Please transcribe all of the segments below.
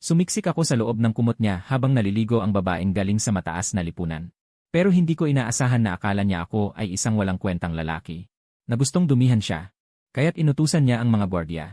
Sumiksik ako sa loob ng kumot niya habang naliligo ang babaeng galing sa mataas na lipunan. Pero hindi ko inaasahan na akala niya ako ay isang walang kwentang lalaki. Na gustong dumihan siya. Kaya't inutusan niya ang mga gwardiya.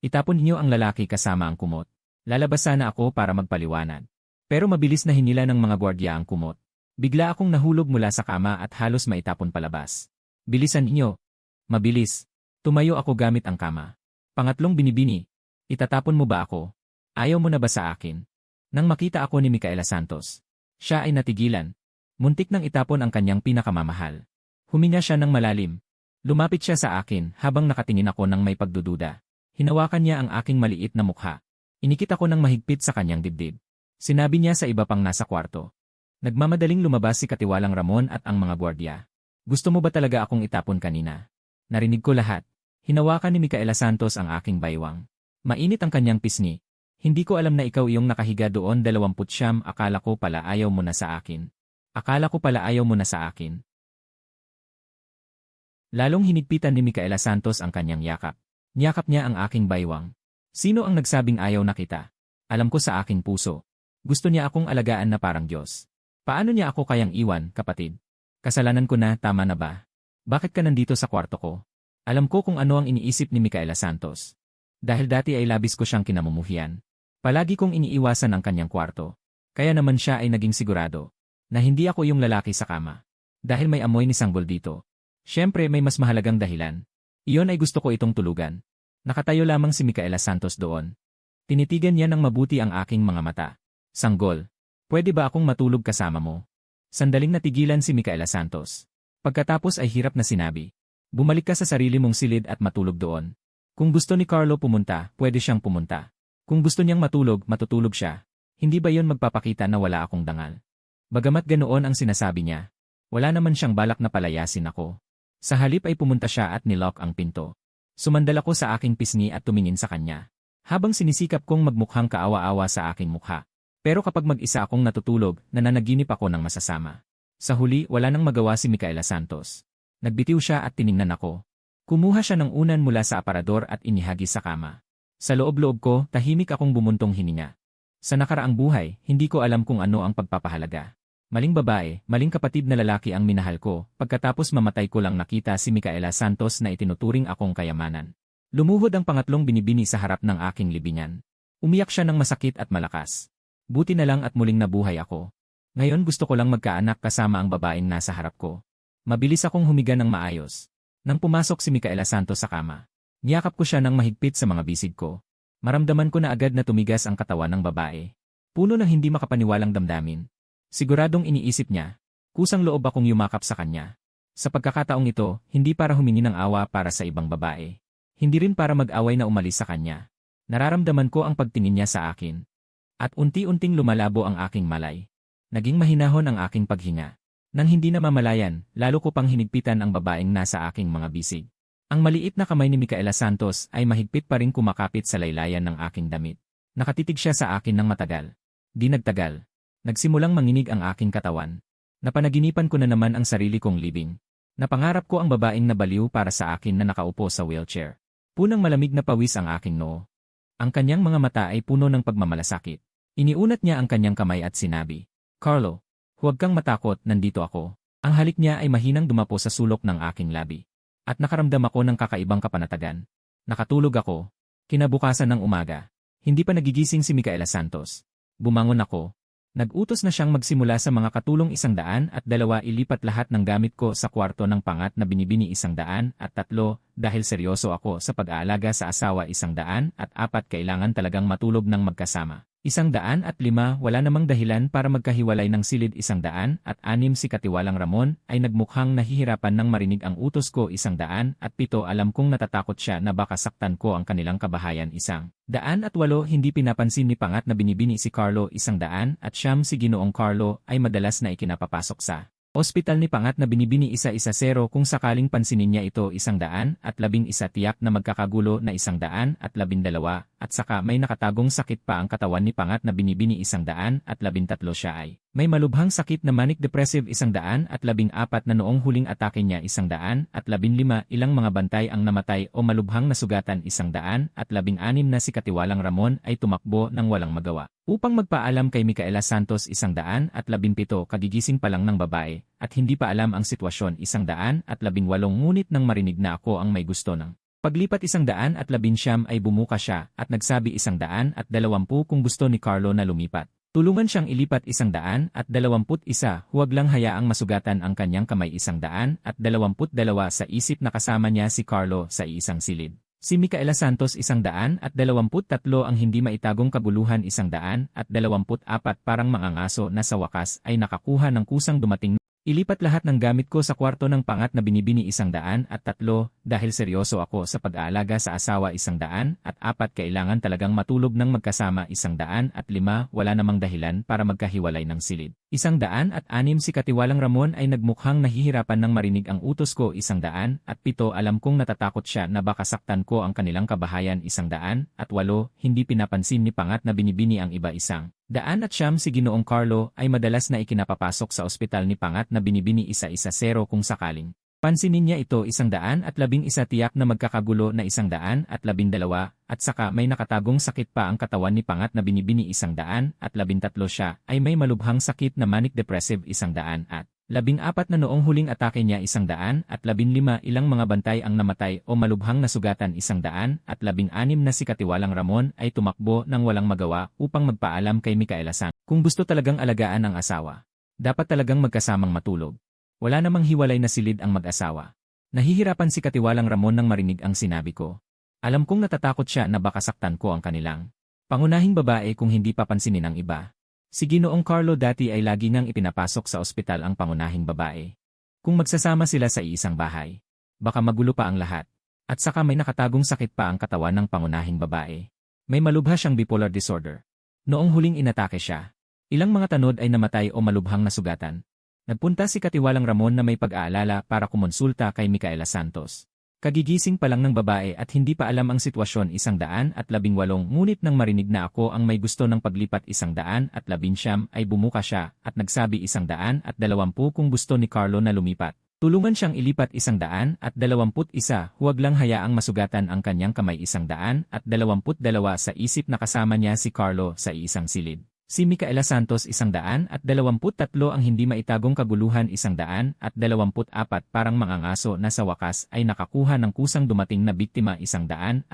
Itapon niyo ang lalaki kasama ang kumot. Lalabas sana ako para magpaliwanag. Pero mabilis na hinila ng mga gwardiya ang kumot. Bigla akong nahulog mula sa kama at halos maitapon palabas. Bilisan niyo. Mabilis. Tumayo ako gamit ang kama. Pangatlong binibini. Itatapon mo ba ako? Ayaw mo na ba sa akin? Nang makita ako ni Micaela Santos, siya ay natigilan. Muntik nang itapon ang kanyang pinakamamahal. Huminga siya ng malalim. Lumapit siya sa akin habang nakatingin ako ng may pagdududa. Hinawakan niya ang aking maliit na mukha. Inikit ako ng mahigpit sa kanyang dibdib. Sinabi niya sa iba pang nasa kwarto. Nagmamadaling lumabas si Katiwalang Ramon at ang mga gwardiya. Gusto mo ba talaga akong itapon kanina? Narinig ko lahat. Hinawakan ni Micaela Santos ang aking baywang. Mainit ang kanyang pisngi. Hindi ko alam na ikaw iyong nakahiga doon 29, akala ko pala ayaw mo na sa akin. Akala ko pala ayaw mo na sa akin. Lalong hinigpitan ni Micaela Santos ang kanyang yakap. Niyakap niya ang aking baywang. Sino ang nagsabing ayaw na kita? Alam ko sa aking puso. Gusto niya akong alagaan na parang Diyos. Paano niya ako kayang iwan, kapatid? Kasalanan ko na, tama na ba? Bakit ka nandito sa kwarto ko? Alam ko kung ano ang iniisip ni Micaela Santos. Dahil dati ay labis ko siyang kinamumuhian. Palagi kong iniiwasan ang kanyang kwarto. Kaya naman siya ay naging sigurado na hindi ako yung lalaki sa kama. Dahil may amoy ni sanggol dito. Siyempre may mas mahalagang dahilan. Iyon ay gusto ko itong tulugan. Nakatayo lamang si Micaela Santos doon. Tinitigan niya ng mabuti ang aking mga mata. Sanggol, pwede ba akong matulog kasama mo? Sandaling natigilan si Micaela Santos. Pagkatapos ay hirap na sinabi. Bumalik ka sa sarili mong silid at matulog doon. Kung gusto ni Carlo pumunta, pwede siyang pumunta. Kung gusto niyang matulog, matutulog siya. Hindi ba yon magpapakita na wala akong dangal? Bagamat ganoon ang sinasabi niya, wala naman siyang balak na palayasin ako. Sa halip ay pumunta siya at nilock ang pinto. Sumandal ako sa aking pisngi at tumingin sa kanya. Habang sinisikap kong magmukhang kaawa-awa sa aking mukha. Pero kapag mag-isa akong natutulog, nananaginip ako ng masasama. Sa huli, wala nang magawa si Micaela Santos. Nagbitiw siya at tiningnan ako. Kumuha siya ng unan mula sa aparador at inihagis sa kama. Sa loob-loob ko, tahimik akong bumuntong hininga. Sa nakaraang buhay, hindi ko alam kung ano ang pagpapahalaga. Maling babae, maling kapatid na lalaki ang minahal ko, pagkatapos mamatay ko lang nakita si Micaela Santos na itinuturing akong kayamanan. Lumuhod ang pangatlong binibini sa harap ng aking libingan. Umiyak siya ng masakit at malakas. Buti na lang at muling nabuhay ako. Ngayon gusto ko lang magkaanak kasama ang babaeng nasa harap ko. Mabilis akong humiga ng maayos. Nang pumasok si Micaela Santos sa kama, niyakap ko siya ng mahigpit sa mga bisig ko. Maramdaman ko na agad na tumigas ang katawan ng babae. Puno ng hindi makapaniwalang damdamin. Siguradong iniisip niya, kusang loob akong yumakap sa kanya. Sa pagkakataong ito, hindi para humingi ng awa para sa ibang babae. Hindi rin para mag-away na umalis sa kanya. Nararamdaman ko ang pagtingin niya sa akin. At unti-unting lumalabo ang aking malay. Naging mahinahon ang aking paghinga. Nang hindi na mamalayan, lalo ko pang hinigpitan ang babaeng nasa aking mga bisig. Ang maliit na kamay ni Micaela Santos ay mahigpit pa rin kumakapit sa laylayan ng aking damit. Nakatitig siya sa akin ng matagal. Di nagtagal. Nagsimulang manginig ang aking katawan. Napanaginipan ko na naman ang sarili kong libing. Napangarap ko ang babaeng nabaliw para sa akin na nakaupo sa wheelchair. Punang malamig na pawis ang aking noo. Ang kanyang mga mata ay puno ng pagmamalasakit. Iniunat niya ang kanyang kamay at sinabi, "Carlo, huwag kang matakot, nandito ako." Ang halik niya ay mahinang dumapo sa sulok ng aking labi. At nakaramdam ako ng kakaibang kapanatagan. Nakatulog ako. Kinabukasan ng umaga. Hindi pa nagigising si Micaela Santos. Bumangon ako. Nag-utos na siyang magsimula sa mga katulong 102 ilipat lahat ng gamit ko sa kwarto ng pangat na binibini 103 dahil seryoso ako sa pag-aalaga sa asawa 104 kailangan talagang matulog ng magkasama. 105 wala namang dahilan para magkahiwalay ng silid 106 si Katiwalang Ramon ay nagmukhang nahihirapan nang marinig ang utos ko 107 alam kong natatakot siya na baka saktan ko ang kanilang kabahayan 108 hindi pinapansin ni Pangat na binibini si Carlo 100 si Ginoong Carlo ay madalas na ikinapapasok sa ospital ni Pangat na binibini 110 kung sakaling pansinin niya ito 111 tiyak na magkakagulo na 112 at saka may nakatagong sakit pa ang katawan ni Pangat na binibini 113 siya ay may malubhang sakit na manic depressive 114 na noong huling atake niya 115 ilang mga bantay ang namatay o malubhang nasugatan 116 na si Katiwalang Ramon ay tumakbo ng walang magawa. Upang magpaalam kay Micaela Santos 117 kagigising pa lang ng babae, at hindi pa alam ang sitwasyon 118 ngunit nang marinig na ako ang may gusto ng paglipat 119 ay bumuka siya at nagsabi 120 kung gusto ni Carlo na lumipat. Tulungan siyang ilipat 121, huwag lang hayaang masugatan ang kanyang kamay 122 sa isip na kasama niya si Carlo sa iisang silid. Si Micaela Santos 123 ang hindi maitagong kaguluhan 124 parang mangangaso na sa wakas ay nakakuha ng kusang dumating. Ilipat lahat ng gamit ko sa kwarto ng pangat na binibini 103 dahil seryoso ako sa pag-aalaga sa asawa 104 kailangan talagang matulog ng magkasama 105 wala namang dahilan para magkahiwalay ng silid. 106 si Katiwalang Ramon ay nagmukhang nahihirapan nang marinig ang utos ko 107 alam kong natatakot siya na baka saktan ko ang kanilang kabahayan 108 hindi pinapansin ni Pangat na binibini ang iba 109 si Ginoong Carlo ay madalas na ikinapapasok sa ospital ni Pangat na binibini 110 kung sakaling. Pansinin niya ito 111 tiyak na magkakagulo na 112 at saka may nakatagong sakit pa ang katawan ni Pangat na binibini 113 siya ay may malubhang sakit na manic depressive 114 na noong huling atake niya 115 ilang mga bantay ang namatay o malubhang nasugatan 116 na si Katiwalang Ramon ay tumakbo nang walang magawa upang magpaalam kay Micaela Santos. Kung gusto talagang alagaan ang asawa, dapat talagang magkasamang matulog. Wala namang hiwalay na silid ang mag-asawa. Nahihirapan si Katiwalang Ramon nang marinig ang sinabi ko. Alam kong natatakot siya na baka saktan ko ang kanilang pangunahing babae kung hindi papansinin ang iba. Si Ginoong Carlo dati ay lagi ngang ipinapasok sa ospital ang pangunahing babae. Kung magsasama sila sa iisang bahay, baka magulo pa ang lahat. At saka may nakatagong sakit pa ang katawan ng pangunahing babae. May malubha siyang bipolar disorder. Noong huling inatake siya, ilang mga tanod ay namatay o malubhang nasugatan. Nagpunta si Katiwalang Ramon na may pag-aalala para kumonsulta kay Micaela Santos. Kagigising pa lang ng babae at hindi pa alam ang sitwasyon 118 ngunit nang marinig na ako ang may gusto ng paglipat 119 ay bumuka siya at nagsabi 120 kung gusto ni Carlo na lumipat. Tulungan siyang ilipat 121, huwag lang hayaang masugatan ang kanyang kamay 122 sa isip na kasama niya si Carlo sa isang silid. Si Micaela Santos 123 ang hindi maitagong kaguluhan 124 parang mangangaso na sa wakas ay nakakuha ng kusang dumating na biktima 125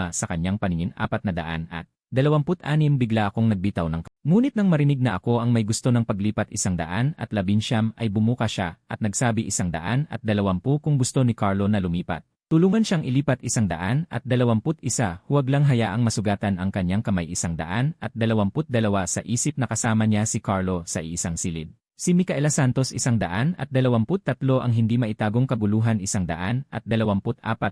sa kanyang paningin 426 bigla akong nagbitaw ng ngunit nang marinig na ako ang may gusto ng paglipat 119 ay bumuka siya at nagsabi 120 kung gusto ni Carlo na lumipat. Tulungan siyang ilipat 121, huwag lang hayaang masugatan ang kanyang kamay 122 sa isip na kasama niya si Carlo sa isang silid. Si Micaela Santos 123 ang hindi maitagong kaguluhan 124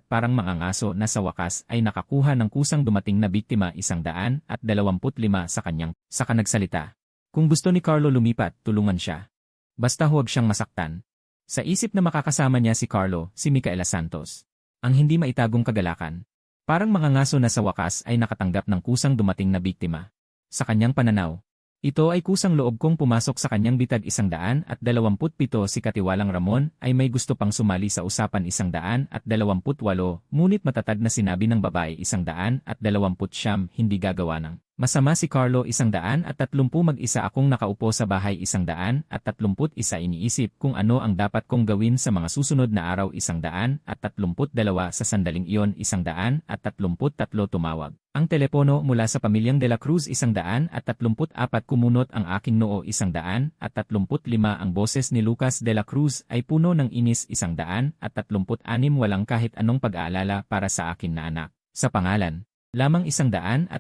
parang mangangaso na sa wakas ay nakakuha ng kusang dumating na biktima 125 sa kanyang saka nagsalita. Kung gusto ni Carlo lumipat, tulungan siya. Basta huwag siyang masaktan. Sa isip na makakasama niya si Carlo, si Micaela Santos. Ang hindi maitagong kagalakan. Parang mangangaso na sa wakas ay nakatanggap ng kusang dumating na biktima. Sa kanyang pananaw, ito ay kusang loob kong pumasok sa kanyang bitag 127 si Katiwalang Ramon ay may gusto pang sumali sa usapan 128 ngunit matatag na sinabi ng babae 129 hindi gagawa ng masama si Carlo 130 mag-isa akong nakaupo sa bahay 131 iniisip kung ano ang dapat kong gawin sa mga susunod na araw 132 sa sandaling iyon 133 tumawag. Ang telepono mula sa pamilyang De La Cruz 134 kumunot ang aking noo 135 ang boses ni Lucas De La Cruz ay puno ng inis 136 walang kahit anong pag-aalala para sa akin na anak. Sa pangalan lamang 137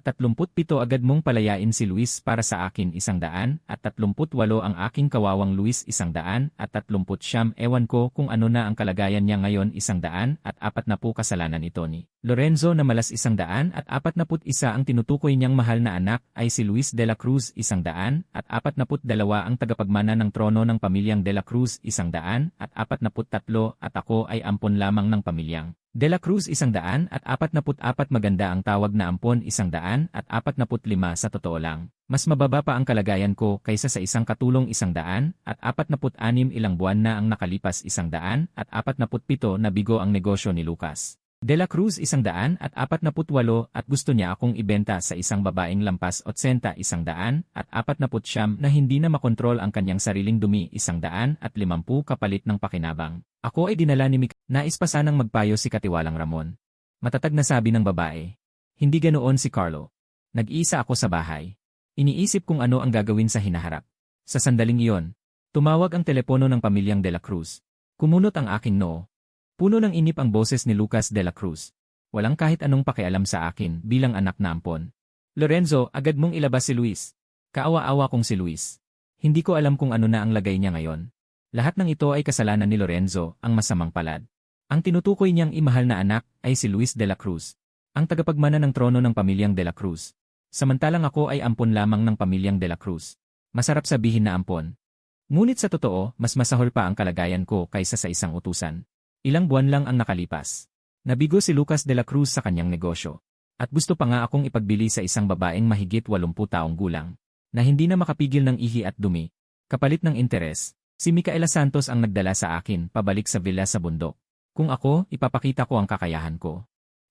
agad mong palayain si Luis para sa akin 138 ang aking kawawang Luis 139 ewan ko kung ano na ang kalagayan niya ngayon 140 kasalanan ito ni Lorenzo na malas 141 ang tinutukoy niyang mahal na anak ay si Luis De La Cruz 142 ang tagapagmana ng trono ng pamilyang De La Cruz 143 at ako ay ampon lamang ng pamilyang De La Cruz 144 maganda ang tawag na ampon 145 sa totoo lang. Mas mababa pa ang kalagayan ko kaysa sa isang katulong 146 ilang buwan na ang nakalipas 147 na bigo ang negosyo ni Lucas. De la Cruz 148 at gusto niya akong ibenta sa isang babaeng lampas 149 na hindi na makontrol ang kanyang sariling dumi 150 kapalit ng pakinabang. Ako ay dinala ni Mika. Nais pa sanang magpayo si Katiwalang Ramon. Matatag na sabi ng babae. Hindi ganoon si Carlo. Nag-iisa ako sa bahay. Iniisip kung ano ang gagawin sa hinaharap. Sa sandaling iyon, tumawag ang telepono ng pamilyang De la Cruz. Kumunot ang aking noo. Puno ng inip ang boses ni Lucas De la Cruz. Walang kahit anong pakialam sa akin bilang anak na ampon. Lorenzo, agad mong ilabas si Luis. Kaawa-awa kong si Luis. Hindi ko alam kung ano na ang lagay niya ngayon. Lahat ng ito ay kasalanan ni Lorenzo, ang masamang palad. Ang tinutukoy niyang imahal na anak ay si Luis De la Cruz, ang tagapagmana ng trono ng pamilyang De la Cruz. Samantalang ako ay ampon lamang ng pamilyang De la Cruz. Masarap sabihin na ampon. Ngunit sa totoo, mas masahol pa ang kalagayan ko kaysa sa isang utusan. Ilang buwan lang ang nakalipas. Nabigo si Lucas De la Cruz sa kanyang negosyo. At gusto pa nga akong ipagbili sa isang babaeng mahigit 80 taong gulang, na hindi na makapigil ng ihi at dumi. Kapalit ng interes, si Micaela Santos ang nagdala sa akin pabalik sa villa sa bundok. Kung ako, ipapakita ko ang kakayahan ko.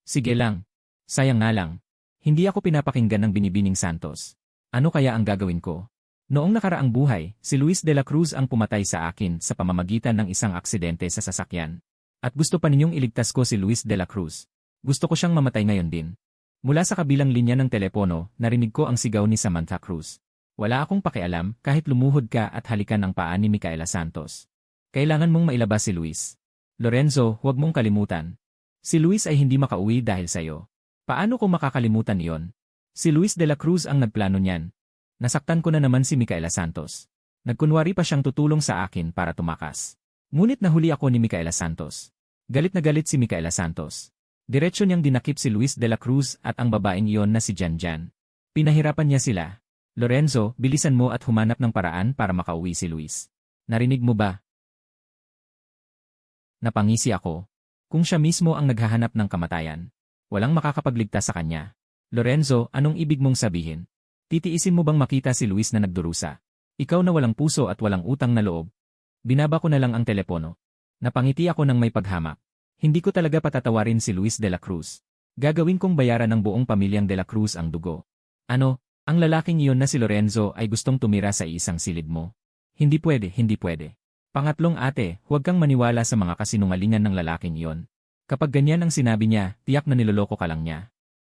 Sige lang. Sayang nga lang. Hindi ako pinapakinggan ng binibining Santos. Ano kaya ang gagawin ko? Noong nakaraang buhay, si Luis De la Cruz ang pumatay sa akin sa pamamagitan ng isang aksidente sa sasakyan. At gusto pa ninyong iligtas ko si Luis De la Cruz. Gusto ko siyang mamatay ngayon din. Mula sa kabilang linya ng telepono, narinig ko ang sigaw ni Samantha Cruz. Wala akong pakialam kahit lumuhod ka at halikan ang paa ni Micaela Santos. Kailangan mong mailabas si Luis. Lorenzo, huwag mong kalimutan. Si Luis ay hindi makauwi dahil sa'yo. Paano ko makakalimutan iyon? Si Luis De la Cruz ang nagplano niyan. Nasaktan ko na naman si Micaela Santos. Nagkunwari pa siyang tutulong sa akin para tumakas. Ngunit nahuli ako ni Micaela Santos. Galit na galit si Micaela Santos. Diretso niyang dinakip si Luis De la Cruz at ang babaeng iyon na si Jan. Pinahirapan niya sila. Lorenzo, bilisan mo at humanap ng paraan para makauwi si Luis. Narinig mo ba? Napangisi ako. Kung siya mismo ang naghahanap ng kamatayan, walang makakapagligtas sa kanya. Lorenzo, anong ibig mong sabihin? Titiisin mo bang makita si Luis na nagdurusa? Ikaw na walang puso at walang utang na loob. Binaba ko na lang ang telepono. Napangiti ako ng may paghamak. Hindi ko talaga patatawarin si Luis De la Cruz. Gagawin kong bayaran ng buong pamilyang De la Cruz ang dugo. Ano, ang lalaking iyon na si Lorenzo ay gustong tumira sa isang silid mo? Hindi pwede, hindi pwede. Pangatlong ate, huwag kang maniwala sa mga kasinungalingan ng lalaking iyon. Kapag ganyan ang sinabi niya, tiyak na niloloko ka lang niya.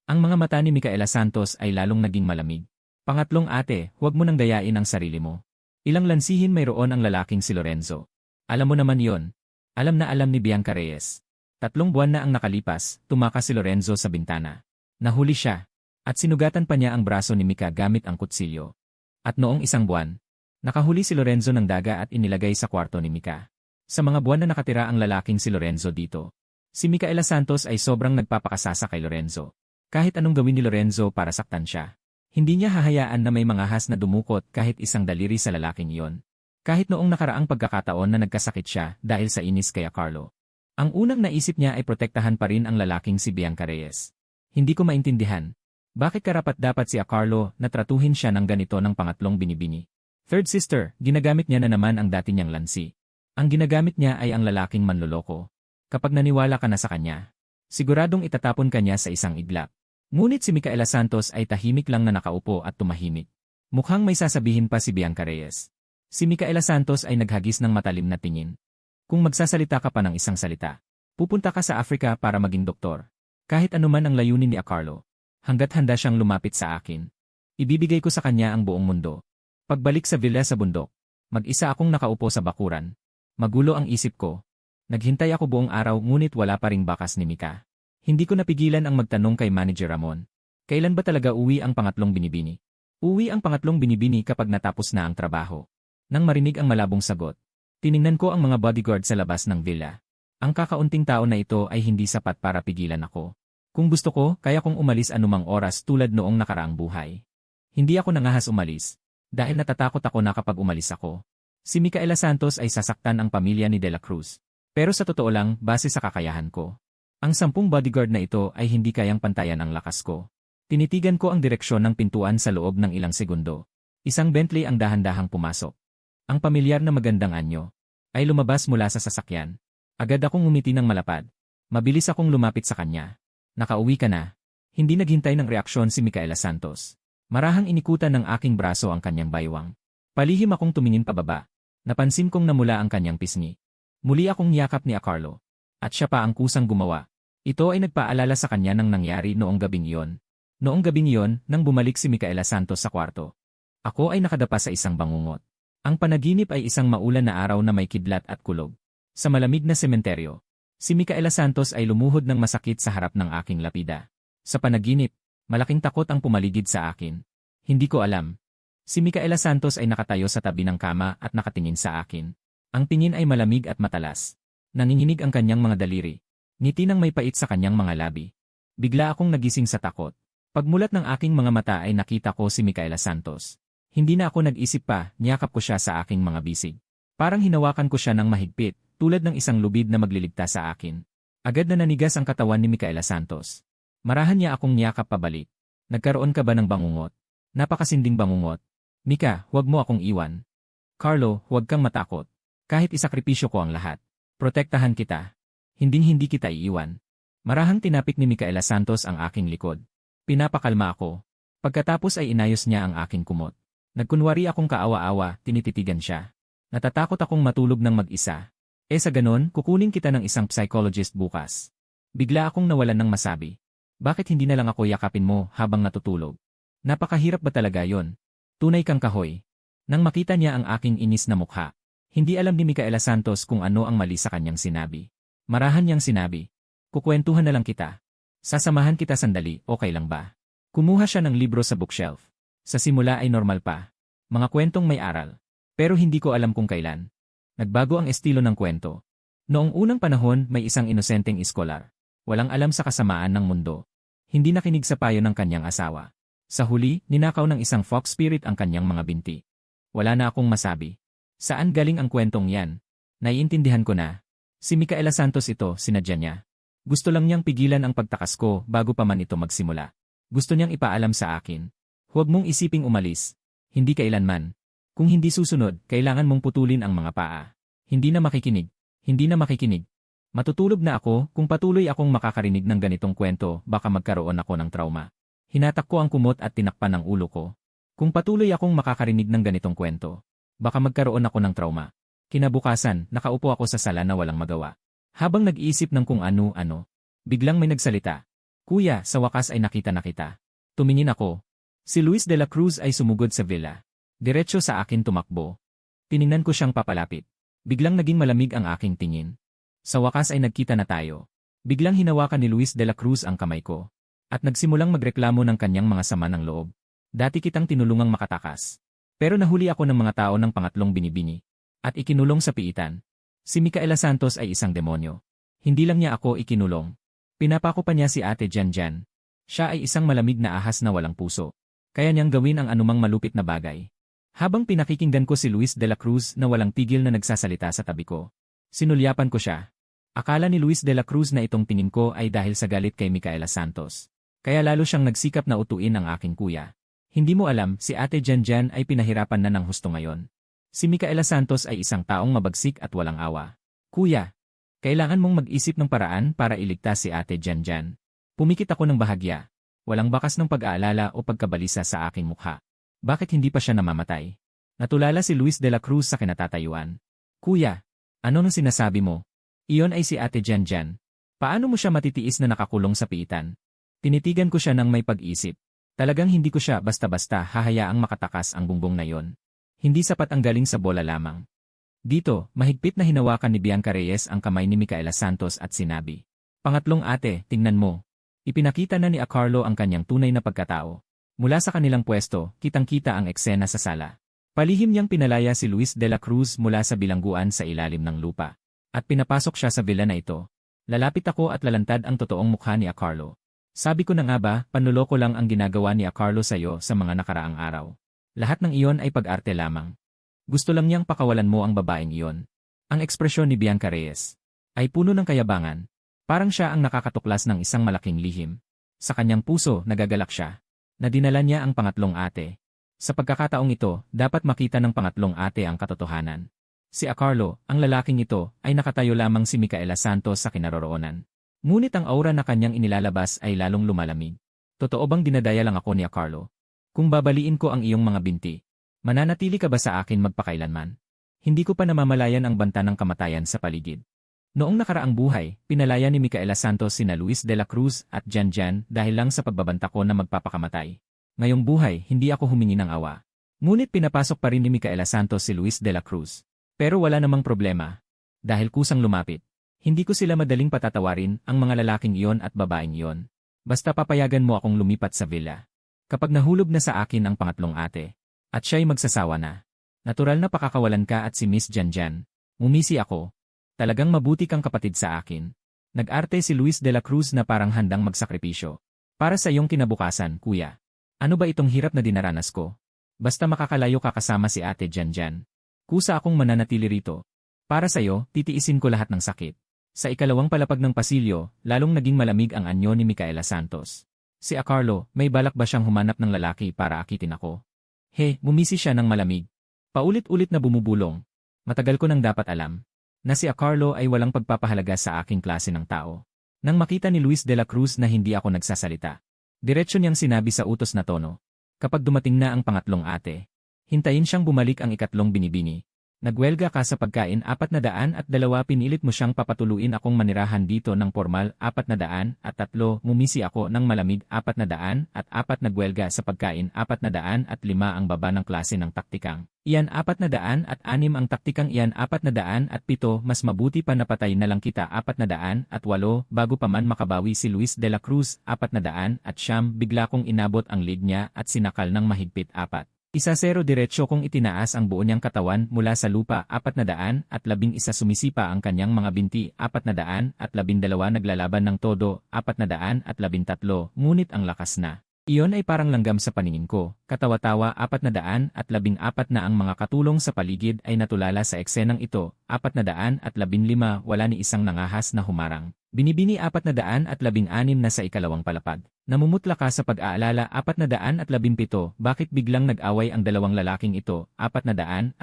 Ang mga mata ni Micaela Santos ay lalong naging malamig. Pangatlong ate, huwag mo nang dayain ang sarili mo. Ilang lansihin mayroon ang lalaking si Lorenzo. Alam mo naman yon. Alam na alam ni Bianca Reyes. 3 buwan na ang nakalipas, tumakas si Lorenzo sa bintana. Nahuli siya. At sinugatan pa niya ang braso ni Mika gamit ang kutsilyo. At noong 1 buwan, nakahuli si Lorenzo ng daga at inilagay sa kwarto ni Mika. Sa mga buwan na nakatira ang lalaking si Lorenzo dito, si Micaela Santos ay sobrang nagpapakasasa kay Lorenzo. Kahit anong gawin ni Lorenzo para saktan siya, hindi niya hahayaan na may mga has na dumukot kahit isang daliri sa lalaking iyon. Kahit noong nakaraang pagkakataon na nagkasakit siya dahil sa inis kay Carlo. Ang unang naisip niya ay protektahan pa rin ang lalaking si Bianca Reyes. Hindi ko maintindihan. Bakit karapat-dapat si Carlo na tratuhin siya ng ganito ng pangatlong binibini? Third sister, ginagamit niya na naman ang dati niyang lansi. Ang ginagamit niya ay ang lalaking manloloko. Kapag naniwala ka na sa kanya, siguradong itatapon ka niya sa isang iglap. Ngunit si Micaela Santos ay tahimik lang na nakaupo at tumahimik. Mukhang may sasabihin pa si Bianca Reyes. Si Micaela Santos ay naghagis ng matalim na tingin. Kung magsasalita ka pa ng isang salita, pupunta ka sa Africa para maging doktor. Kahit anuman ang layunin ni Carlo, hanggat handa siyang lumapit sa akin, ibibigay ko sa kanya ang buong mundo. Pagbalik sa villa sa bundok, mag-isa akong nakaupo sa bakuran. Magulo ang isip ko. Naghintay ako buong araw ngunit wala pa ring bakas ni Mika. Hindi ko napigilan ang magtanong kay Manager Ramon. Kailan ba talaga uwi ang pangatlong binibini? Uwi ang pangatlong binibini kapag natapos na ang trabaho. Nang marinig ang malabong sagot, tiningnan ko ang mga bodyguard sa labas ng villa. Ang kakaunting tao na ito ay hindi sapat para pigilan ako. Kung gusto ko, kaya kong umalis anumang oras tulad noong nakaraang buhay. Hindi ako nangahas umalis, dahil natatakot ako na kapag umalis ako, si Micaela Santos ay sasaktan ang pamilya ni De la Cruz. Pero sa totoo lang, base sa kakayahan ko, ang 10 bodyguard na ito ay hindi kayang pantayan ang lakas ko. Tinitigan ko ang direksyon ng pintuan sa loob ng ilang segundo. Isang Bentley ang dahan-dahang pumasok. Ang pamilyar na magandang anyo ay lumabas mula sa sasakyan. Agad akong ngumiti ng malapad. Mabilis akong lumapit sa kanya. Nakauwi ka na. Hindi naghintay ng reaksyon si Micaela Santos. Marahang inikutan ng aking braso ang kanyang baywang. Palihim akong tumingin pababa. Napansin kong namula ang kanyang pisngi. Muli akong niyakap ni Carlo. At siya pa ang kusang gumawa. Ito ay nagpaalala sa kanya ng nangyari noong gabing iyon. Noong gabing iyon, nang bumalik si Micaela Santos sa kwarto. Ako ay nakadapa sa isang bangungot. Ang panaginip ay isang maulan na araw na may kidlat at kulog. Sa malamig na sementeryo, si Micaela Santos ay lumuhod ng masakit sa harap ng aking lapida. Sa panaginip, malaking takot ang pumaligid sa akin. Hindi ko alam. Si Micaela Santos ay nakatayo sa tabi ng kama at nakatingin sa akin. Ang tingin ay malamig at matalas. Nanginginig ang kanyang mga daliri. Ngiti ng may pait sa kanyang mga labi. Bigla akong nagising sa takot. Pagmulat ng aking mga mata ay nakita ko si Micaela Santos. Hindi na ako nag-isip pa, niyakap ko siya sa aking mga bisig. Parang hinawakan ko siya ng mahigpit, tulad ng isang lubid na magliligtas sa akin. Agad na nanigas ang katawan ni Micaela Santos. Marahan niya akong niyakap pabalik. Nagkaroon ka ba ng bangungot? Napakasinding bangungot. Mika, huwag mo akong iwan. Carlo, huwag kang matakot. Kahit isakripisyo ko ang lahat. Protektahan kita. Hinding-hindi kita iiwan. Marahang tinapik ni Micaela Santos ang aking likod. Pinapakalma ako. Pagkatapos ay inayos niya ang aking kumot. Nagkunwari akong kaawa-awa, tinititigan siya. Natatakot akong matulog ng mag-isa. Sa ganon, kukunin kita ng isang psychologist bukas. Bigla akong nawalan ng masabi. Bakit hindi na lang ako yakapin mo habang natutulog? Napakahirap ba talaga yon? Tunay kang kahoy. Nang makita niya ang aking inis na mukha, hindi alam ni Micaela Santos kung ano ang mali sa kanyang sinabi. Marahan niyang sinabi, kukwentuhan na lang kita. Sasamahan kita sandali, okay lang ba? Kumuha siya ng libro sa bookshelf. Sa simula ay normal pa. Mga kwentong may aral. Pero hindi ko alam kung kailan. Nagbago ang estilo ng kwento. Noong unang panahon may isang inosenteng iskolar. Walang alam sa kasamaan ng mundo. Hindi nakinig sa payo ng kanyang asawa. Sa huli, ninakaw ng isang fox spirit ang kanyang mga binti. Wala na akong masabi. Saan galing ang kwentong yan? Naiintindihan ko na. Si Micaela Santos ito, sinadya niya. Gusto lang niyang pigilan ang pagtakas ko bago pa man ito magsimula. Gusto niyang ipaalam sa akin. Huwag mong isiping umalis. Hindi kailanman. Kung hindi susunod, kailangan mong putulin ang mga paa. Hindi na makikinig. Hindi na makikinig. Matutulog na ako, kung patuloy akong makakarinig ng ganitong kwento, baka magkaroon ako ng trauma. Hinatak ko ang kumot at tinakpan ang ulo ko. Kung patuloy akong makakarinig ng ganitong kwento, baka magkaroon ako ng trauma. Kinabukasan, nakaupo ako sa sala na walang magawa. Habang nag-iisip ng kung ano-ano, biglang may nagsalita. Kuya, sa wakas ay nakita na kita. Tumingin ako. Si Luis de la Cruz ay sumugod sa villa. Diretso sa akin tumakbo. Tiningnan ko siyang papalapit. Biglang naging malamig ang aking tingin. Sa wakas ay nagkita na tayo. Biglang hinawakan ni Luis de la Cruz ang kamay ko. At nagsimulang magreklamo ng kanyang mga sama ng loob. Dati kitang tinulungang makatakas. Pero nahuli ako ng mga tao ng pangatlong binibini. At ikinulong sa piitan. Si Micaela Santos ay isang demonyo. Hindi lang niya ako ikinulong. Pinapako pa niya si Ate Janjan. Siya ay isang malamig na ahas na walang puso. Kaya niyang gawin ang anumang malupit na bagay. Habang pinakikinggan ko si Luis de la Cruz na walang tigil na nagsasalita sa tabi ko. Sinulyapan ko siya. Akala ni Luis de la Cruz na itong tingin ko ay dahil sa galit kay Micaela Santos. Kaya lalo siyang nagsikap na utuin ang aking kuya. Hindi mo alam, si Ate Janjan ay pinahirapan na ng husto ngayon. Si Micaela Santos ay isang taong mabagsik at walang awa. Kuya, kailangan mong mag-isip ng paraan para iligtas si Ate Janjan. Pumikit ako ng bahagya. Walang bakas ng pag-aalala o pagkabalisa sa aking mukha. Bakit hindi pa siya namamatay? Natulala si Luis de la Cruz sa kinatatayuan. Kuya, ano nang sinasabi mo? Iyon ay si Ate Janjan. Paano mo siya matitiis na nakakulong sa piitan? Tinitigan ko siya ng may pag-isip. Talagang hindi ko siya basta-basta hahayaang makatakas ang bungbong na yon. Hindi sapat ang galing sa bola lamang. Dito, mahigpit na hinawakan ni Bianca Reyes ang kamay ni Micaela Santos at sinabi, Pangatlong ate, tingnan mo. Ipinakita na ni Carlo ang kanyang tunay na pagkatao. Mula sa kanilang pwesto, kitang-kita ang eksena sa sala. Palihim niyang pinalaya si Luis de la Cruz mula sa bilangguan sa ilalim ng lupa. At pinapasok siya sa villa na ito. Lalapit ako at lalantad ang totoong mukha ni Carlo. Sabi ko na nga ba, panloloko lang ang ginagawa ni Carlo sa'yo sa mga nakaraang araw. Lahat ng iyon ay pag-arte lamang. Gusto lang niyang pakawalan mo ang babaeng iyon. Ang ekspresyon ni Bianca Reyes ay puno ng kayabangan. Parang siya ang nakakatuklas ng isang malaking lihim. Sa kanyang puso, nagagalak siya. Nadinala niya ang pangatlong ate. Sa pagkakataong ito, dapat makita ng pangatlong ate ang katotohanan. Si Carlo, ang lalaking ito, ay nakatayo lamang si Micaela Santos sa kinaroroonan. Ngunit ang aura na kanyang inilalabas ay lalong lumalamig. Totoo bang dinadaya lang ako ni Carlo? Kung babaliin ko ang iyong mga binti, mananatili ka ba sa akin magpakailanman? Hindi ko pa namamalayan ang banta ng kamatayan sa paligid. Noong nakaraang buhay, pinalaya ni Micaela Santos sina Luis de la Cruz at Jan dahil lang sa pagbabanta ko na magpapakamatay. Ngayong buhay, hindi ako humingi ng awa. Ngunit pinapasok pa rin ni Micaela Santos si Luis de la Cruz. Pero wala namang problema. Dahil kusang lumapit. Hindi ko sila madaling patatawarin, ang mga lalaking iyon at babaeng iyon. Basta papayagan mo akong lumipat sa villa. Kapag nahulog na sa akin ang pangatlong ate, at siya'y magsasawa na. Natural na pakakawalan ka at si Miss Jan. Umisi ako. Talagang mabuti kang kapatid sa akin. Nag-arte si Luis de la Cruz na parang handang magsakripisyo. Para sa iyong kinabukasan, kuya. Ano ba itong hirap na dinaranas ko? Basta makakalayo ka kasama si ate Jan. Kusa akong mananatili rito. Para sa'yo, titiisin ko lahat ng sakit. Sa ikalawang palapag ng pasilyo, lalong naging malamig ang anyo ni Micaela Santos. Si Carlo, may balak ba siyang humanap ng lalaki para akitin ako? Bumisi siya ng malamig. Paulit-ulit na bumubulong. Matagal ko nang dapat alam na si Carlo ay walang pagpapahalaga sa aking klase ng tao. Nang makita ni Luis de la Cruz na hindi ako nagsasalita, diretso niyang sinabi sa utos na tono. Kapag dumating na ang pangatlong ate, hintayin siyang bumalik ang ikatlong binibini. Nagwelga ka sa pagkain 402 pinilit mo siyang papatuluin akong manirahan dito ng formal 403 ngumisi ako ng malamig 404 nagwelga sa pagkain 405 ang baba ng klase ng taktikang. Iyan 406 ang taktikang iyan 407 mas mabuti pa napatay na lang kita 408 bago pa man makabawi si Luis de la Cruz 409 bigla kong inabot ang lead niya at sinakal ng mahigpit 1-0 diretsyo kong itinaas ang buo niyang katawan mula sa lupa 411 sumisipa ang kanyang mga binti 412 naglalaban ng todo 413 ngunit ang lakas na. Iyon ay parang langgam sa paningin ko, katawa-tawa 414 na ang mga katulong sa paligid ay natulala sa eksenang ito 415 wala ni isang nangahas na humarang. Binibini 416 na sa ikalawang palapag. Namumutla ka sa pag-aalala 417 bakit biglang nag-away ang dalawang lalaking ito 418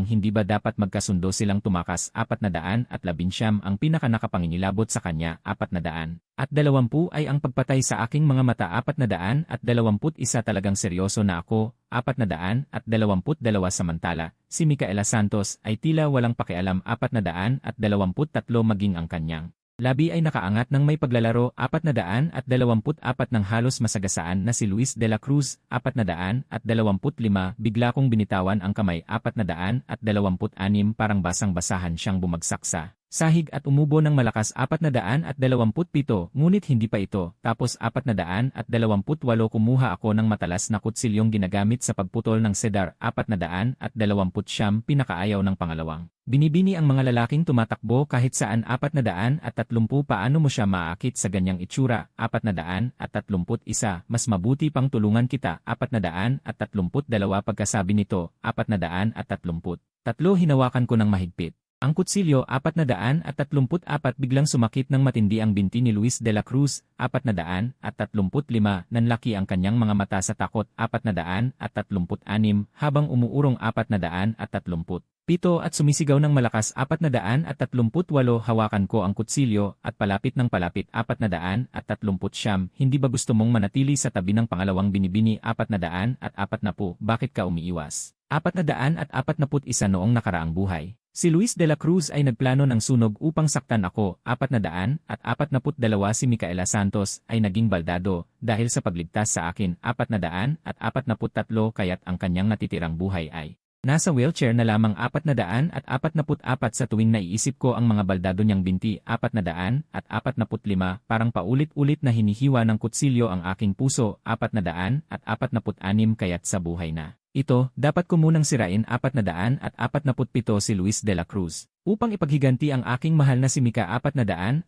hindi ba dapat magkasundo silang tumakas 419 ang pinaka-nakapangingilabot sa kanya 420 ay ang pagpatay sa aking mga mata 421 talagang seryoso na ako 422 samantala si Micaela Santos ay tila walang pakialam 423 maging ang kanyang labi ay nakaangat ng may paglalaro 424 ng halos masagasaan na si Luis de la Cruz 425 bigla kong binitawan ang kamay 426 parang basang-basahan siyang bumagsak sa sahig at umubo ng malakas 427 ngunit hindi pa ito tapos 428 kumuha ako ng matalas na kutsilyong ginagamit sa pagputol ng cedar 429 pinakaayaw ng pangalawang. Binibini ang mga lalaking tumatakbo kahit saan 430 paano mo siya maakit sa ganyang itsura 431 mas mabuti pang tulungan kita 432 pagkasabi nito 433 hinawakan ko ng mahigpit. Ang kutsilyo 434 biglang sumakit ng matindi ang binti ni Luis de la Cruz 435 nanlaki ang kanyang mga mata sa takot 436 habang umuurong 437 at sumisigaw ng malakas 438 hawakan ko ang kutsilyo at palapit ng palapit 439 hindi ba gusto mong manatili sa tabi ng pangalawang binibini 440 bakit ka umiiwas 441 noong nakaraang buhay. Si Luis de la Cruz ay nagplano ng sunog upang saktan ako 442 si Micaela Santos ay naging baldado dahil sa pagligtas sa akin 443 kaya't ang kanyang natitirang buhay ay nasa wheelchair na lamang 444 sa tuwing naiisip ko ang mga baldado niyang binti 445 parang paulit-ulit na hinihiwa ng kutsilyo ang aking puso 446 kaya't sa buhay na. Ito, dapat ko munang sirain 447 si Luis de la Cruz. Upang ipaghiganti ang aking mahal na si Mika 448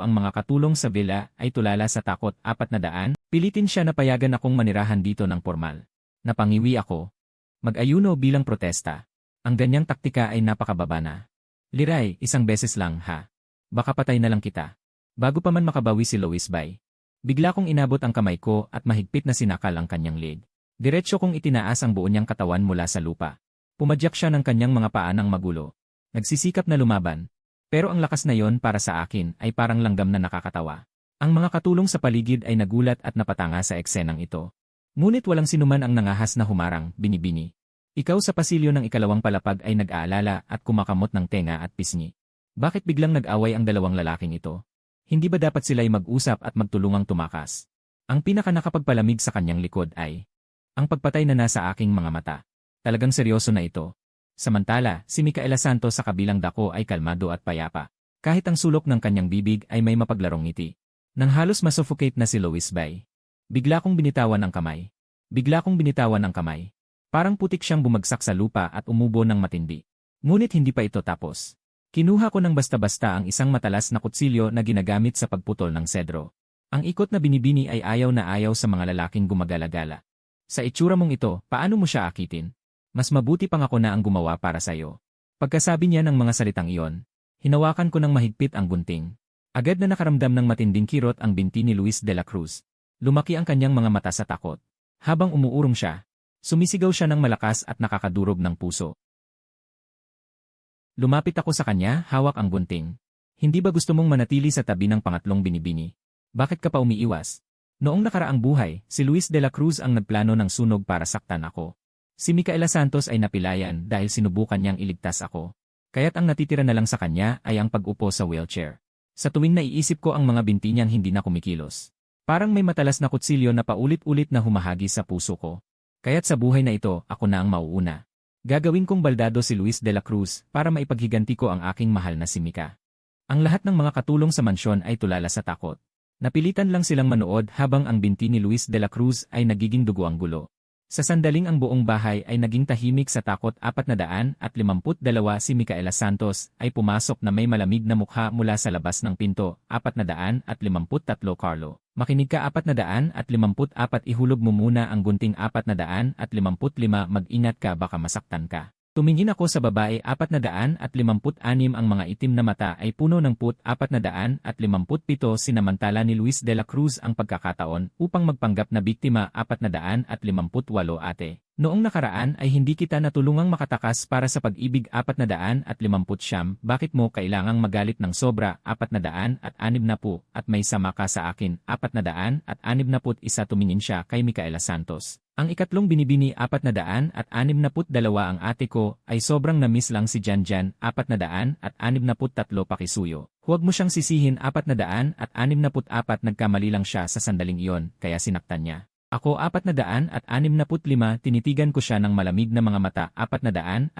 ang mga katulong sa villa ay tulala sa takot 400, pilitin siya na payagan akong manirahan dito ng formal. Napangiwi ako. Mag-ayuno bilang protesta. Ang ganyang taktika ay napakababa na. Liray, isang beses lang ha. Baka patay na lang kita. Bago pa man makabawi si Luis Bay. Bigla kong inabot ang kamay ko at mahigpit na sinakal ang kanyang leg. Diretso kong itinaas ang buo niyang katawan mula sa lupa. Pumadyak siya ng kanyang mga paa ng magulo. Nagsisikap na lumaban. Pero ang lakas na yon para sa akin ay parang langgam na nakakatawa. Ang mga katulong sa paligid ay nagulat at napatanga sa eksenang ito. Ngunit walang sinuman ang nangahas na humarang, binibini. Ikaw sa pasilyo ng ikalawang palapag ay nag-aalala at kumakamot ng tenga at pisngi. Bakit biglang nag-away ang dalawang lalaking ito? Hindi ba dapat sila'y mag-usap at magtulungang tumakas? Ang pinaka nakapagpalamig sa kanyang likod ay ang pagpatay na nasa aking mga mata. Talagang seryoso na ito. Samantala, si Micaela Santos sa kabilang dako ay kalmado at payapa. Kahit ang sulok ng kanyang bibig ay may mapaglarong ngiti. Nang halos masuffocate na si Luis Bay. Bigla kong binitawan ang kamay. Bigla kong binitawan ang kamay. Parang putik siyang bumagsak sa lupa at umubo ng matindi. Ngunit hindi pa ito tapos. Kinuha ko ng basta-basta ang isang matalas na kutsilyo na ginagamit sa pagputol ng sedro. Ang ikot na binibini ay ayaw na ayaw sa mga lalaking gumagala-gala. Sa itsura mong ito, paano mo siya akitin? Mas mabuti pang ako na ang gumawa para sa'yo. Pagkasabi niya ng mga salitang iyon, hinawakan ko ng mahigpit ang gunting. Agad na nakaramdam ng matinding kirot ang binti ni Luis de la Cruz. Lumaki ang kanyang mga mata sa takot. Habang umuurong siya, sumisigaw siya ng malakas at nakakadurog ng puso. Lumapit ako sa kanya, hawak ang gunting. Hindi ba gusto mong manatili sa tabi ng pangatlong binibini? Bakit ka pa umiiwas? Noong nakaraang buhay, si Luis de la Cruz ang nagplano ng sunog para saktan ako. Si Micaela Santos ay napilayan dahil sinubukan niyang iligtas ako. Kaya't ang natitira na lang sa kanya ay ang pag-upo sa wheelchair. Sa tuwing naiisip ko ang mga binti niyang hindi na kumikilos. Parang may matalas na kutsilyo na paulit-ulit na humahagi sa puso ko. Kaya't sa buhay na ito, ako na ang mauuna. Gagawin kong baldado si Luis de la Cruz para maipaghiganti ko ang aking mahal na si Mica. Ang lahat ng mga katulong sa mansyon ay tulala sa takot. Napilitan lang silang manood habang ang binti ni Luis de la Cruz ay nagiging dugo ang gulo. Sa sandaling ang buong bahay ay naging tahimik sa takot. 452 si Micaela Santos ay pumasok na may malamig na mukha mula sa labas ng pinto. 453 Carlo. Makinig ka. 454 ihulog mo muna ang gunting. 455 mag-ingat ka baka masaktan ka. Tumingin ako sa babae. 456 ang mga itim na mata ay puno ng put. 457 sinamantala ni Luis de la Cruz ang pagkakataon upang magpanggap na biktima. 458 ate. Noong nakaraan ay hindi kita natulungang makatakas para sa pag-ibig. 450 bakit mo kailangang magalit ng sobra? 460 at may sama ka sa akin. 461 tumingin siya kay Micaela Santos. Ang ikatlong binibini. 462 ang ate ko ay sobrang na-miss lang si Janjan. 463 pakisuyo. Huwag mo siyang sisihin. 464 nagkamali lang siya sa sandaling iyon kaya sinaktan niya. Ako. 465 tinitigan ko siya ng malamig na mga mata. 466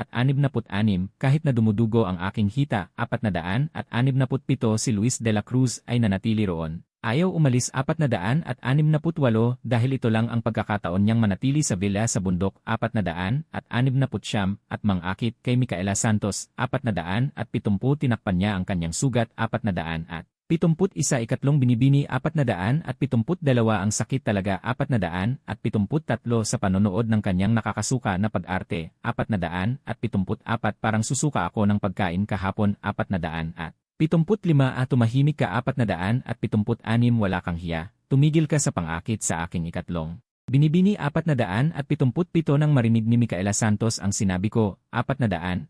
kahit na dumudugo ang aking hita. 467 si Luis de la Cruz ay nanatili roon. Ayaw umalis. 468 dahil ito lang ang pagkakataon niyang manatili sa villa sa bundok. 469 at mangakit kay Micaela Santos. 470 tinakpan niya ang kanyang sugat. 471 ikatlong binibini. 472 ang sakit talaga. 473 sa panonood ng kanyang nakakasuka na pag-arte. 474 parang susuka ako ng pagkain kahapon. 475 tumahimik ka. 476 wala kang hiya. Tumigil ka sa pangakit sa aking ikatlong binibini. 477 nang marinig ni Micaela Santos ang sinabi ko. 478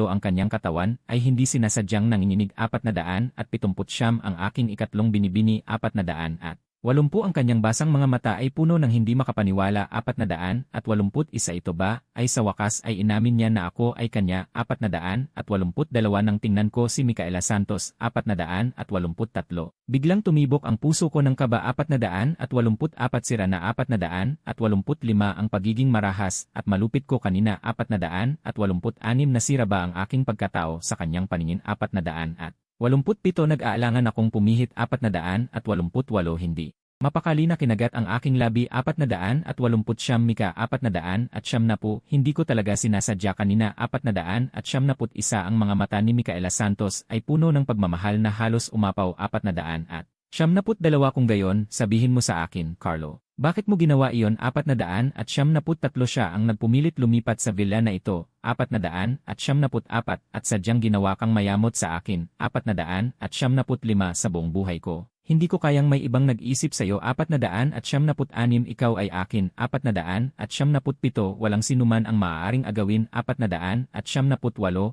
ang kanyang katawan ay hindi sinasadyang nanginginig. 479 ang aking ikatlong binibini. 480 ang kanyang basang mga mata ay puno ng hindi makapaniwala. 481 ito ba ay sa wakas ay inamin niya na ako ay kanya. 482 nang tingnan ko si Micaela Santos. 483 biglang tumibok ang puso ko ng kaba. 484 sira na. 485 ang pagiging marahas at malupit ko kanina. 486 nasira ba ang aking pagkatao sa kanyang paningin. 487 nag-aalangan akong pumihit. 488 hindi. Mapakali na kinagat ang aking labi. 489 Mika. 490 hindi ko talaga sinasadya kanina. 491 ang mga mata ni Micaela Santos ay puno ng pagmamahal na halos umapaw. 472 kung gayon, sabihin mo sa akin, Carlo. Bakit mo ginawa iyon? 473 siya ang nagpumilit lumipat sa villa na ito. 474 at sadyang ginawa kang mayamot sa akin. 475 sa buong buhay ko. Hindi ko kayang may ibang nag-isip sa'yo 476 ikaw ay akin 477 walang sinuman ang maaaring agawin 478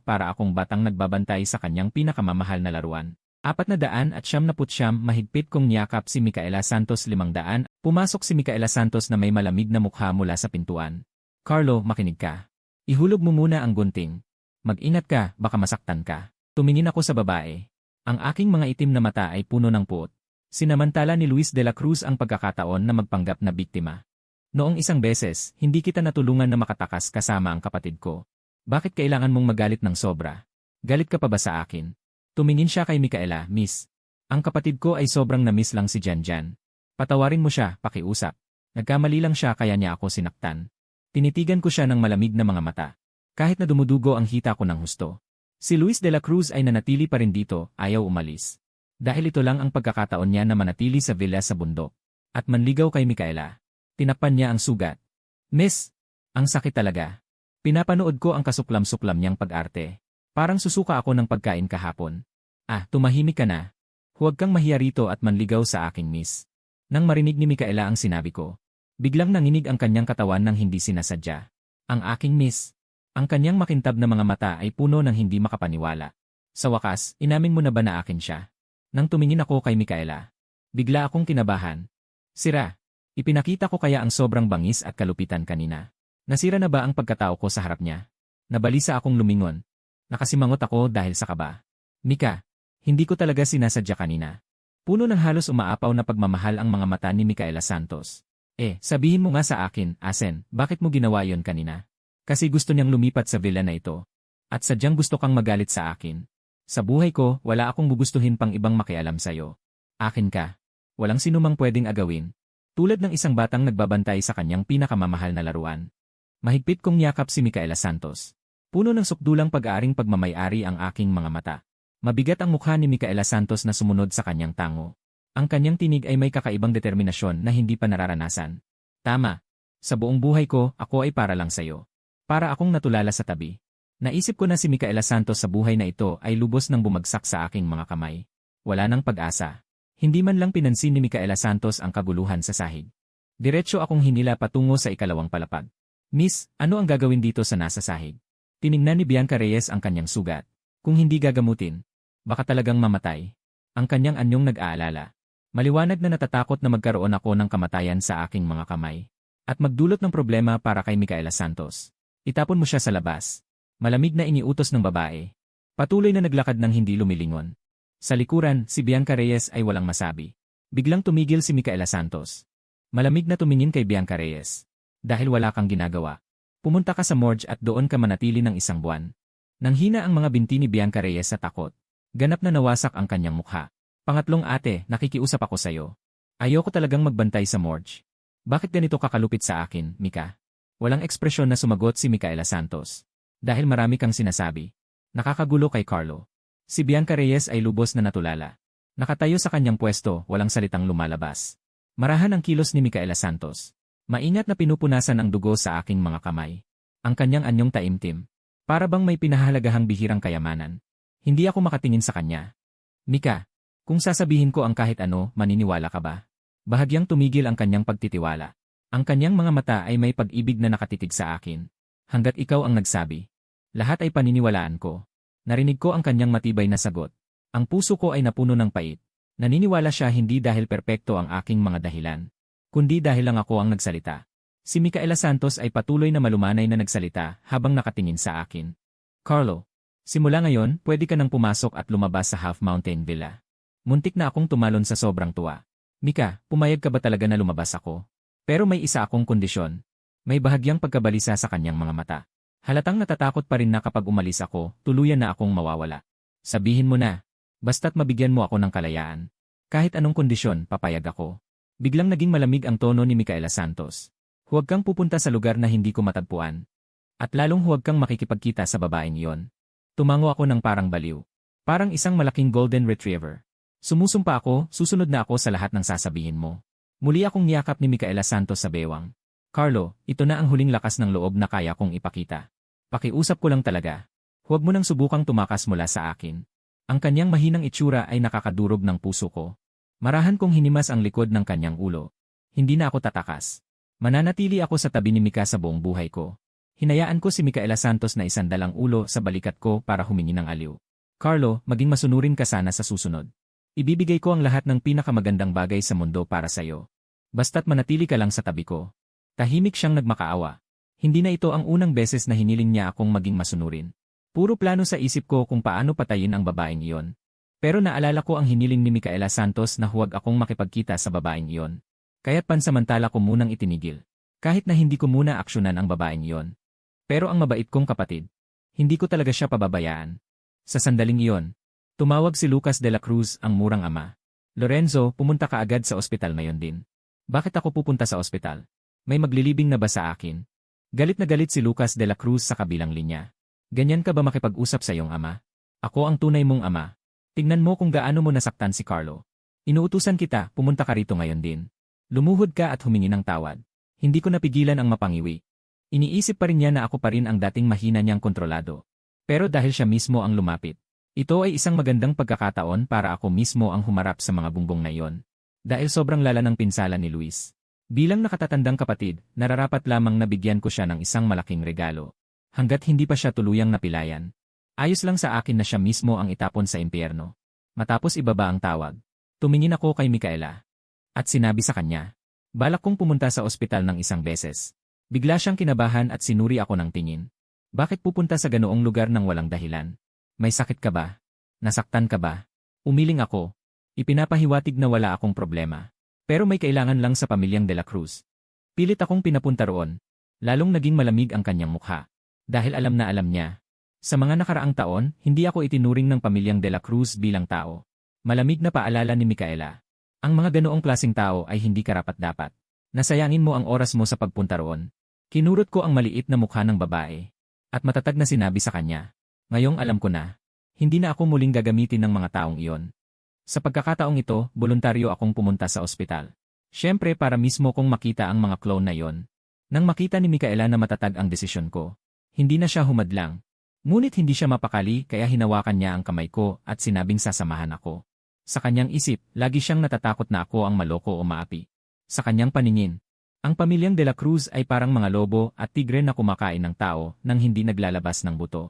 para akong batang nagbabantay sa kanyang pinakamamahal na laruan. 479 mahigpit kong niyakap si Micaela Santos 500. Pumasok si Micaela Santos na may malamig na mukha mula sa pintuan. Carlo, makinig ka. Ihulog mo muna ang gunting. Mag-ingat ka, baka masaktan ka. Tumingin ako sa babae. Ang aking mga itim na mata ay puno ng puot. Sinamantala ni Luis de la Cruz ang pagkakataon na magpanggap na biktima. Noong isang beses, hindi kita natulungan na makatakas kasama ang kapatid ko. Bakit kailangan mong magalit ng sobra? Galit ka pa ba sa akin? Tumingin siya kay Micaela, Miss. Ang kapatid ko ay sobrang na-miss lang si Janjan. Patawarin mo siya, pakiusap. Nagkamali lang siya kaya niya ako sinaktan. Tinitigan ko siya ng malamig na mga mata. Kahit na dumudugo ang hita ko ng husto. Si Luis de la Cruz ay nanatili pa rin dito, ayaw umalis. Dahil ito lang ang pagkakataon niya na manatili sa villa sa bundok. At manligaw kay Micaela. Tinakpan niya ang sugat. Miss, ang sakit talaga. Pinapanood ko ang kasuklam-suklam niyang pag-arte. Parang susuka ako ng pagkain kahapon. Tumahimik ka na. Huwag kang mahiya rito at manligaw sa aking miss. Nang marinig ni Micaela ang sinabi ko, biglang nanginig ang kanyang katawan ng hindi sinasadya. Ang aking miss. Ang kanyang makintab na mga mata ay puno ng hindi makapaniwala. Sa wakas, inamin mo na ba na akin siya? Nang tumingin ako kay Micaela, bigla akong kinabahan. Sira, ipinakita ko kaya ang sobrang bangis at kalupitan kanina. Nasira na ba ang pagkatao ko sa harap niya? Nabalisa akong lumingon. Nakasimangot ako dahil sa kaba. Mika, hindi ko talaga sinasadya kanina. Puno ng halos umaapaw na pagmamahal ang mga mata ni Micaela Santos. Sabihin mo nga sa akin, Asen, bakit mo ginawa yon kanina? Kasi gusto niyang lumipat sa villa na ito. At sadyang gusto kang magalit sa akin. Sa buhay ko, wala akong gugustuhin pang ibang makialam sa'yo. Akin ka. Walang sinumang pwedeng agawin. Tulad ng isang batang nagbabantay sa kanyang pinakamamahal na laruan. Mahigpit kong niyakap si Micaela Santos. Puno ng sukdulang pag-aaring pagmamay-ari ang aking mga mata. Mabigat ang mukha ni Micaela Santos na sumunod sa kanyang tango. Ang kanyang tinig ay may kakaibang determinasyon na hindi pa nararanasan. Tama. Sa buong buhay ko, ako ay para lang sa'yo. Para akong natulala sa tabi. Naisip ko na si Micaela Santos sa buhay na ito ay lubos nang bumagsak sa aking mga kamay. Wala nang pag-asa. Hindi man lang pinansin ni Micaela Santos ang kaguluhan sa sahig. Diretso akong hinila patungo sa ikalawang palapag. Miss, ano ang gagawin dito sa nasa sahig? Tiningnan ni Bianca Reyes ang kanyang sugat. Kung hindi gagamutin, baka talagang mamatay. Ang kanyang anyong nag-aalala. Maliwanag na natatakot na magkaroon ako ng kamatayan sa aking mga kamay. At magdulot ng problema para kay Micaela Santos. Itapon mo siya sa labas. Malamig na iniutos ng babae. Patuloy na naglakad ng hindi lumilingon. Sa likuran, si Bianca Reyes ay walang masabi. Biglang tumigil si Micaela Santos. Malamig na tumingin kay Bianca Reyes. Dahil wala kang ginagawa. Pumunta ka sa morgue at doon ka manatili ng isang buwan. Nanghina ang mga binti ni Bianca Reyes sa takot. Ganap na nawasak ang kanyang mukha. Pangatlong ate, nakikiusap ako sa'yo. Ayoko talagang magbantay sa morgue. Bakit ganito kakalupit sa akin, Mika? Walang ekspresyon na sumagot si Micaela Santos. Dahil marami kang sinasabi. Nakakagulo kay Carlo. Si Bianca Reyes ay lubos na natulala. Nakatayo sa kanyang pwesto, walang salitang lumalabas. Marahan ang kilos ni Micaela Santos. Maingat na pinupunasan ang dugo sa aking mga kamay. Ang kanyang anyong taimtim. Para bang may pinahalagahang bihirang kayamanan. Hindi ako makatingin sa kanya. Mika, kung sasabihin ko ang kahit ano, maniniwala ka ba? Bahagyang tumigil ang kanyang pagtitiwala. Ang kanyang mga mata ay may pag-ibig na nakatitig sa akin. Hanggat ikaw ang nagsabi. Lahat ay paniniwalaan ko. Narinig ko ang kanyang matibay na sagot. Ang puso ko ay napuno ng pait. Naniniwala siya hindi dahil perpekto ang aking mga dahilan. Kundi dahil lang ako ang nagsalita. Si Micaela Santos ay patuloy na malumanay na nagsalita habang nakatingin sa akin. Carlo, simula ngayon, pwede ka nang pumasok at lumabas sa Half Mountain Villa. Muntik na akong tumalon sa sobrang tuwa. Mika, pumayag ka ba talaga na lumabas ako? Pero may isa akong kondisyon. May bahagyang pagkabalisa sa kanyang mga mata. Halatang natatakot pa rin na kapag umalis ako, tuluyan na akong mawawala. Sabihin mo na. Basta't mabigyan mo ako ng kalayaan. Kahit anong kondisyon, papayag ako. Biglang naging malamig ang tono ni Micaela Santos. Huwag kang pupunta sa lugar na hindi ko matagpuan. At lalong huwag kang makikipagkita sa babaeng iyon. Tumango ako ng parang baliw. Parang isang malaking golden retriever. Sumusumpa ako, susunod na ako sa lahat ng sasabihin mo. Muli akong niyakap ni Micaela Santos sa bewang. Carlo, ito na ang huling lakas ng loob na kaya kong ipakita. Pakiusap ko lang talaga. Huwag mo nang subukang tumakas mula sa akin. Ang kanyang mahinang itsura ay nakakadurog ng puso ko. Marahan kong hinimas ang likod ng kanyang ulo. Hindi na ako tatakas. Mananatili ako sa tabi ni Mika sa buong buhay ko. Hinayaan ko si Micaela Santos na isandalang ulo sa balikat ko para humingi ng aliw. Carlo, maging masunurin ka sana sa susunod. Ibibigay ko ang lahat ng pinakamagandang bagay sa mundo para sa'yo. Basta't manatili ka lang sa tabi ko. Tahimik siyang nagmakaawa. Hindi na ito ang unang beses na hiniling niya akong maging masunurin. Puro plano sa isip ko kung paano patayin ang babaeng iyon. Pero naalala ko ang hiniling ni Micaela Santos na huwag akong makipagkita sa babaeng iyon. Kaya't pansamantala ko munang itinigil. Kahit na hindi ko muna aksyonan ang babaeng iyon. Pero ang mabait kong kapatid, hindi ko talaga siya pababayaan. Sa sandaling iyon, tumawag si Lucas de la Cruz, ang murang ama. Lorenzo, pumunta ka agad sa ospital ngayon din. Bakit ako pupunta sa ospital? May maglilibing na ba sa akin? Galit na galit si Lucas de la Cruz sa kabilang linya. Ganyan ka ba makipag-usap sa iyong ama? Ako ang tunay mong ama. Tingnan mo kung gaano mo nasaktan si Carlo. Inuutusan kita, pumunta ka rito ngayon din. Lumuhod ka at humingi ng tawad. Hindi ko napigilan ang mapangiwi. Iniisip pa rin niya na ako pa rin ang dating mahina niyang kontrolado. Pero dahil siya mismo ang lumapit, ito ay isang magandang pagkakataon para ako mismo ang humarap sa mga bungbong na iyon. Dahil sobrang lala ng pinsala ni Luis. Bilang nakatatandang kapatid, nararapat lamang na bigyan ko siya ng isang malaking regalo. Hanggat hindi pa siya tuluyang napilayan. Ayos lang sa akin na siya mismo ang itapon sa impyerno. Matapos ibaba ang tawag, tumingin ako kay Micaela. At sinabi sa kanya, balak kong pumunta sa ospital ng isang beses. Bigla siyang kinabahan at sinuri ako ng tingin. Bakit pupunta sa ganoong lugar ng walang dahilan? May sakit ka ba? Nasaktan ka ba? Umiling ako. Ipinapahiwatig na wala akong problema. Pero may kailangan lang sa pamilyang De La Cruz. Pilit akong pinapunta roon. Lalong naging malamig ang kanyang mukha. Dahil alam na alam niya. Sa mga nakaraang taon, hindi ako itinuring ng pamilyang De La Cruz bilang tao. Malamig na paalala ni Micaela. Ang mga ganoong klaseng tao ay hindi karapat-dapat. Nasayangin mo ang oras mo sa pagpunta roon. Kinurot ko ang maliit na mukha ng babae. At matatag na sinabi sa kanya. Ngayong alam ko na. Hindi na ako muling gagamitin ng mga taong iyon. Sa pagkakataong ito, voluntaryo akong pumunta sa ospital. Siyempre para mismo kong makita ang mga clone na yon. Nang makita ni Micaela na matatag ang desisyon ko, hindi na siya humadlang. Ngunit hindi siya mapakali kaya hinawakan niya ang kamay ko at sinabing sasamahan ako. Sa kanyang isip, lagi siyang natatakot na ako ang maloko o maapi. Sa kanyang paningin, ang pamilyang De La Cruz ay parang mga lobo at tigre na kumakain ng tao nang hindi naglalabas ng buto.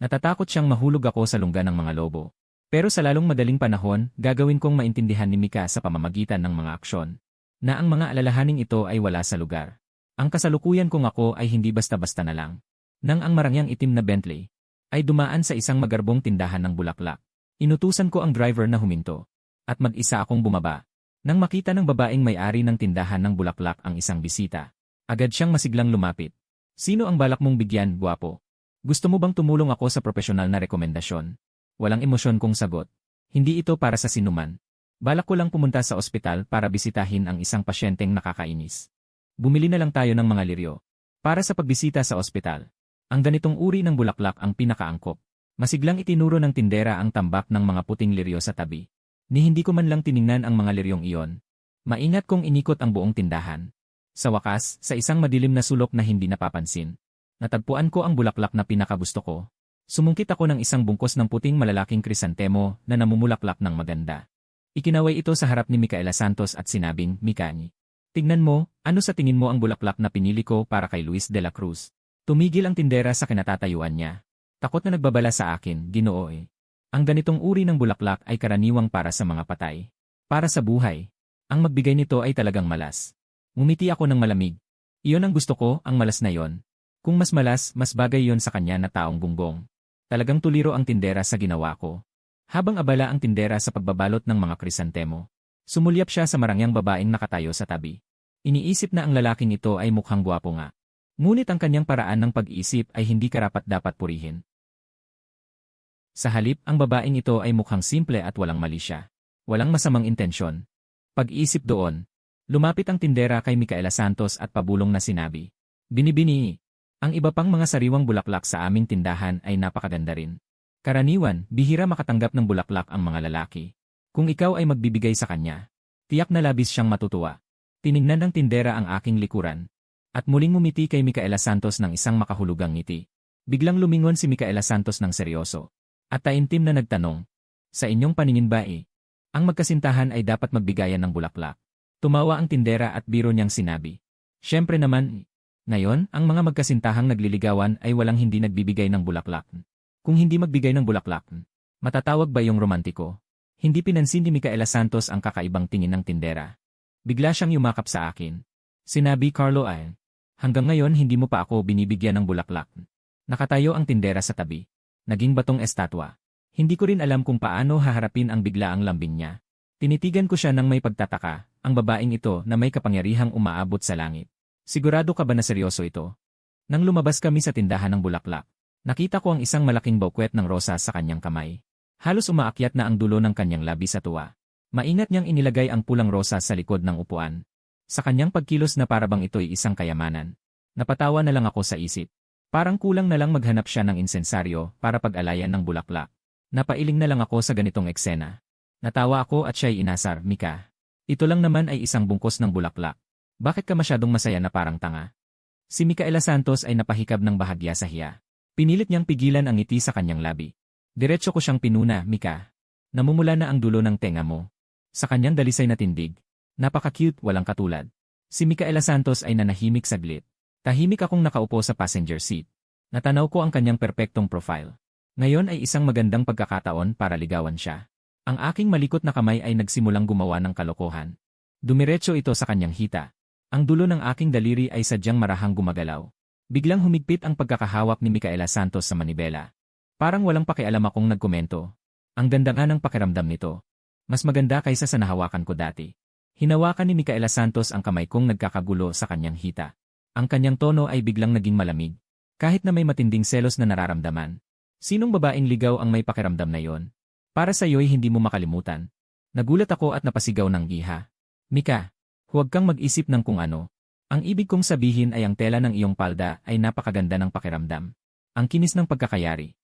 Natatakot siyang mahulog ako sa lungga ng mga lobo. Pero sa lalong madaling panahon, gagawin kong maintindihan ni Mika sa pamamagitan ng mga aksyon, na ang mga alalahaning ito ay wala sa lugar. Ang kasalukuyan kong ako ay hindi basta-basta na lang. Nang ang marangyang itim na Bentley ay dumaan sa isang magarbong tindahan ng bulaklak, inutusan ko ang driver na huminto, at mag-isa akong bumaba. Nang makita ng babaeng may-ari ng tindahan ng bulaklak ang isang bisita, agad siyang masiglang lumapit. Sino ang balak mong bigyan, gwapo? Gusto mo bang tumulong ako sa profesional na rekomendasyon? Walang emosyon kong sagot. Hindi ito para sa sinuman. Balak ko lang pumunta sa ospital para bisitahin ang isang pasyenteng nakakainis. Bumili na lang tayo ng mga liryo. Para sa pagbisita sa ospital. Ang ganitong uri ng bulaklak ang pinakaangkop. Masiglang itinuro ng tindera ang tambak ng mga puting liryo sa tabi. Ni hindi ko man lang tiningnan ang mga liryong iyon. Maingat kong inikot ang buong tindahan. Sa wakas, sa isang madilim na sulok na hindi napapansin, natagpuan ko ang bulaklak na pinakagusto ko. Sumungkit ako ng isang bungkos ng puting malalaking krisantemo na namumulaklak ng maganda. Ikinaway ito sa harap ni Micaela Santos at sinabing, Mikani, tignan mo, ano sa tingin mo ang bulaklak na pinili ko para kay Luis de la Cruz? Tumigil ang tindera sa kinatatayuan niya. Takot na nagbabala sa akin, Ginoo eh. Ang ganitong uri ng bulaklak ay karaniwang para sa mga patay. Para sa buhay. Ang magbigay nito ay talagang malas. Ngumiti ako ng malamig. Iyon ang gusto ko, ang malas na yon. Kung mas malas, mas bagay yon sa kanya na taong gunggong. Talagang tuliro ang tindera sa ginawa ko. Habang abala ang tindera sa pagbabalot ng mga krisantemo, sumulyap siya sa marangyang babaeng nakatayo sa tabi. Iniisip na ang lalaking ito ay mukhang gwapo nga. Ngunit ang kanyang paraan ng pag-iisip ay hindi karapat-dapat purihin. Sa halip, ang babaeng ito ay mukhang simple at walang mali siya. Walang masamang intensyon. Pag-iisip doon, lumapit ang tindera kay Micaela Santos at pabulong na sinabi, Binibini, ang iba pang mga sariwang bulaklak sa aming tindahan ay napakaganda rin. Karaniwan, bihira makatanggap ng bulaklak ang mga lalaki. Kung ikaw ay magbibigay sa kanya, tiyak na labis siyang matutuwa. Tinignan ng tindera ang aking likuran. At muling ngumiti kay Micaela Santos ng isang makahulugang ngiti. Biglang lumingon si Micaela Santos ng seryoso. At taimtim na nagtanong, sa inyong paningin ba Ang magkasintahan ay dapat magbigayan ng bulaklak. Tumawa ang tindera at biro niyang sinabi. Siyempre naman, ngayon, ang mga magkasintahang nagliligawan ay walang hindi nagbibigay ng bulaklak. Kung hindi magbigay ng bulaklak, matatawag ba yung romantiko? Hindi pinansin ni Micaela Santos ang kakaibang tingin ng tindera. Bigla siyang yumakap sa akin. Sinabi Carlo ay, hanggang ngayon hindi mo pa ako binibigyan ng bulaklak. Nakatayo ang tindera sa tabi. Naging batong estatwa. Hindi ko rin alam kung paano haharapin ang biglaang lambing niya. Tinitigan ko siya ng may pagtataka, ang babaeng ito na may kapangyarihang umaabot sa langit. Sigurado ka ba na seryoso ito? Nang lumabas kami sa tindahan ng bulaklak, nakita ko ang isang malaking bouquet ng rosas sa kanyang kamay. Halos umaakyat na ang dulo ng kanyang labi sa tuwa. Maingat niyang inilagay ang pulang rosas sa likod ng upuan. Sa kanyang pagkilos na parabang ito'y isang kayamanan. Napatawa na lang ako sa isip. Parang kulang na lang maghanap siya ng insensaryo para pag-alayan ng bulaklak. Napailing na lang ako sa ganitong eksena. Natawa ako at siya'y inasar, Mika. Ito lang naman ay isang bungkos ng bulaklak. Bakit ka masyadong masaya na parang tanga? Si Micaela Santos ay napahikab ng bahagya sa hiya. Pinilit niyang pigilan ang ngiti sa kanyang labi. Diretso ko siyang pinuna, Mika. Namumula na ang dulo ng tenga mo. Sa kanyang dalisay na tindig. Napaka-cute, walang katulad. Si Micaela Santos ay nanahimik saglit. Tahimik akong nakaupo sa passenger seat. Natanaw ko ang kanyang perpektong profile. Ngayon ay isang magandang pagkakataon para ligawan siya. Ang aking malikot na kamay ay nagsimulang gumawa ng kalokohan. Dumiretso ito sa kanyang hita. Ang dulo ng aking daliri ay sadyang marahang gumagalaw. Biglang humigpit ang pagkakahawak ni Micaela Santos sa manibela. Parang walang pakialam akong nagkomento. Ang ganda nga ng pakiramdam nito. Mas maganda kaysa sa nahawakan ko dati. Hinawakan ni Micaela Santos ang kamay kong nagkakagulo sa kanyang hita. Ang kanyang tono ay biglang naging malamig. Kahit na may matinding selos na nararamdaman. Sinong babaeng ligaw ang may pakiramdam na yon? Para sa iyo'y hindi mo makalimutan. Nagulat ako at napasigaw ng iha. Mika, huwag kang mag-isip ng kung ano. Ang ibig kong sabihin ay ang tela ng iyong palda ay napakaganda ng pakiramdam. Ang kinis ng pagkakayari.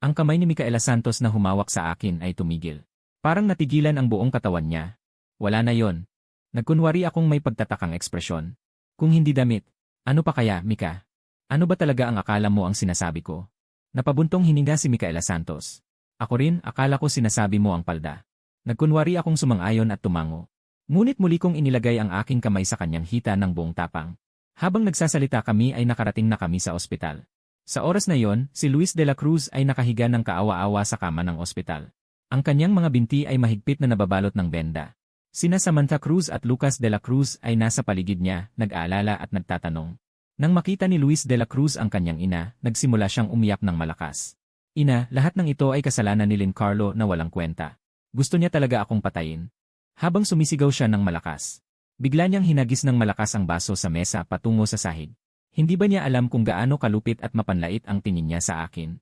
Ang kamay ni Micaela Santos na humawak sa akin ay tumigil. Parang natigilan ang buong katawan niya. Wala na yon. Nagkunwari akong may pagtatakang ekspresyon. Kung hindi damit, ano pa kaya, Mika? Ano ba talaga ang akala mo ang sinasabi ko? Napabuntong hininga si Micaela Santos. Ako rin, akala ko sinasabi mo ang palda. Nagkunwari akong sumang-ayon at tumango. Ngunit muli kong inilagay ang aking kamay sa kanyang hita ng buong tapang. Habang nagsasalita kami ay nakarating na kami sa ospital. Sa oras na yon, si Luis de la Cruz ay nakahiga ng kaawa-awa sa kama ng ospital. Ang kanyang mga binti ay mahigpit na nababalot ng benda. Sina Samantha Cruz at Lucas de la Cruz ay nasa paligid niya, nag-aalala at nagtatanong. Nang makita ni Luis de la Cruz ang kanyang ina, nagsimula siyang umiyak ng malakas. Ina, lahat ng ito ay kasalanan ni Lynn Carlo na walang kwenta. Gusto niya talaga akong patayin. Habang sumisigaw siya ng malakas. Bigla niyang hinagis ng malakas ang baso sa mesa patungo sa sahig. Hindi ba niya alam kung gaano kalupit at mapanlait ang tingin niya sa akin?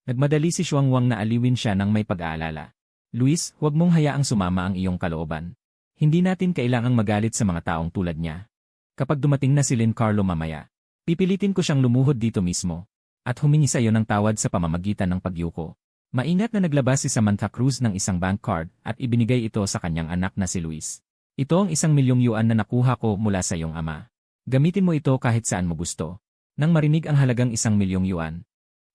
Nagmadali si Xuang Wang na aliwin siya ng may pag-aalala. Luis, huwag mong hayaang sumama ang iyong kalooban. Hindi natin kailangang magalit sa mga taong tulad niya. Kapag dumating na si Lynn Carlo mamaya, pipilitin ko siyang lumuhod dito mismo. At humingi sa iyo ng tawad sa pamamagitan ng pagyuko. Maingat na naglabas si Samantha Cruz ng isang bank card at ibinigay ito sa kanyang anak na si Luis. Ito ang 1,000,000 yuan na nakuha ko mula sa iyong ama. Gamitin mo ito kahit saan mo gusto. Nang marinig ang halagang 1,000,000 yuan,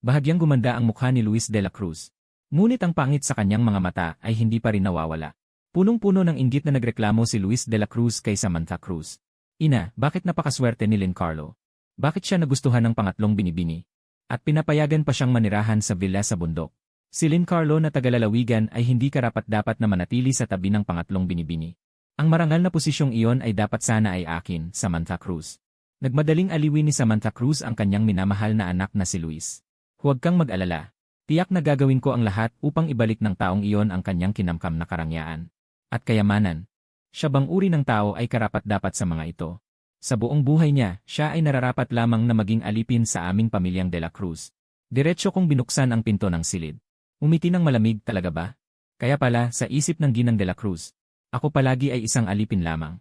bahagyang gumanda ang mukha ni Luis de la Cruz. Ngunit ang pangit sa kanyang mga mata ay hindi pa rin nawawala. Punong-puno ng inggit na nagreklamo si Luis de la Cruz kay Samantha Cruz. Ina, bakit napakaswerte ni Lynn Carlo? Bakit siya nagustuhan ng pangatlong binibini? At pinapayagan pa siyang manirahan sa villa sa bundok. Si Lynn Carlo na tagalalawigan ay hindi karapat-dapat na manatili sa tabi ng pangatlong binibini. Ang marangal na posisyong iyon ay dapat sana ay akin, Samantha Cruz. Nagmadaling aliwin ni Samantha Cruz ang kanyang minamahal na anak na si Luis. Huwag kang mag-alala. Tiyak na gagawin ko ang lahat upang ibalik ng taong iyon ang kanyang kinamkam na karangyaan. At kayamanan. Siya bang uri ng tao ay karapat-dapat sa mga ito? Sa buong buhay niya, siya ay nararapat lamang na maging alipin sa aming pamilyang De La Cruz. Diretso kong binuksan ang pinto ng silid. Umiti ng malamig, talaga ba? Kaya pala, sa isip ng ginang De La Cruz, ako palagi ay isang alipin lamang.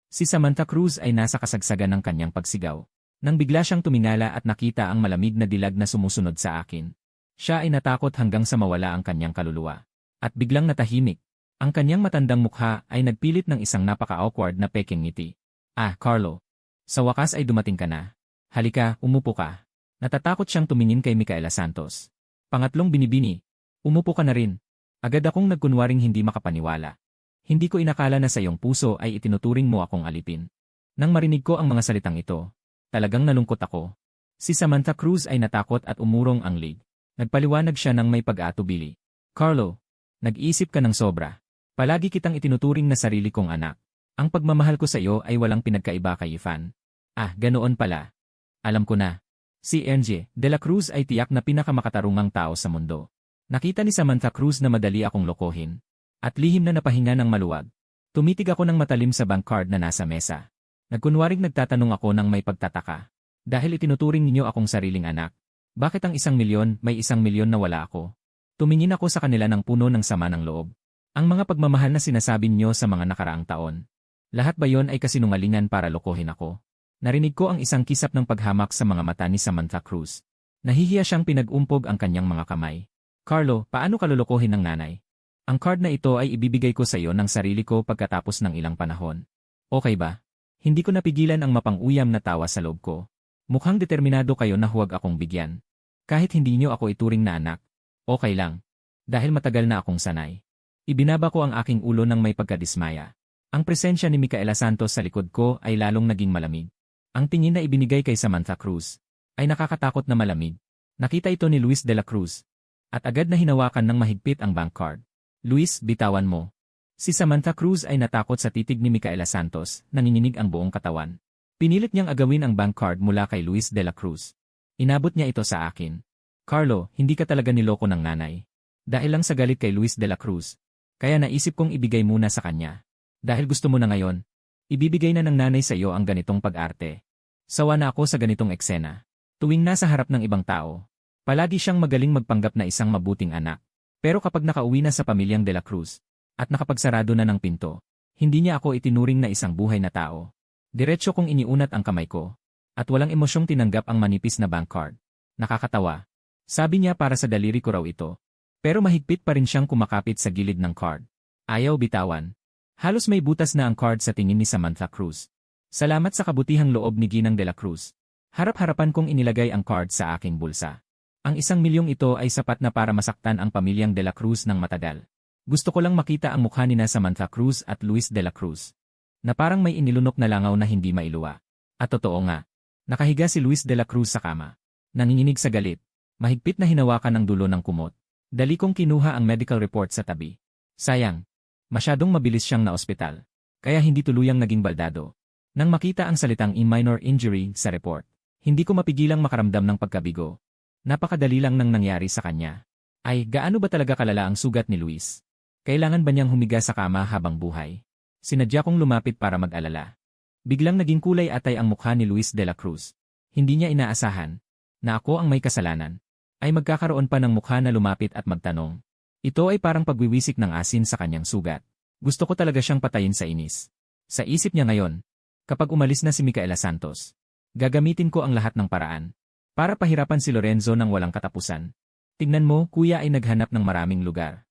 Si Samantha Cruz ay nasa kasagsagan ng kanyang pagsigaw. Nang bigla siyang tumingala at nakita ang malamig na dilag na sumusunod sa akin. Siya ay natakot hanggang sa mawala ang kanyang kaluluwa. At biglang natahimik. Ang kanyang matandang mukha ay nagpilit ng isang napaka-awkward na peking ngiti. Ah, Carlo. Sa wakas ay dumating ka na. Halika, umupo ka. Natatakot siyang tumingin kay Micaela Santos. Pangatlong binibini. Umupo ka na rin. Agad akong nagkunwaring hindi makapaniwala. Hindi ko inakala na sa iyong puso ay itinuturing mo akong alipin. Nang marinig ko ang mga salitang ito, talagang nalungkot ako. Si Samantha Cruz ay natakot at umurong ang lig. Nagpaliwanag siya ng may pag-aatubili. Carlo, nag-iisip ka ng sobra. Palagi kitang itinuturing na sarili kong anak. Ang pagmamahal ko sa iyo ay walang pinagkaiba kay Ifan. Ah, ganoon pala. Alam ko na. Si Engie de la Cruz ay tiyak na pinakamakatarungang tao sa mundo. Nakita ni Samantha Cruz na madali akong lokohin. At lihim na napahinga ng maluwag. Tumitig ako ng matalim sa bank card na nasa mesa. Nagkunwaring nagtatanong ako ng may pagtataka. Dahil itinuturing ninyo akong sariling anak. Bakit ang 1,000,000 may 1,000,000 na wala ako? Tumingin ako sa kanila ng puno ng sama ng loob. Ang mga pagmamahal na sinasabi niyo sa mga nakaraang taon. Lahat ba yon ay kasinungalingan para lokohin ako? Narinig ko ang isang kisap ng paghamak sa mga mata ni Samantha Cruz. Nahihiya siyang pinag-umpog ang kanyang mga kamay. Carlo, paano ka lolokohin ng nanay? Ang card na ito ay ibibigay ko sa iyo ng sarili ko pagkatapos ng ilang panahon. Okay ba? Hindi ko napigilan ang mapang-uyam na tawa sa loob ko. Mukhang determinado kayo na huwag akong bigyan. Kahit hindi niyo ako ituring na anak. Okay lang. Dahil matagal na akong sanay. Ibinaba ko ang aking ulo ng may pagkadismaya. Ang presensya ni Micaela Santos sa likod ko ay lalong naging malamig. Ang tingin na ibinigay kay Samantha Cruz ay nakakatakot na malamig. Nakita ito ni Luis de la Cruz. At agad na hinawakan ng mahigpit ang bank card. Luis, bitawan mo. Si Samantha Cruz ay natakot sa titig ni Micaela Santos, nanginginig ang buong katawan. Pinilit niyang agawin ang bank card mula kay Luis de la Cruz. Inabot niya ito sa akin. Carlo, hindi ka talaga niloko ng nanay. Dahil lang sa galit kay Luis de la Cruz. Kaya naisip kong ibigay muna sa kanya. Dahil gusto mo na ngayon, ibibigay na ng nanay sa iyo ang ganitong pag-arte. Sawa na ako sa ganitong eksena. Tuwing nasa harap ng ibang tao, palagi siyang magaling magpanggap na isang mabuting anak. Pero kapag nakauwi na sa pamilyang de la Cruz, at nakapagsarado na ng pinto, hindi niya ako itinuring na isang buhay na tao. Diretso kong iniunat ang kamay ko, at walang emosyong tinanggap ang manipis na bank card. Nakakatawa. Sabi niya para sa daliri ko raw ito. Pero mahigpit pa rin siyang kumakapit sa gilid ng card. Ayaw bitawan. Halos may butas na ang card sa tingin ni Samantha Cruz. Salamat sa kabutihang loob ni Ginang de la Cruz. Harap-harapan kong inilagay ang card sa aking bulsa. Ang 1,000,000 ito ay sapat na para masaktan ang pamilyang de la Cruz ng matagal. Gusto ko lang makita ang mukha ni Samantha Cruz at Luis de la Cruz. Na parang may inilunok na langaw na hindi mailuwa. At totoo nga. Nakahiga si Luis de la Cruz sa kama. Nanginginig sa galit. Mahigpit na hinawakan ang dulo ng kumot. Dali kong kinuha ang medical report sa tabi. Sayang. Masyadong mabilis siyang naospital. Kaya hindi tuluyang naging baldado. Nang makita ang salitang minor injury sa report, hindi ko mapigilang makaramdam ng pagkabigo. Napakadali lang nang nangyari sa kanya. Ay, gaano ba talaga kalala ang sugat ni Luis? Kailangan ba niyang humiga sa kama habang buhay? Sinadya kong lumapit para mag-alala. Biglang naging kulay atay ang mukha ni Luis de la Cruz. Hindi niya inaasahan na ako ang may kasalanan. Ay magkakaroon pa ng mukha na lumapit at magtanong. Ito ay parang pagwiwisik ng asin sa kanyang sugat. Gusto ko talaga siyang patayin sa inis. Sa isip niya ngayon, kapag umalis na si Micaela Santos, gagamitin ko ang lahat ng paraan para pahirapan si Lorenzo ng walang katapusan. Tingnan mo, kuya ay naghanap ng maraming lugar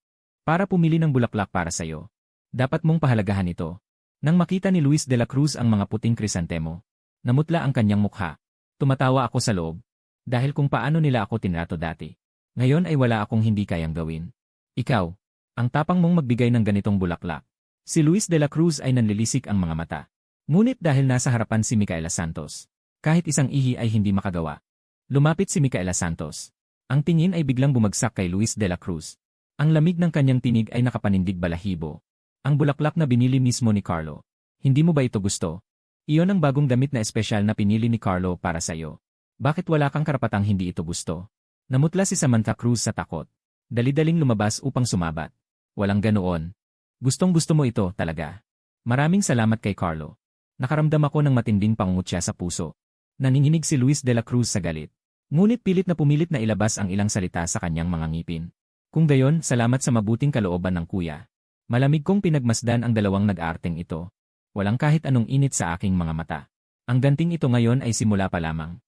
para pumili ng bulaklak para sa'yo. Dapat mong pahalagahan ito. Nang makita ni Luis de la Cruz ang mga puting krisantemo, namutla ang kanyang mukha. Tumatawa ako sa loob. Dahil kung paano nila ako tinrato dati. Ngayon ay wala akong hindi kayang gawin. Ikaw, ang tapang mong magbigay ng ganitong bulaklak. Si Luis de la Cruz ay nanlilisik ang mga mata. Ngunit dahil nasa harapan si Micaela Santos, kahit isang ihi ay hindi makagawa. Lumapit si Micaela Santos. Ang tingin ay biglang bumagsak kay Luis de la Cruz. Ang lamig ng kanyang tinig ay nakapanindig balahibo. Ang bulaklak na binili mismo ni Carlo. Hindi mo ba ito gusto? Iyon ang bagong damit na espesyal na pinili ni Carlo para sa'yo. Bakit wala kang karapatang hindi ito gusto? Namutla si Samantha Cruz sa takot. Dali-daling lumabas upang sumabat. Walang ganoon. Gustong-gusto mo ito talaga. Maraming salamat kay Carlo. Nakaramdam ako ng matinding pangungutya sa puso. Nanginginig si Luis de la Cruz sa galit. Ngunit pilit na pumilit na ilabas ang ilang salita sa kanyang mga ngipin. Kung gayon, salamat sa mabuting kalooban ng kuya. Malamig kong pinagmasdan ang dalawang nag-aarteng ito. Walang kahit anong init sa aking mga mata. Ang ganting ito ngayon ay simula pa lamang.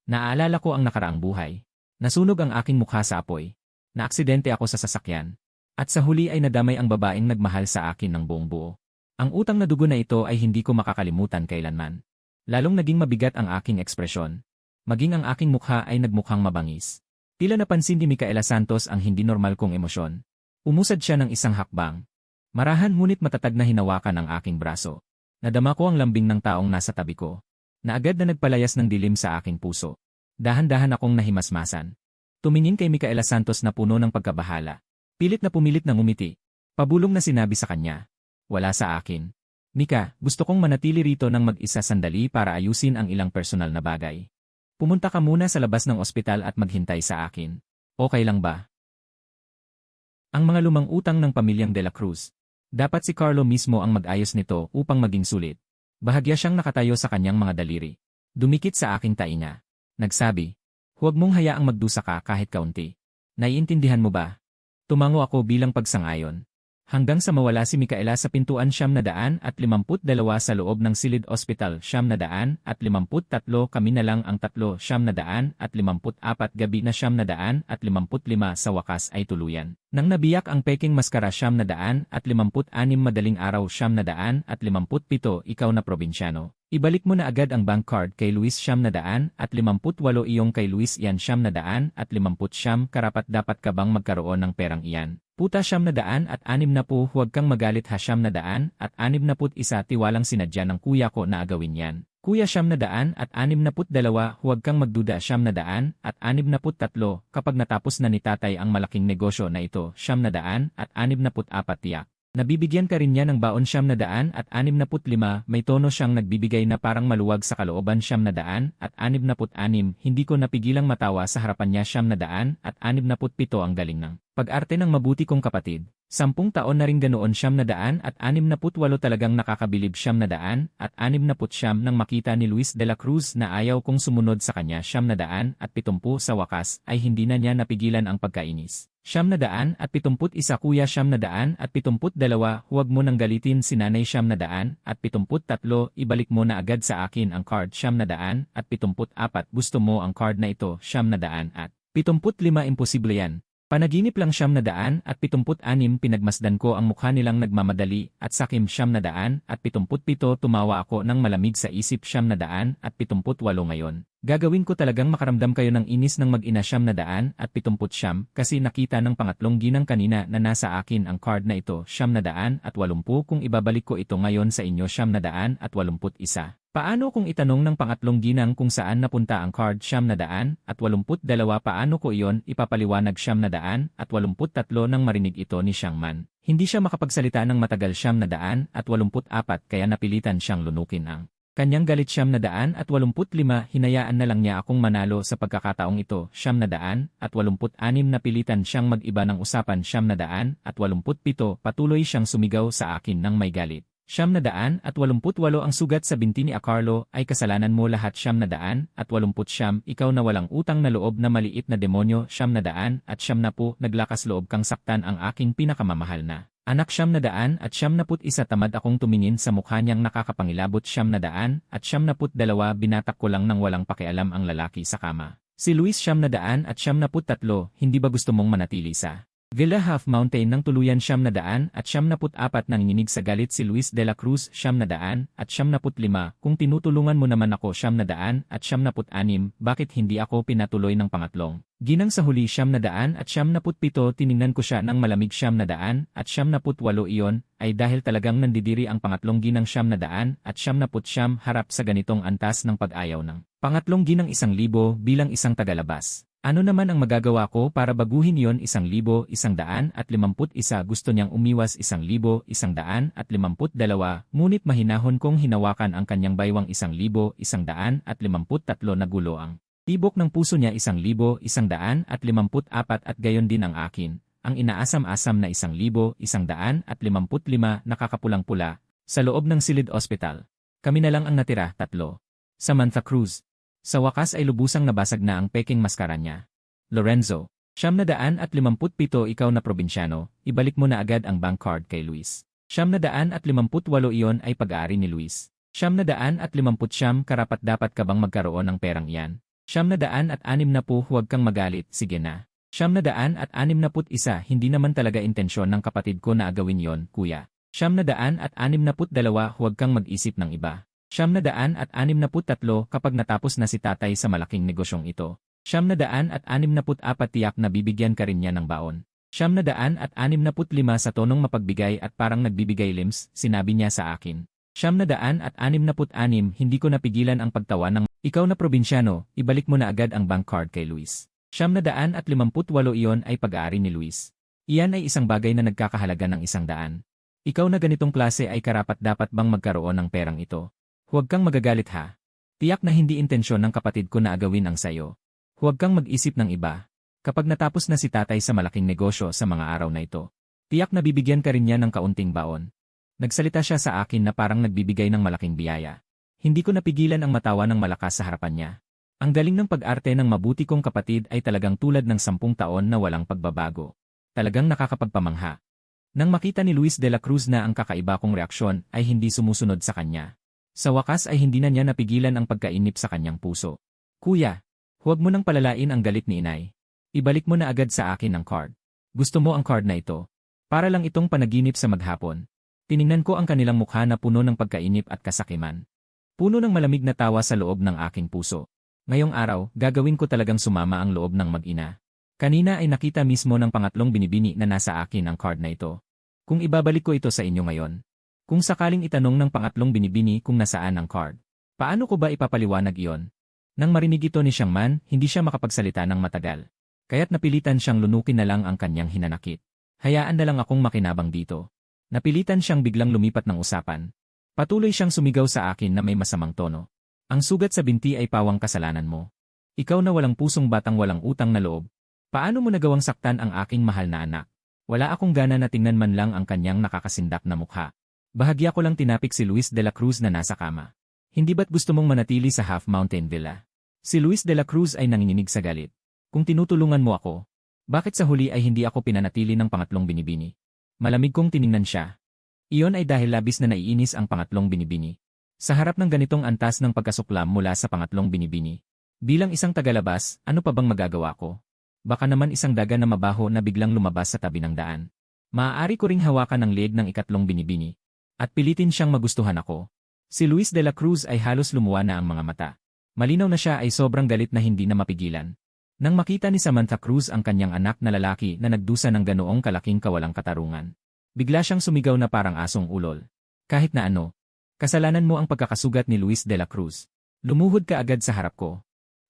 Naaalala ko ang nakaraang buhay. Nasunog ang aking mukha sa apoy. Naaksidente ako sa sasakyan. At sa huli ay nadamay ang babaeng nagmahal sa akin ng buong buo. Ang utang na dugo na ito ay hindi ko makakalimutan kailanman. Lalong naging mabigat ang aking ekspresyon. Maging ang aking mukha ay nagmukhang mabangis. Tila napansin ni Micaela Santos ang hindi normal kong emosyon. Umusad siya ng isang hakbang. Marahan ngunit matatag na hinawakan ang aking braso. Nadama ko ang lambing ng taong nasa tabi ko, na agad na nagpalayas ng dilim sa aking puso. Dahan-dahan akong nahimasmasan. Tumingin kay Micaela Santos na puno ng pagkabahala. Pilit na pumilit ng ngumiti. Pabulong na sinabi sa kanya. Wala sa akin. Mika, gusto kong manatili rito ng mag-isa sandali para ayusin ang ilang personal na bagay. Pumunta ka muna sa labas ng ospital at maghintay sa akin. Okay lang ba? Ang mga lumang utang ng pamilyang De La Cruz. Dapat si Carlo mismo ang mag-ayos nito upang maging sulit. Bahagya siyang nakatayo sa kanyang mga daliri. Dumikit sa aking tainga. Nagsabi, huwag mong hayaang magdusa ka kahit kaunti. Naiintindihan mo ba? Tumango ako bilang pagsangayon. Hanggang sa mawala si Micaela sa pintuan 752 sa loob ng Silid Hospital 753 kami na lang ang 754 gabi na 755 sa wakas ay tuluyan. Nang nabiyak ang peking maskara 756 madaling araw 757 ikaw na probinsyano. Ibalik mo na agad ang bank card kay Luis 758 iyong kay Luis yan 750 karapat dapat ka bang magkaroon ng perang iyan. Puta 760 huwag kang magalit ha 761 tiwalang sinadya ng kuya ko na agawin yan. Kuya 762 huwag kang magduda 763 kapag natapos na ni tatay ang malaking negosyo na ito 764 tiyak. Nabibigyan ka rin niya ng baon 765 may tono siyang nagbibigay na parang maluwag sa kalooban 766 hindi ko napigilang matawa sa harapan niya 767 ang galing ng pag-arte ng mabuti kong kapatid. 10 taon na rin ganoon 768 talagang nakakabilib 769 nang makita ni Luis de la Cruz na ayaw kong sumunod sa kanya 770 sa wakas ay hindi na niya napigilan ang pagkainis. 771 kuya 772 huwag mo nang galitin si nanay 773 ibalik mo na agad sa akin ang card 774 gusto mo ang card na ito 775 imposible yan. Panaginip lang 776 pinagmasdan ko ang mukha nilang nagmamadali at sakim 777 tumawa ako ng malamig sa isip 778 ngayon. Gagawin ko talagang makaramdam kayo ng inis ng mag-ina 770 kasi nakita ng pangatlong ginang kanina na nasa akin ang card na ito 780 kung ibabalik ko ito ngayon sa inyo 781. Paano kung itanong ng pangatlong ginang kung saan napunta ang card 782 paano ko iyon ipapaliwanag 783 nang marinig ito ni Xiangman. Hindi siya makapagsalita ng matagal 784 kaya napilitan siyang lunukin ang kanyang galit 785 hinayaan na lang niya akong manalo sa pagkakataong ito 786 napilitan siyang mag-iba ng usapan 787 patuloy siyang sumigaw sa akin ng may galit. 788 ang sugat sa binti ni Carlo ay kasalanan mo lahat 789 ikaw na walang utang na loob na maliit na demonyo 770 naglakas loob kang saktan ang aking pinakamamahal na anak 791 tamad akong tumingin sa mukha niyang nakakapangilabot 772 binatak ko lang ng walang pakialam ang lalaki sa kama. Si Luis 773 hindi ba gusto mong manatili sa Villa Half Mountain ng tuluyan 774 nanginginig sa galit si Luis de la Cruz 775 kung tinutulungan mo naman ako 776 bakit hindi ako pinatuloy ng pangatlong? Ginang sa huli 777 tiningnan ko siya ng malamig 778 iyon ay dahil talagang nandidiri ang pangatlong ginang 700 harap sa ganitong antas ng pag-ayaw ng pangatlong ginang 1,000 bilang isang tagalabas. Ano naman ang magagawa ko para baguhin iyon 1,151 gusto niyang umiwas 1,152 ngunit mahinahon kong hinawakan ang kanyang baywang 1,153 nagulo ang tibok ng puso niya 1,154 at gayon din ang akin, ang inaasam-asam na 1,155 nakakapulang-pula sa loob ng Silid Hospital. Kami na lang ang natira, 3. Samantha Cruz. Sa wakas ay lubusang nabasag na ang peking maskara niya. Lorenzo, 757 ikaw na probinsyano, ibalik mo na agad ang bank card kay Luis. 758 iyon ay pag-aari ni Luis. 759 karapat dapat ka bang magkaroon ng perang iyan. 760 huwag kang magalit, sige na. 761 hindi naman talaga intensyon ng kapatid ko na agawin yon, kuya. 762 huwag kang mag-isip ng iba. 763 kapag natapos na si tatay sa malaking negosyong ito. 764 tiyak na bibigyan ka rin niya ng baon. 765 sa tonong mapagbigay at parang nagbibigay limbs, sinabi niya sa akin. 766, hindi ko napigilan ang pagtawa ng, ikaw na probinsyano, ibalik mo na agad ang bank card kay Luis. 758 iyon ay pag-aari ni Luis. Iyan ay isang bagay na nagkakahalaga ng 100. Ikaw na ganitong klase ay karapat-dapat bang magkaroon ng perang ito? Huwag kang magagalit ha. Tiyak na hindi intensyon ng kapatid ko na agawin ang sayo. Huwag kang mag-isip ng iba. Kapag natapos na si tatay sa malaking negosyo sa mga araw na ito, tiyak na bibigyan ka rin niya ng kaunting baon. Nagsalita siya sa akin na parang nagbibigay ng malaking biyaya. Hindi ko napigilan ang matawa ng malakas sa harapan niya. Ang galing ng pag-arte ng mabuti kong kapatid ay talagang tulad ng 10 taon na walang pagbabago. Talagang nakakapagpamangha. Nang makita ni Luis de la Cruz na ang kakaiba kong reaksyon ay hindi sumusunod sa kanya. Sa wakas ay hindi na niya napigilan ang pagkainip sa kanyang puso. Kuya, huwag mo nang palalain ang galit ni inay. Ibalik mo na agad sa akin ang card. Gusto mo ang card na ito? Para lang itong panaginip sa maghapon. Tiningnan ko ang kanilang mukha na puno ng pagkainip at kasakiman. Puno ng malamig na tawa sa loob ng aking puso. Ngayong araw, gagawin ko talagang sumama ang loob ng mag-ina. Kanina ay nakita mismo ng pangatlong binibini na nasa akin ang card na ito. Kung ibabalik ko ito sa inyo ngayon. Kung sakaling itanong ng pangatlong binibini kung nasaan ang card. Paano ko ba ipapaliwanag iyon? Nang marinig ito ni Xiang Man, hindi siya makapagsalita ng matagal. Kaya't napilitan siyang lunukin na lang ang kanyang hinanakit. Hayaan na lang akong makinabang dito. Napilitan siyang biglang lumipat ng usapan. Patuloy siyang sumigaw sa akin na may masamang tono. Ang sugat sa binti ay pawang kasalanan mo. Ikaw na walang pusong batang walang utang na loob. Paano mo nagawang saktan ang aking mahal na anak? Wala akong gana na tingnan man lang ang kanyang nakakasindak na mukha. Bahagya ko lang tinapik si Luis de la Cruz na nasa kama. Hindi ba't gusto mong manatili sa Half Mountain Villa? Si Luis de la Cruz ay nanginginig sa galit. Kung tinutulungan mo ako, bakit sa huli ay hindi ako pinanatili ng pangatlong binibini? Malamig kong tiningnan siya. Iyon ay dahil labis na naiinis ang pangatlong binibini. Sa harap ng ganitong antas ng pagkasuklam mula sa pangatlong binibini. Bilang isang tagalabas, ano pa bang magagawa ko? Baka naman isang daga na mabaho na biglang lumabas sa tabi ng daan. Maaari ko ring hawakan ang leeg ng ikatlong binibini. At pilitin siyang magustuhan ako. Si Luis de la Cruz ay halos lumuwa na ang mga mata. Malinaw na siya ay sobrang galit na hindi na mapigilan. Nang makita ni Samantha Cruz ang kanyang anak na lalaki na nagdusa ng ganoong kalaking kawalang katarungan. Bigla siyang sumigaw na parang asong ulol. Kahit na ano, kasalanan mo ang pagkakasugat ni Luis de la Cruz. Lumuhod ka agad sa harap ko.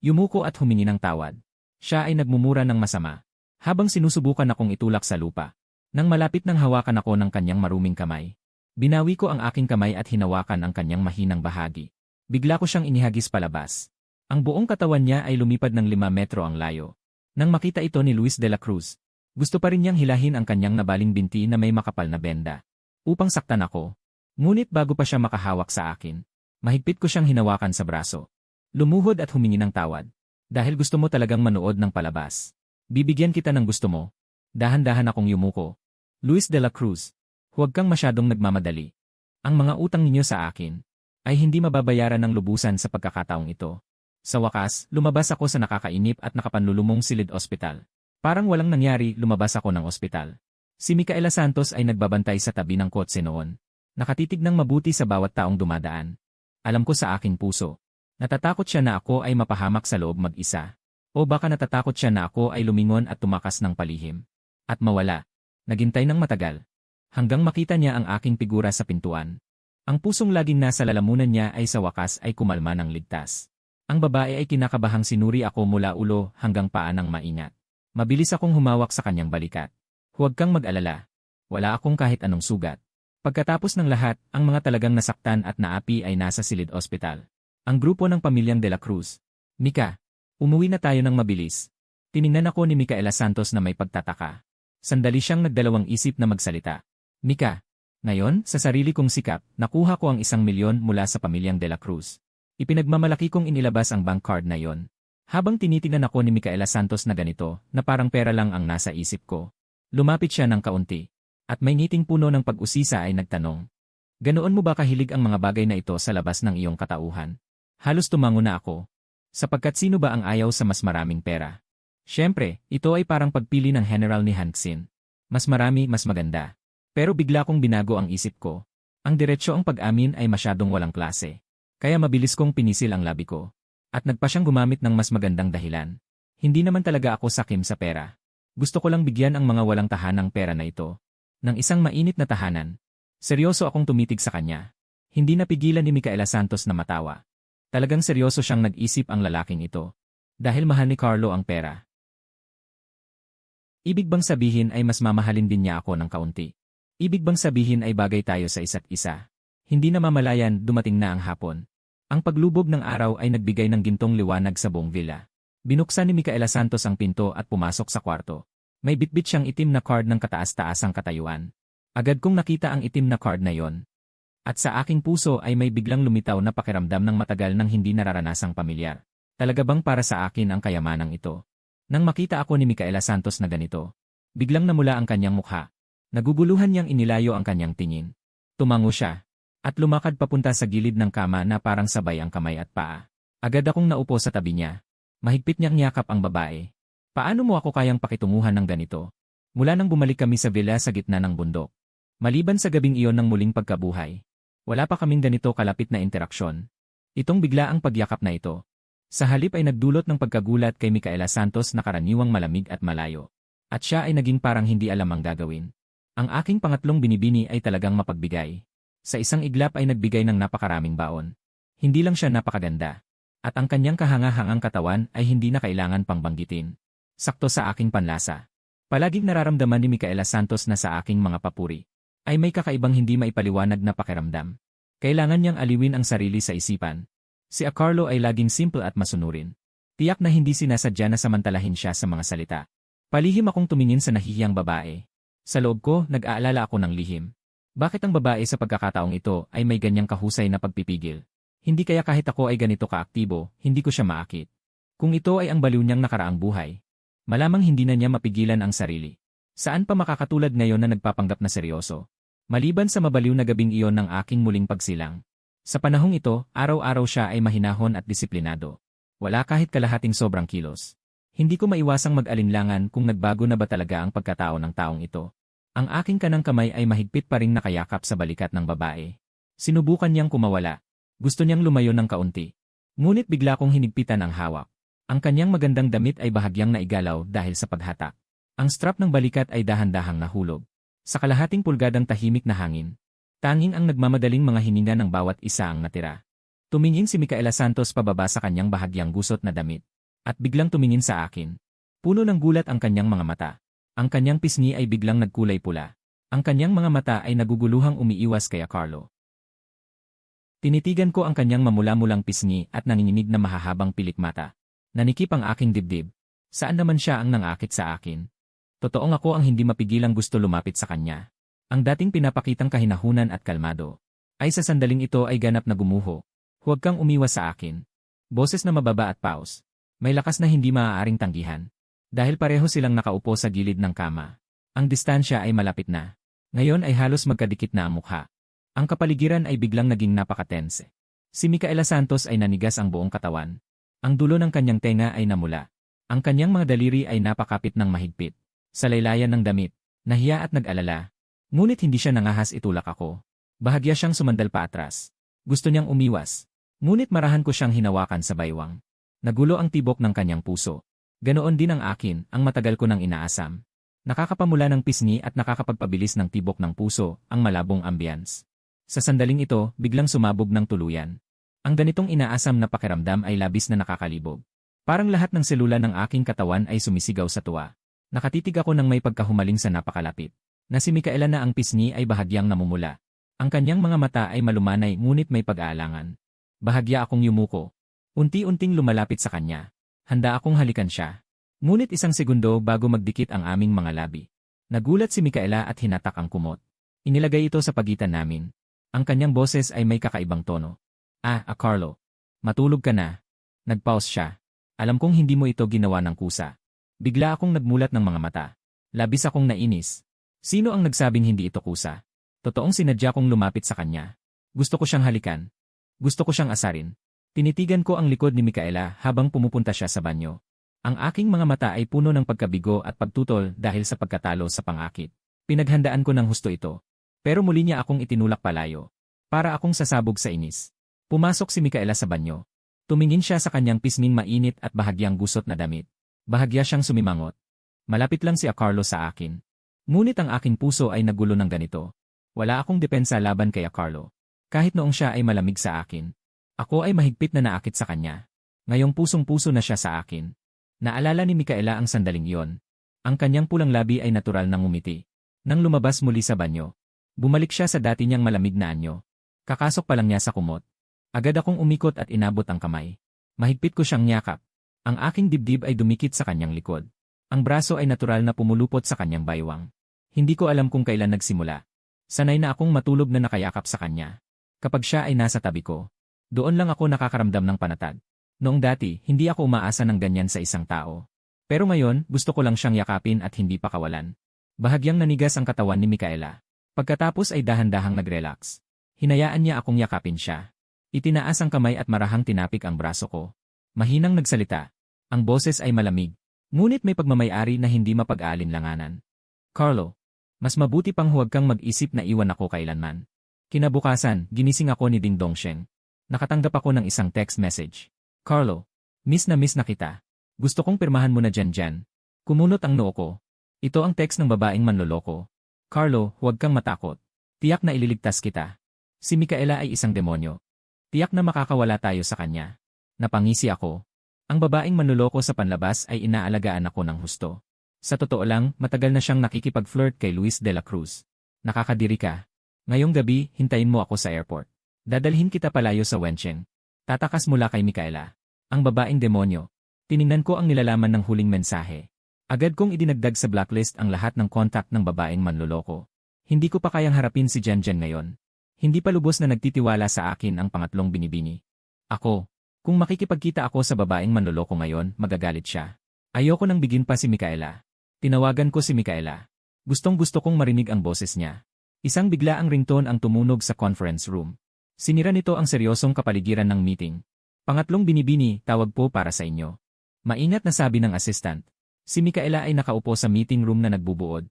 Yumuko at humingi ng tawad. Siya ay nagmumura ng masama. Habang sinusubukan akong itulak sa lupa. Nang malapit nang hawakan ako ng kanyang maruming kamay. Binawi ko ang aking kamay at hinawakan ang kanyang mahinang bahagi. Bigla ko siyang inihagis palabas. Ang buong katawan niya ay lumipad ng 5 metro ang layo. Nang makita ito ni Luis de la Cruz, gusto pa rin niyang hilahin ang kanyang nabaling binti na may makapal na benda. Upang saktan ako. Ngunit bago pa siya makahawak sa akin, mahigpit ko siyang hinawakan sa braso. Lumuhod at humingi ng tawad. Dahil gusto mo talagang manood ng palabas. Bibigyan kita ng gusto mo. Dahan-dahan akong yumuko. Luis de la Cruz, huwag kang masyadong nagmamadali. Ang mga utang ninyo sa akin ay hindi mababayaran ng lubusan sa pagkakataong ito. Sa wakas, lumabas ako sa nakakainip at nakapanlulumong silid ospital. Parang walang nangyari, lumabas ako ng ospital. Si Micaela Santos ay nagbabantay sa tabi ng kotse noon. Nakatitig ng mabuti sa bawat taong dumadaan. Alam ko sa aking puso. Natatakot siya na ako ay mapahamak sa loob mag-isa. O baka natatakot siya na ako ay lumingon at tumakas ng palihim. At mawala. Naghintay ng matagal. Hanggang makita niya ang aking figura sa pintuan. Ang pusong laging nasa lalamunan niya ay sa wakas ay kumalma ng ligtas. Ang babae ay kinakabahang sinuri ako mula ulo hanggang paa ng maingat. Mabilis akong humawak sa kanyang balikat. Huwag kang mag-alala. Wala akong kahit anong sugat. Pagkatapos ng lahat, ang mga talagang nasaktan at naapi ay nasa silid ospital. Ang grupo ng pamilyang De La Cruz. Mika, umuwi na tayo ng mabilis. Tiningnan ako ni Micaela Santos na may pagtataka. Sandali siyang nagdalawang isip na magsalita. Mika, ngayon, sa sarili kong sikap, nakuha ko ang 1,000,000 mula sa pamilyang De La Cruz. Ipinagmamalaki kong inilabas ang bank card na yon. Habang tinitingnan ako ni Micaela Santos na ganito, na parang pera lang ang nasa isip ko. Lumapit siya ng kaunti. At may ngiting puno ng pag-usisa ay nagtanong. Ganoon mo ba kahilig ang mga bagay na ito sa labas ng iyong katauhan? Halos tumango na ako. Sapagkat sino ba ang ayaw sa mas maraming pera? Siyempre, ito ay parang pagpili ng general ni Hanksin. Mas marami, mas maganda. Pero bigla kong binago ang isip ko. Ang diretsyo ang pag-amin ay masyadong walang klase. Kaya mabilis kong pinisil ang labi ko. At nagpa siyang gumamit ng mas magandang dahilan. Hindi naman talaga ako sakim sa pera. Gusto ko lang bigyan ang mga walang tahanang pera na ito ng isang mainit na tahanan. Seryoso akong tumitig sa kanya. Hindi napigilan ni Micaela Santos na matawa. Talagang seryoso siyang nag-isip ang lalaking ito. Dahil mahal ni Carlo ang pera. Ibig bang sabihin ay mas mamahalin din niya ako ng kaunti? Ibig bang sabihin ay bagay tayo sa isa't isa? Hindi na mamalayan, dumating na ang hapon. Ang paglubog ng araw ay nagbigay ng gintong liwanag sa buong villa. Binuksan ni Micaela Santos ang pinto at pumasok sa kwarto. May bitbit siyang itim na card ng kataas-taasang katayuan. Agad kong nakita ang itim na card na yon. At sa aking puso ay may biglang lumitaw na pakiramdam ng matagal nang hindi nararanasang pamilyar. Talaga bang para sa akin ang kayamanang ito? Nang makita ako ni Micaela Santos na ganito, biglang namula ang kanyang mukha. Naguguluhan niyang inilayo ang kanyang tingin. Tumango siya. At lumakad papunta sa gilid ng kama na parang sabay ang kamay at paa. Agad akong naupo sa tabi niya. Mahigpit niyang niyakap ang babae. Paano mo ako kayang pakitunguhan ng ganito? Mula nang bumalik kami sa villa sa gitna ng bundok. Maliban sa gabing iyon ng muling pagkabuhay. Wala pa kaming ganito kalapit na interaksyon. Itong bigla ang pagyakap na ito. Sa halip ay nagdulot ng pagkagulat kay Micaela Santos na karaniwang malamig at malayo. At siya ay naging parang hindi alam ang gagawin. Ang aking pangatlong binibini ay talagang mapagbigay. Sa isang iglap ay nagbigay ng napakaraming baon. Hindi lang siya napakaganda. At ang kanyang kahanga-hangang katawan ay hindi na kailangan pang banggitin. Sakto sa aking panlasa. Palaging nararamdaman ni Micaela Santos na sa aking mga papuri ay may kakaibang hindi maipaliwanag na pakiramdam. Kailangan niyang aliwin ang sarili sa isipan. Si Carlo ay laging simple at masunurin. Tiyak na hindi sinasadya na samantalahin siya sa mga salita. Palihim akong tumingin sa nahihiyang babae. Sa loob ko, nag-aalala ako ng lihim. Bakit ang babae sa pagkakataong ito ay may ganyang kahusay na pagpipigil? Hindi kaya kahit ako ay ganito kaaktibo, hindi ko siya maakit. Kung ito ay ang baliw niyang nakaraang buhay, malamang hindi na niya mapigilan ang sarili. Saan pa makakatulad ngayon na nagpapanggap na seryoso? Maliban sa mabaliw na gabing iyon ng aking muling pagsilang. Sa panahong ito, araw-araw siya ay mahinahon at disiplinado. Wala kahit kalahating sobrang kilos. Hindi ko maiwasang mag-alinlangan kung nagbago na ba talaga ang pagkatao ng taong ito. Ang aking kanang kamay ay mahigpit pa ring nakayakap sa balikat ng babae. Sinubukan niyang kumawala. Gusto niyang lumayo ng kaunti. Ngunit bigla kong hinigpitan ang hawak. Ang kanyang magandang damit ay bahagyang naigalaw dahil sa paghatak. Ang strap ng balikat ay dahan-dahang nahulog. Sa kalahating pulgadang tahimik na hangin, tanging ang nagmamadaling mga hininga ng bawat isa ang natira. Tumingin si Micaela Santos pababa sa kanyang bahagyang gusot na damit. At biglang tumingin sa akin. Puno ng gulat ang kanyang mga mata. Ang kanyang pisngi ay biglang nagkulay pula. Ang kanyang mga mata ay naguguluhang umiiwas kay Carlo. Tinitigan ko ang kanyang mamula-mulang pisngi at nanginginig na mahahabang pilikmata. Nanikip ang aking dibdib. Saan naman siya ang nangakit sa akin? Totoong ako ang hindi mapigilang gusto lumapit sa kanya. Ang dating pinapakitang kahinahunan at kalmado ay sa sandaling ito ay ganap na gumuho. Huwag kang umiwas sa akin. Boses na mababa at paus. May lakas na hindi maaaring tanggihan. Dahil pareho silang nakaupo sa gilid ng kama. Ang distansya ay malapit na. Ngayon ay halos magkadikit na ang mukha. Ang kapaligiran ay biglang naging napakatense. Si Micaela Santos ay nanigas ang buong katawan. Ang dulo ng kanyang tenga ay namula. Ang kanyang mga daliri ay napakapit ng mahigpit. Sa laylayan ng damit, nahiya at nag-alala. Ngunit hindi siya nangahas itulak ako. Bahagya siyang sumandal pa atras. Gusto niyang umiwas. Ngunit marahan ko siyang hinawakan sa baywang. Nagulo ang tibok ng kanyang puso. Ganoon din ang akin, ang matagal ko nang inaasam. Nakakapamula ng pisngi at nakakapagpabilis ng tibok ng puso, ang malabong ambience. Sa sandaling ito, biglang sumabog ng tuluyan. Ang ganitong inaasam na pakiramdam ay labis na nakakalibog. Parang lahat ng selula ng aking katawan ay sumisigaw sa tuwa. Nakatitig ako ng may pagkahumaling sa napakalapit. Na si Micaela na ang pisngi ay bahagyang namumula. Ang kanyang mga mata ay malumanay ngunit may pag-aalangan. Bahagya akong yumuko. Unti-unting lumalapit sa kanya. Handa akong halikan siya. Ngunit isang segundo bago magdikit ang aming mga labi. Nagulat si Micaela at hinatak ang kumot. Inilagay ito sa pagitan namin. Ang kanyang boses ay may kakaibang tono. Carlo. Matulog ka na. Nagpause siya. Alam kong hindi mo ito ginawa ng kusa. Bigla akong nagmulat ng mga mata. Labis akong nainis. Sino ang nagsabing hindi ito kusa? Totoong sinadya kong lumapit sa kanya. Gusto ko siyang halikan. Gusto ko siyang asarin. Tinitigan ko ang likod ni Micaela habang pumupunta siya sa banyo. Ang aking mga mata ay puno ng pagkabigo at pagtutol dahil sa pagkatalo sa pangakit. Pinaghandaan ko ng husto ito. Pero muli niya akong itinulak palayo. Para akong sasabog sa inis. Pumasok si Micaela sa banyo. Tumingin siya sa kanyang pisnging mainit at bahagyang gusot na damit. Bahagya siyang sumimangot. Malapit lang si Carlo sa akin. Ngunit ang aking puso ay nagulo ng ganito. Wala akong depensa laban kay Carlo. Kahit noong siya ay malamig sa akin. Ako ay mahigpit na naakit sa kanya. Ngayong pusong-puso na siya sa akin. Naalala ni Micaela ang sandaling iyon. Ang kanyang pulang labi ay natural na ngumiti. Nang lumabas muli sa banyo, bumalik siya sa dati niyang malamig na anyo. Kakasok pa lang niya sa kumot. Agad akong umikot at inabot ang kamay. Mahigpit ko siyang niyakap. Ang aking dibdib ay dumikit sa kanyang likod. Ang braso ay natural na pumulupot sa kanyang baywang. Hindi ko alam kung kailan nagsimula. Sanay na akong matulog na nakayakap sa kanya. Kapag siya ay nasa tabi ko, doon lang ako nakakaramdam ng panatag. Noong dati, hindi ako umaasa ng ganyan sa isang tao. Pero ngayon, gusto ko lang siyang yakapin at hindi pakawalan. Bahagyang nanigas ang katawan ni Micaela. Pagkatapos ay dahan-dahang nag-relax. Hinayaan niya akong yakapin siya. Itinaas ang kamay at marahang tinapik ang braso ko. Mahinang nagsalita. Ang boses ay malamig. Ngunit may pagmamayari na hindi mapag-aalinlanganan. Carlo, mas mabuti pang huwag kang mag-isip na iwan ako kailanman. Kinabukasan, ginising ako ni Ding Dongsheng. Nakatanggap ako ng isang text message. Carlo, miss na kita. Gusto kong pirmahan mo na dyan. Kumunot ang noo ko. Ito ang text ng babaeng manloloko. Carlo, huwag kang matakot. Tiyak na ililigtas kita. Si Micaela ay isang demonyo. Tiyak na makakawala tayo sa kanya. Napangisi ako. Ang babaeng manloloko sa panlabas ay inaalagaan ako ng husto. Sa totoo lang, matagal na siyang nakikipag-flirt kay Luis de la Cruz. Nakakadiri ka. Ngayong gabi, hintayin mo ako sa airport. Dadalhin kita palayo sa Wencheng. Tatakas mula kay Micaela. Ang babaeng demonyo. Tiningnan ko ang nilalaman ng huling mensahe. Agad kong idinagdag sa blacklist ang lahat ng contact ng babaeng manloloko. Hindi ko pa kayang harapin si Janjan ngayon. Hindi pa lubos na nagtitiwala sa akin ang pangatlong binibini. Ako. Kung makikipagkita ako sa babaeng manloloko ngayon, magagalit siya. Ayoko nang bigin pa si Micaela. Tinawagan ko si Micaela. Gustong-gusto kong marinig ang boses niya. Isang bigla ang ringtone ang tumunog sa conference room. Sinira nito ang seryosong kapaligiran ng meeting. Pangatlong binibini, tawag po para sa inyo. Maingat na sabi ng assistant. Si Micaela ay nakaupo sa meeting room na nagbubuod.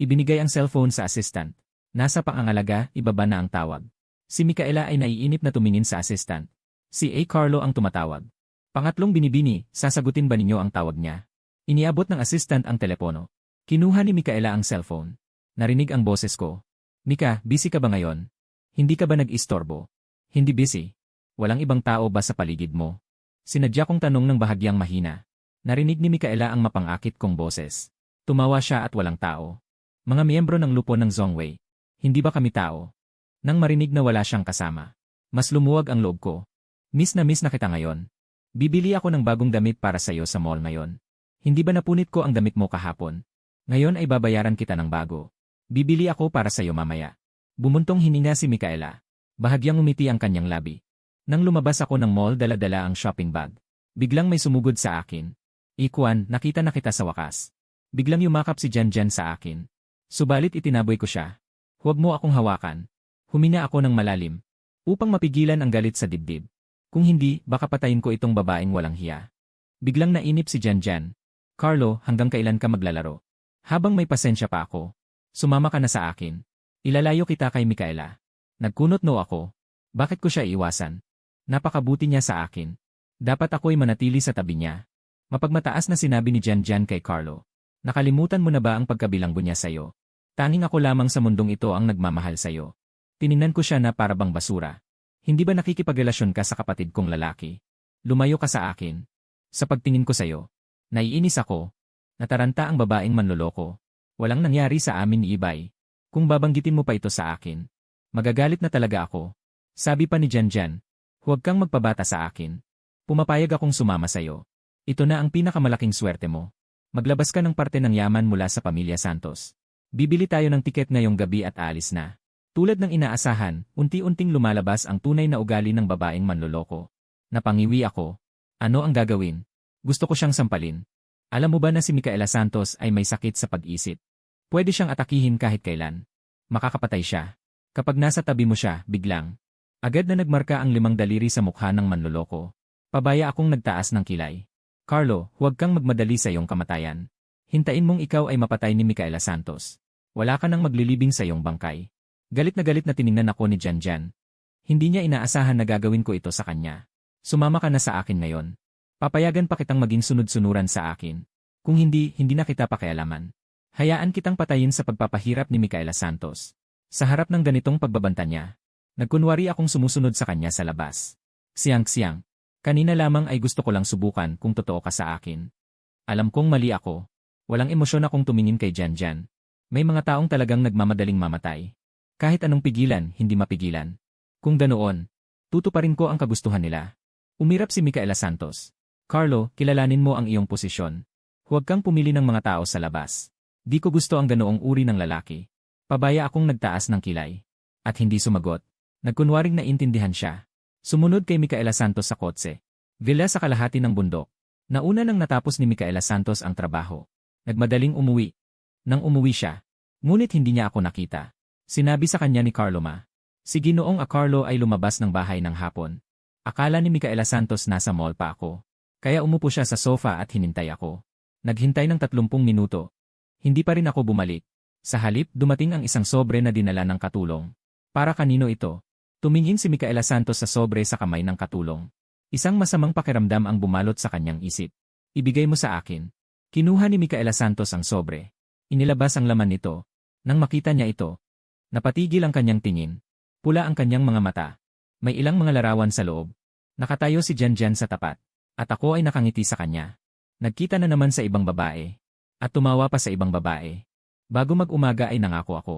Ibinigay ang cellphone sa assistant. Nasa pangangalaga, ibaba na ang tawag. Si Micaela ay naiinip na tumingin sa assistant. Si A. Carlo ang tumatawag. Pangatlong binibini, sasagutin ba ninyo ang tawag niya? Iniabot ng assistant ang telepono. Kinuha ni Micaela ang cellphone. Narinig ang boses ko. Mika, busy ka ba ngayon? Hindi ka ba nag-istorbo? Hindi busy. Walang ibang tao ba sa paligid mo? Sinadya kong tanong ng bahagyang mahina. Narinig ni Micaela ang mapangakit kong boses. Tumawa siya at walang tao. Mga miyembro ng lupo ng Zhongwei. Hindi ba kami tao? Nang marinig na wala siyang kasama. Mas lumuwag ang loob ko. Miss na kita ngayon. Bibili ako ng bagong damit para sa'yo sa mall ngayon. Hindi ba napunit ko ang damit mo kahapon? Ngayon ay babayaran kita ng bago. Bibili ako para sa'yo mamaya. Bumuntong hininga si Micaela. Bahagyang umiti ang kanyang labi. Nang lumabas ako ng mall dala-dala ang shopping bag. Biglang may sumugod sa akin. Ikuan, nakita na kita sa wakas. Biglang yumakap si Janjan sa akin. Subalit itinaboy ko siya. Huwag mo akong hawakan. Humina ako ng malalim. Upang mapigilan ang galit sa dibdib. Kung hindi, baka patayin ko itong babaeng walang hiya. Biglang nainip si Janjan. Carlo, hanggang kailan ka maglalaro? Habang may pasensya pa ako. Sumama ka na sa akin. Ilalayo kita kay Micaela. Nagkunot no ako. Bakit ko siya iiwasan? Napakabuti niya sa akin. Dapat ako'y manatili sa tabi niya. Mapagmataas na sinabi ni Janjan kay Carlo. Nakalimutan mo na ba ang pagkabilanggo niya sa'yo? Tanging ako lamang sa mundong ito ang nagmamahal sa'yo. Tiningnan ko siya na para bang basura. Hindi ba nakikipagrelasyon ka sa kapatid kong lalaki? Lumayo ka sa akin. Sa pagtingin ko sa'yo. Naiinis ako. Nataranta ang babaeng manloloko. Walang nangyari sa amin ni Ibay. Kung babanggitin mo pa ito sa akin, magagalit na talaga ako. Sabi pa ni Janjan, huwag kang magpabata sa akin. Pumapayag akong sumama sa'yo. Ito na ang pinakamalaking swerte mo. Maglabas ka ng parte ng yaman mula sa pamilya Santos. Bibili tayo ng tiket ngayong gabi at aalis na. Tulad ng inaasahan, unti-unting lumalabas ang tunay na ugali ng babaeng manloloko. Napangiwi ako. Ano ang gagawin? Gusto ko siyang sampalin. Alam mo ba na si Micaela Santos ay may sakit sa pag-isip? Pwede siyang atakihin kahit kailan. Makakapatay siya. Kapag nasa tabi mo siya, biglang. Agad na nagmarka ang 5 daliri sa mukha ng manloloko. Pabaya akong nagtaas ng kilay. Carlo, huwag kang magmadali sa iyong kamatayan. Hintayin mong ikaw ay mapatay ni Micaela Santos. Wala ka nang maglilibing sa iyong bangkay. Galit na tiningnan ako ni Janjan. Hindi niya inaasahan na gagawin ko ito sa kanya. Sumama ka na sa akin ngayon. Papayagan pa kitang maging sunod-sunuran sa akin. Kung hindi, hindi na kita pakialaman. Hayaan kitang patayin sa pagpapahirap ni Micaela Santos. Sa harap ng ganitong pagbabanta niya, nagkunwari akong sumusunod sa kanya sa labas. Siyang-siyang. Kanina lamang ay gusto ko lang subukan kung totoo ka sa akin. Alam kong mali ako. Walang emosyon akong tumingin kay Janjan. May mga taong talagang nagmamadaling mamatay. Kahit anong pigilan, hindi mapigilan. Kung ganoon, tutuparin ko ang kagustuhan nila. Umirap si Micaela Santos. Carlo, kilalanin mo ang iyong posisyon. Huwag kang pumili ng mga tao sa labas. Di ko gusto ang ganoong uri ng lalaki. Pabaya akong nagtaas ng kilay. At hindi sumagot. Nagkunwaring naintindihan siya. Sumunod kay Micaela Santos sa kotse. Villa sa kalahati ng bundok. Nauna nang natapos ni Micaela Santos ang trabaho. Nagmadaling umuwi. Nang umuwi siya, ngunit hindi niya ako nakita. Sinabi sa kanya ni Carlo si Ginoong Carlo ay lumabas ng bahay ng hapon. Akala ni Micaela Santos nasa mall pa ako. Kaya umupo siya sa sofa at hinintay ako. Naghintay ng 30 minuto. Hindi pa rin ako bumalik. Sa halip, dumating ang isang sobre na dinala ng katulong. Para kanino ito? Tumingin si Micaela Santos sa sobre sa kamay ng katulong. Isang masamang pakiramdam ang bumalot sa kanyang isip. Ibigay mo sa akin. Kinuha ni Micaela Santos ang sobre. Inilabas ang laman nito. Nang makita niya ito, napatigil ang kanyang tingin. Pula ang kanyang mga mata. May ilang mga larawan sa loob. Nakatayo si Janjan sa tapat. At ako ay nakangiti sa kanya. Nagkita na naman sa ibang babae. At tumawa pa sa ibang babae. Bago mag-umaga ay nangako ako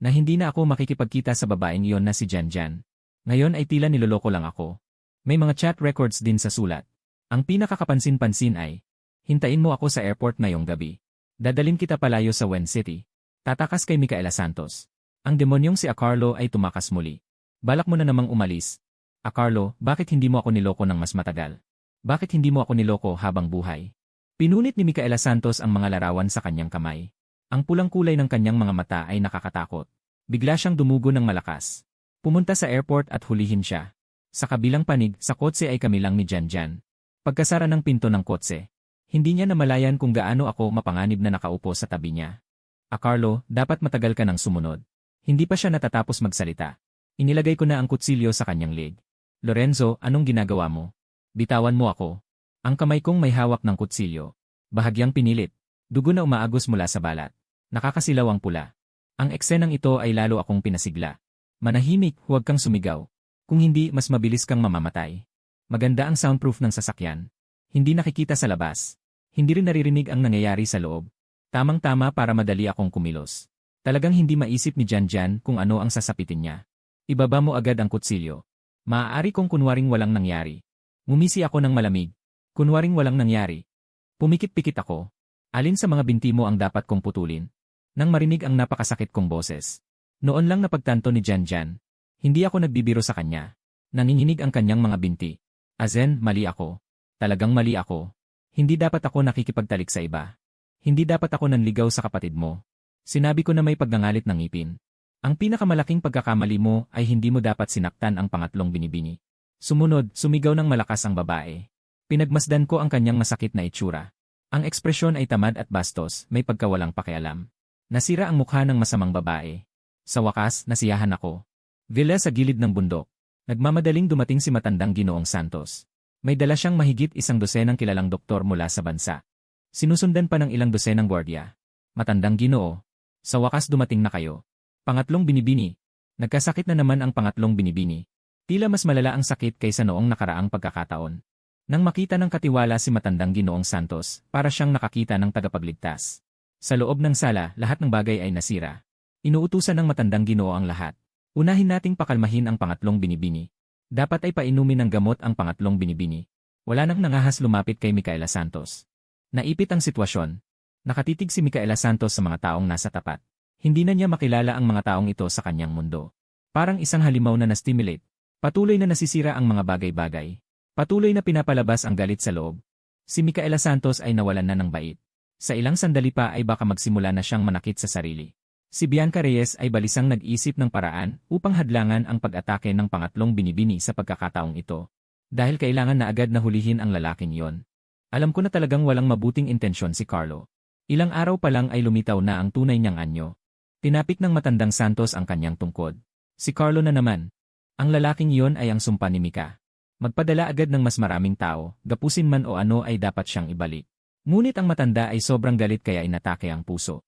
na hindi na ako makikipagkita sa babaeng iyon na si Janjan. Ngayon ay tila niloloko lang ako. May mga chat records din sa sulat. Ang pinakakapansin-pansin ay, hintayin mo ako sa airport ngayong gabi. Dadalhin kita palayo sa Wen City. Tatakas kay Micaela Santos. Ang demonyong si Carlo ay tumakas muli. Balak mo na namang umalis. Carlo, bakit hindi mo ako niloko ng mas matagal? Bakit hindi mo ako niloko habang buhay? Pinunit ni Micaela Santos ang mga larawan sa kanyang kamay. Ang pulang kulay ng kanyang mga mata ay nakakatakot. Bigla siyang dumugo ng malakas. Pumunta sa airport at hulihin siya. Sa kabilang panig, sa kotse ay kami lang ni Janjan. Pagkasara ng pinto ng kotse, hindi niya namalayan kung gaano ako mapanganib na nakaupo sa tabi niya. Carlo, dapat matagal ka nang sumunod. Hindi pa siya natatapos magsalita. Inilagay ko na ang kutsilyo sa kanyang leg. Lorenzo, anong ginagawa mo? Bitawan mo ako. Ang kamay kong may hawak ng kutsilyo. Bahagyang pinilit. Dugo na umaagos mula sa balat. Nakakasilaw ang pula. Ang eksenang ito ay lalo akong pinasigla. Manahimik, huwag kang sumigaw. Kung hindi, mas mabilis kang mamamatay. Maganda ang soundproof ng sasakyan. Hindi nakikita sa labas. Hindi rin naririnig ang nangyayari sa loob. Tamang-tama para madali akong kumilos. Talagang hindi maisip ni Janjan kung ano ang sasapitin niya. Ibaba mo agad ang kutsilyo. Maaari kong kunwaring walang nangyari. Ngumisi ako ng malamig. Kunwaring walang nangyari. Pumikit-pikit ako. Alin sa mga binti mo ang dapat kong putulin? Nang marinig ang napakasakit kong boses. Noon lang napagtanto ni Janjan. Hindi ako nagbibiro sa kanya. Nanginginig ang kanyang mga binti. Azen, mali ako. Talagang mali ako. Hindi dapat ako nakikipagtalik sa iba. Hindi dapat ako nanligaw sa kapatid mo. Sinabi ko na may pagngangalit ng ngipin. Ang pinakamalaking pagkakamali mo ay hindi mo dapat sinaktan ang pangatlong binibini. Sumunod, sumigaw ng malakas ang babae. Pinagmasdan ko ang kanyang masakit na itsura. Ang ekspresyon ay tamad at bastos, may pagkawalang pakialam. Nasira ang mukha ng masamang babae. Sa wakas, nasiyahan ako. Villa sa gilid ng bundok. Nagmamadaling dumating si matandang Ginoong Santos. May dala siyang mahigit 100 kilalang doktor mula sa bansa. Sinusundan pa ng ilang dosenang gwardiya. Matandang Ginoo. Sa wakas dumating na kayo. Pangatlong binibini. Nagkasakit na naman ang pangatlong binibini. Tila mas malala ang sakit kaysa noong nakaraang pagkakataon. Nang makita ng katiwala si matandang Ginoong Santos, para siyang nakakita ng tagapagligtas. Sa loob ng sala, lahat ng bagay ay nasira. Inuutusan ng matandang Ginoo ang lahat. Unahin nating pakalmahin ang pangatlong binibini. Dapat ay painumin ng gamot ang pangatlong binibini. Wala nang nangahas lumapit kay Micaela Santos. Naipit ang sitwasyon. Nakatitig si Micaela Santos sa mga taong nasa tapat. Hindi na niya makilala ang mga taong ito sa kanyang mundo. Parang isang halimaw na na-stimulate. Patuloy na nasisira ang mga bagay-bagay. Patuloy na pinapalabas ang galit sa loob. Si Micaela Santos ay nawalan na ng bait. Sa ilang sandali pa ay baka magsimula na siyang manakit sa sarili. Si Bianca Reyes ay balisang nag-isip ng paraan upang hadlangan ang pag-atake ng pangatlong binibini sa pagkakataong ito. Dahil kailangan na agad na hulihin ang lalaking iyon. Alam ko na talagang walang mabuting intensyon si Carlo. Ilang araw pa lang ay lumitaw na ang tunay niyang anyo. Tinapik ng matandang Santos ang kanyang tungkod. Si Carlo na naman. Ang lalaking iyon ay ang sumpa ni Mika. Magpadala agad ng mas maraming tao, gapusin man o ano ay dapat siyang ibalik. Ngunit ang matanda ay sobrang galit kaya inatake ang puso.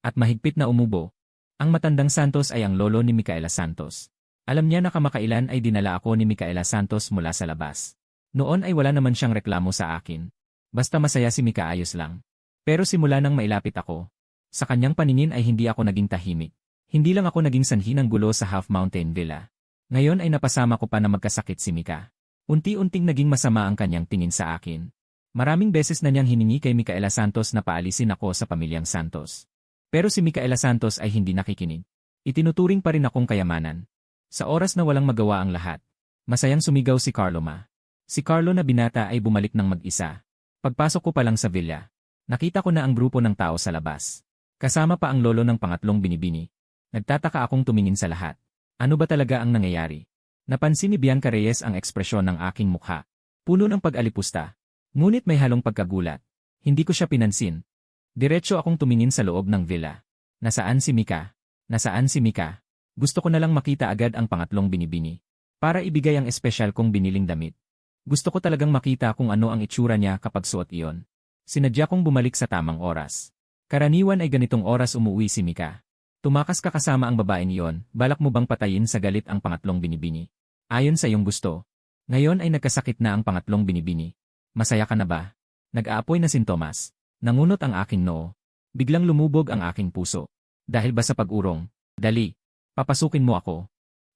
At mahigpit na umubo. Ang matandang Santos ay ang lolo ni Micaela Santos. Alam niya na kamakailan ay dinala ako ni Micaela Santos mula sa labas. Noon ay wala naman siyang reklamo sa akin. Basta masaya si Mika, ayos lang. Pero simula nang mailapit ako, sa kanyang paningin ay hindi ako naging tahimik. Hindi lang ako naging sanhi ng gulo sa Half Mountain Villa. Ngayon ay napasama ko pa na magkasakit si Mika. Unti-unting naging masama ang kanyang tingin sa akin. Maraming beses na niyang hiningi kay Micaela Santos na paalisin ako sa pamilyang Santos. Pero si Micaela Santos ay hindi nakikinig. Itinuturing pa rin akong kayamanan. Sa oras na walang magawa ang lahat, masayang sumigaw si Carlo Ma. Si Carlo na binata ay bumalik ng mag-isa. Pagpasok ko pa lang sa villa, nakita ko na ang grupo ng tao sa labas. Kasama pa ang lolo ng pangatlong binibini. Nagtataka akong tumingin sa lahat. Ano ba talaga ang nangyayari? Napansin ni Bianca Reyes ang ekspresyon ng aking mukha. Puno ng pag-alipusta. Ngunit may halong pagkagulat. Hindi ko siya pinansin. Diretso akong tumingin sa loob ng villa. Nasaan si Mika? Nasaan si Mika? Gusto ko na lang makita agad ang pangatlong binibini. Para ibigay ang espesyal kong biniling damit. Gusto ko talagang makita kung ano ang itsura niya kapag suot iyon. Sinadya kong bumalik sa tamang oras. Karaniwan ay ganitong oras umuwi si Mika. Tumakas ka kasama ang babaeng iyon, balak mo bang patayin sa galit ang pangatlong binibini? Ayon sa iyong gusto. Ngayon ay nagkasakit na ang pangatlong binibini. Masaya ka na ba? Nag-aapoy na sintomas. Nangunot ang aking noo. Biglang lumubog ang aking puso. Dahil ba sa pag-urong? Dali. Papasukin mo ako.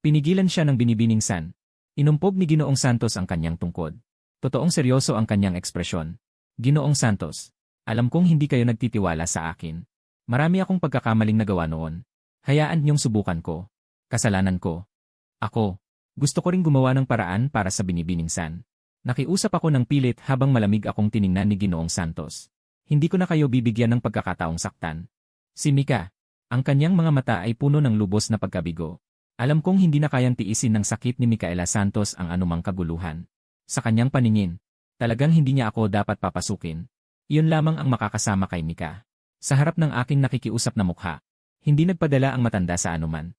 Pinigilan siya ng binibining San. Inumpog ni Ginoong Santos ang kanyang tungkod. Totoong seryoso ang kanyang ekspresyon. Ginoong Santos, alam kong hindi kayo nagtitiwala sa akin. Marami akong pagkakamaling nagawa noon. Hayaan niyong subukan ko. Kasalanan ko. Ako. Gusto ko ring gumawa ng paraan para sa binibining San. Nakiusap ako ng pilit habang malamig akong tiningnan ni Ginoong Santos. Hindi ko na kayo bibigyan ng pagkakataong saktan. Si Mika, ang kanyang mga mata ay puno ng lubos na pagkabigo. Alam kong hindi na kayang tiisin ng sakit ni Micaela Santos ang anumang kaguluhan. Sa kanyang paningin, talagang hindi niya ako dapat papasukin. Iyon lamang ang makakasama kay Mika. Sa harap ng aking nakikiusap na mukha, hindi nagpadala ang matanda sa anuman.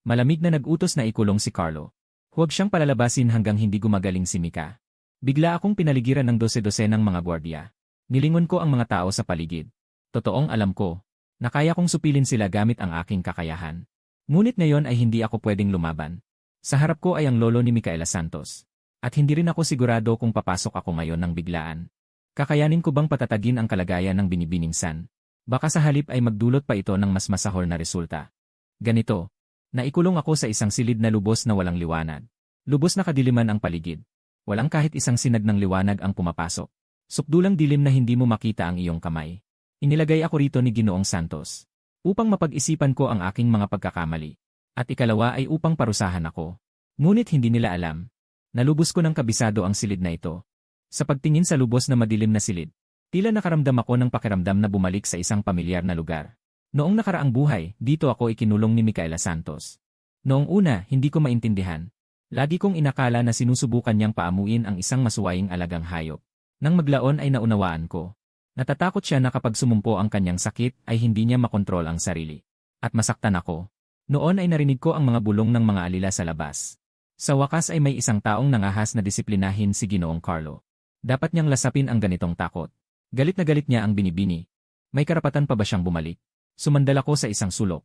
Malamig na nag-utos na ikulong si Carlo. Huwag siyang palalabasin hanggang hindi gumagaling si Mika. Bigla akong pinaligiran ng dose-dose ng mga gwardiya. Nilingon ko ang mga tao sa paligid. Totoong alam ko, na kaya kong supilin sila gamit ang aking kakayahan. Ngunit ngayon ay hindi ako pwedeng lumaban. Sa harap ko ay ang lolo ni Micaela Santos. At hindi rin ako sigurado kung papasok ako ngayon ng biglaan. Kakayanin ko bang patatagin ang kalagayan ng binibining San? Baka sa halip ay magdulot pa ito ng mas masahol na resulta. Ganito, naikulong ako sa isang silid na lubos na walang liwanag. Lubos na kadiliman ang paligid. Walang kahit isang sinag ng liwanag ang pumapasok. Sukdulang dilim na hindi mo makita ang iyong kamay. Inilagay ako rito ni Ginoong Santos. Upang mapag-isipan ko ang aking mga pagkakamali. At ikalawa ay upang parusahan ako. Ngunit hindi nila alam. Nalubos ko ng kabisado ang silid na ito. Sa pagtingin sa lubos na madilim na silid, tila nakaramdam ako ng pakiramdam na bumalik sa isang pamilyar na lugar. Noong nakaraang buhay, dito ako ikinulong ni Micaela Santos. Noong una, hindi ko maintindihan. Lagi kong inakala na sinusubukan niyang paamuin ang isang masuwaying alagang hayop. Nang maglaon ay naunawaan ko. Natatakot siya na kapag sumumpo ang kanyang sakit ay hindi niya makontrol ang sarili. At masaktan ako. Noon ay narinig ko ang mga bulong ng mga alila sa labas. Sa wakas ay may isang taong nangahas na disiplinahin si Ginoong Carlo. Dapat niyang lasapin ang ganitong takot. Galit na galit niya ang binibini. May karapatan pa ba siyang bumalik? Sumandal ako sa isang sulok.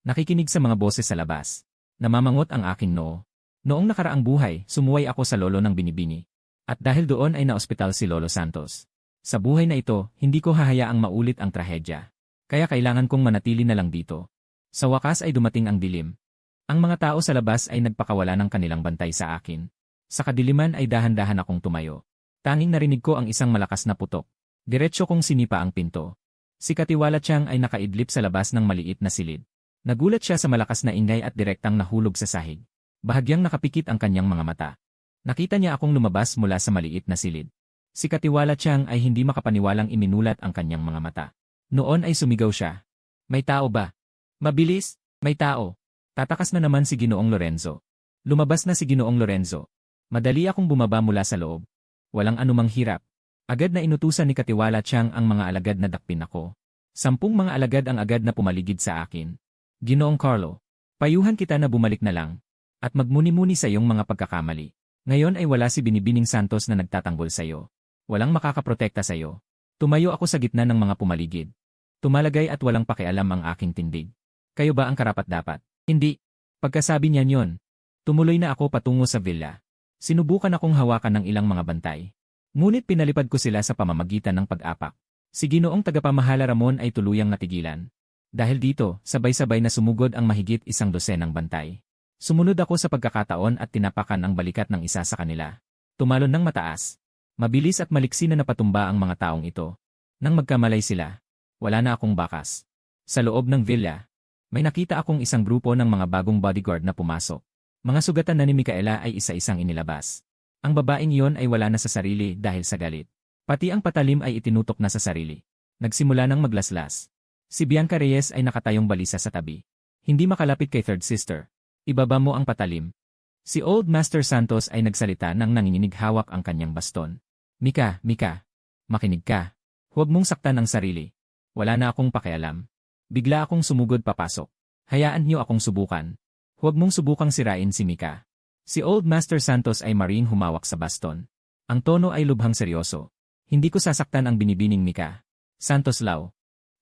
Nakikinig sa mga boses sa labas. Namamangot ang aking noo. Noong nakaraang buhay, sumuway ako sa lolo ng binibini. At dahil doon ay naospital si Lolo Santos. Sa buhay na ito, hindi ko hahayaang maulit ang trahedya. Kaya kailangan kong manatili na lang dito. Sa wakas ay dumating ang dilim. Ang mga tao sa labas ay nagpakawala ng kanilang bantay sa akin. Sa kadiliman ay dahan-dahan akong tumayo. Tanging narinig ko ang isang malakas na putok. Diretso kong sinipa ang pinto. Si Katiwala Chang ay nakaidlip sa labas ng maliit na silid. Nagulat siya sa malakas na ingay at direktang nahulog sa sahig. Bahagyang nakapikit ang kanyang mga mata. Nakita niya akong lumabas mula sa maliit na silid. Si Katiwala Chang ay hindi makapaniwalang iminulat ang kanyang mga mata. Noon ay sumigaw siya. May tao ba? Mabilis, may tao. Tatakas na naman si Ginoong Lorenzo. Lumabas na si Ginoong Lorenzo. Madali akong bumaba mula sa loob. Walang anumang hirap. Agad na inutusan ni Katiwala Chang ang mga alagad na dakpin ako. 10 mga alagad ang agad na pumaligid sa akin. Ginoong Carlo, payuhan kita na bumalik na lang. At magmuni-muni sa iyong mga pagkakamali. Ngayon ay wala si Binibining Santos na nagtatanggol sa iyo. Walang makakaprotekta sa iyo. Tumayo ako sa gitna ng mga pumaligid. Tumalagay at walang pakialam ang aking tindig. Kayo ba ang karapat-dapat? Hindi. Pagkasabi niya yon, tumuloy na ako patungo sa villa. Sinubukan akong hawakan ng ilang mga bantay. Ngunit pinalipad ko sila sa pamamagitan ng pag-apak. Si Ginoong tagapamahala Ramon ay tuluyang natigilan. Dahil dito, sabay-sabay na sumugod ang mahigit 100 ng bantay. Sumunod ako sa pagkakataon at tinapakan ang balikat ng isa sa kanila. Tumalon ng mataas. Mabilis at maliksi na napatumba ang mga taong ito. Nang magkamalay sila, wala na akong bakas. Sa loob ng villa, may nakita akong isang grupo ng mga bagong bodyguard na pumasok. Mga sugatan na ni Micaela ay isa-isang inilabas. Ang babaeng iyon ay wala na sa sarili dahil sa galit. Pati ang patalim ay itinutok na sa sarili. Nagsimula ng maglaslas. Si Bianca Reyes ay nakatayong balisa sa tabi. Hindi makalapit kay third sister. Ibaba mo ang patalim. Si Old Master Santos ay nagsalita nang nanginginig hawak ang kanyang baston. Mika, makinig ka. Huwag mong saktan ang sarili. Wala na akong pakialam. Bigla akong sumugod papasok. Hayaan niyo akong subukan. Huwag mong subukang sirain si Mika. Si Old Master Santos ay maring humawak sa baston. Ang tono ay lubhang seryoso. Hindi ko sasaktan ang binibining Mika. Santos Lao.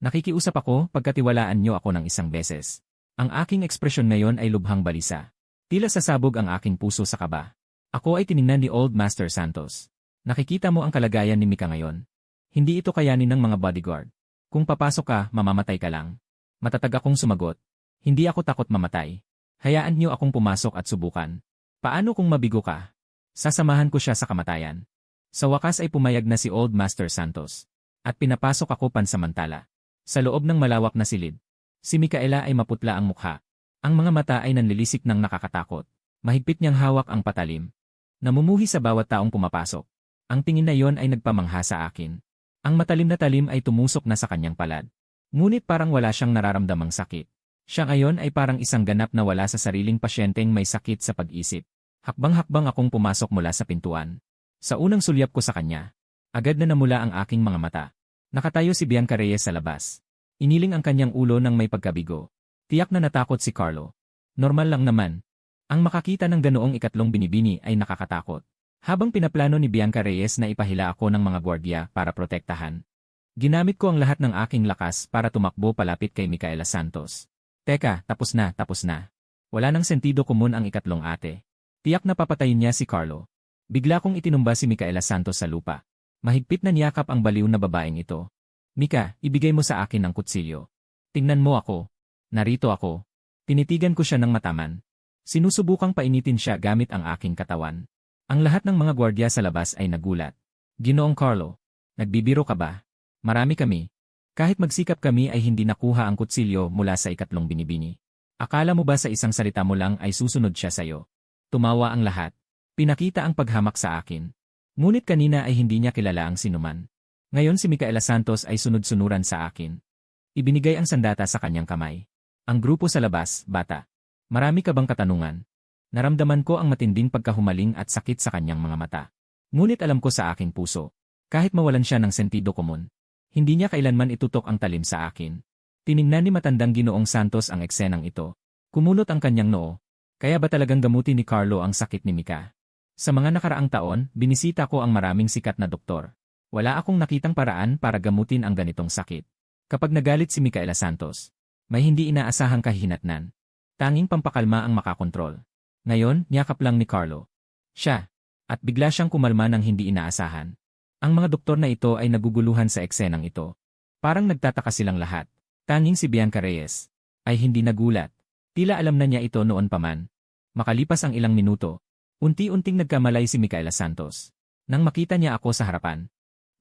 Nakikiusap ako pagkatiwalaan niyo ako ng isang beses. Ang aking ekspresyon ngayon ay lubhang balisa. Tila sasabog ang aking puso sa kaba. Ako ay tiningnan ni Old Master Santos. Nakikita mo ang kalagayan ni Mika ngayon. Hindi ito kayanin ng mga bodyguard. Kung papasok ka, mamamatay ka lang. Matatag akong sumagot. Hindi ako takot mamatay. Hayaan niyo akong pumasok at subukan. Paano kung mabigo ka? Sasamahan ko siya sa kamatayan. Sa wakas ay pumayag na si Old Master Santos. At pinapasok ako pansamantala. Sa loob ng malawak na silid. Si Micaela ay maputla ang mukha. Ang mga mata ay nanlilisik ng nakakatakot. Mahigpit niyang hawak ang patalim. Namumuhi sa bawat taong pumapasok. Ang tingin na yon ay nagpamangha sa akin. Ang matalim na talim ay tumusok na sa kanyang palad. Ngunit parang wala siyang nararamdamang sakit. Siya ngayon ay parang isang ganap na wala sa sariling pasyenteng may sakit sa pag-isip. Hakbang-hakbang akong pumasok mula sa pintuan. Sa unang sulyap ko sa kanya, agad na namula ang aking mga mata. Nakatayo si Bianca Reyes sa labas. Iniling ang kanyang ulo ng may pagkabigo. Tiyak na natakot si Carlo. Normal lang naman. Ang makakita ng ganoong ikatlong binibini ay nakakatakot. Habang pinaplano ni Bianca Reyes na ipahila ako ng mga gwardiya para protektahan, ginamit ko ang lahat ng aking lakas para tumakbo palapit kay Micaela Santos. Teka, tapos na. Wala nang sentido kumun ang ikatlong ate. Tiyak na papatayin niya si Carlo. Bigla kong itinumba si Micaela Santos sa lupa. Mahigpit na niyakap ang baliw na babaeng ito. Mika, ibigay mo sa akin ang kutsilyo. Tingnan mo ako. Narito ako. Tinitigan ko siya ng mataman. Sinusubukang painitin siya gamit ang aking katawan. Ang lahat ng mga gwardiya sa labas ay nagulat. Ginoong Carlo, nagbibiro ka ba? Marami kami. Kahit magsikap kami ay hindi nakuha ang kutsilyo mula sa ikatlong binibini. Akala mo ba sa isang salita mo lang ay susunod siya sa'yo? Tumawa ang lahat. Pinakita ang paghamak sa akin. Ngunit kanina ay hindi niya kilala ang sinuman. Ngayon si Micaela Santos ay sunod-sunuran sa akin. Ibinigay ang sandata sa kanyang kamay. Ang grupo sa labas, bata. Marami ka bang katanungan? Naramdaman ko ang matinding pagkahumaling at sakit sa kanyang mga mata. Ngunit alam ko sa aking puso, kahit mawalan siya ng sentido komun, hindi niya kailanman itutok ang talim sa akin. Tiningnan ni matandang Ginoong Santos ang eksenang ito. Kumunot ang kanyang noo. Kaya ba talagang gamutin ni Carlo ang sakit ni Mika? Sa mga nakaraang taon, binisita ko ang maraming sikat na doktor. Wala akong nakitang paraan para gamutin ang ganitong sakit. Kapag nagalit si Micaela Santos, may hindi inaasahang kahihinatnan. Tanging pampakalma ang makakontrol. Ngayon, niyakap lang ni Carlo. Siya. At bigla siyang kumalma ng hindi inaasahan. Ang mga doktor na ito ay naguguluhan sa eksenang ito. Parang nagtataka silang lahat. Tanging si Bianca Reyes ay hindi nagulat. Tila alam na niya ito noon pa man. Makalipas ang ilang minuto, unti-unting nagkamalay si Micaela Santos. Nang makita niya ako sa harapan,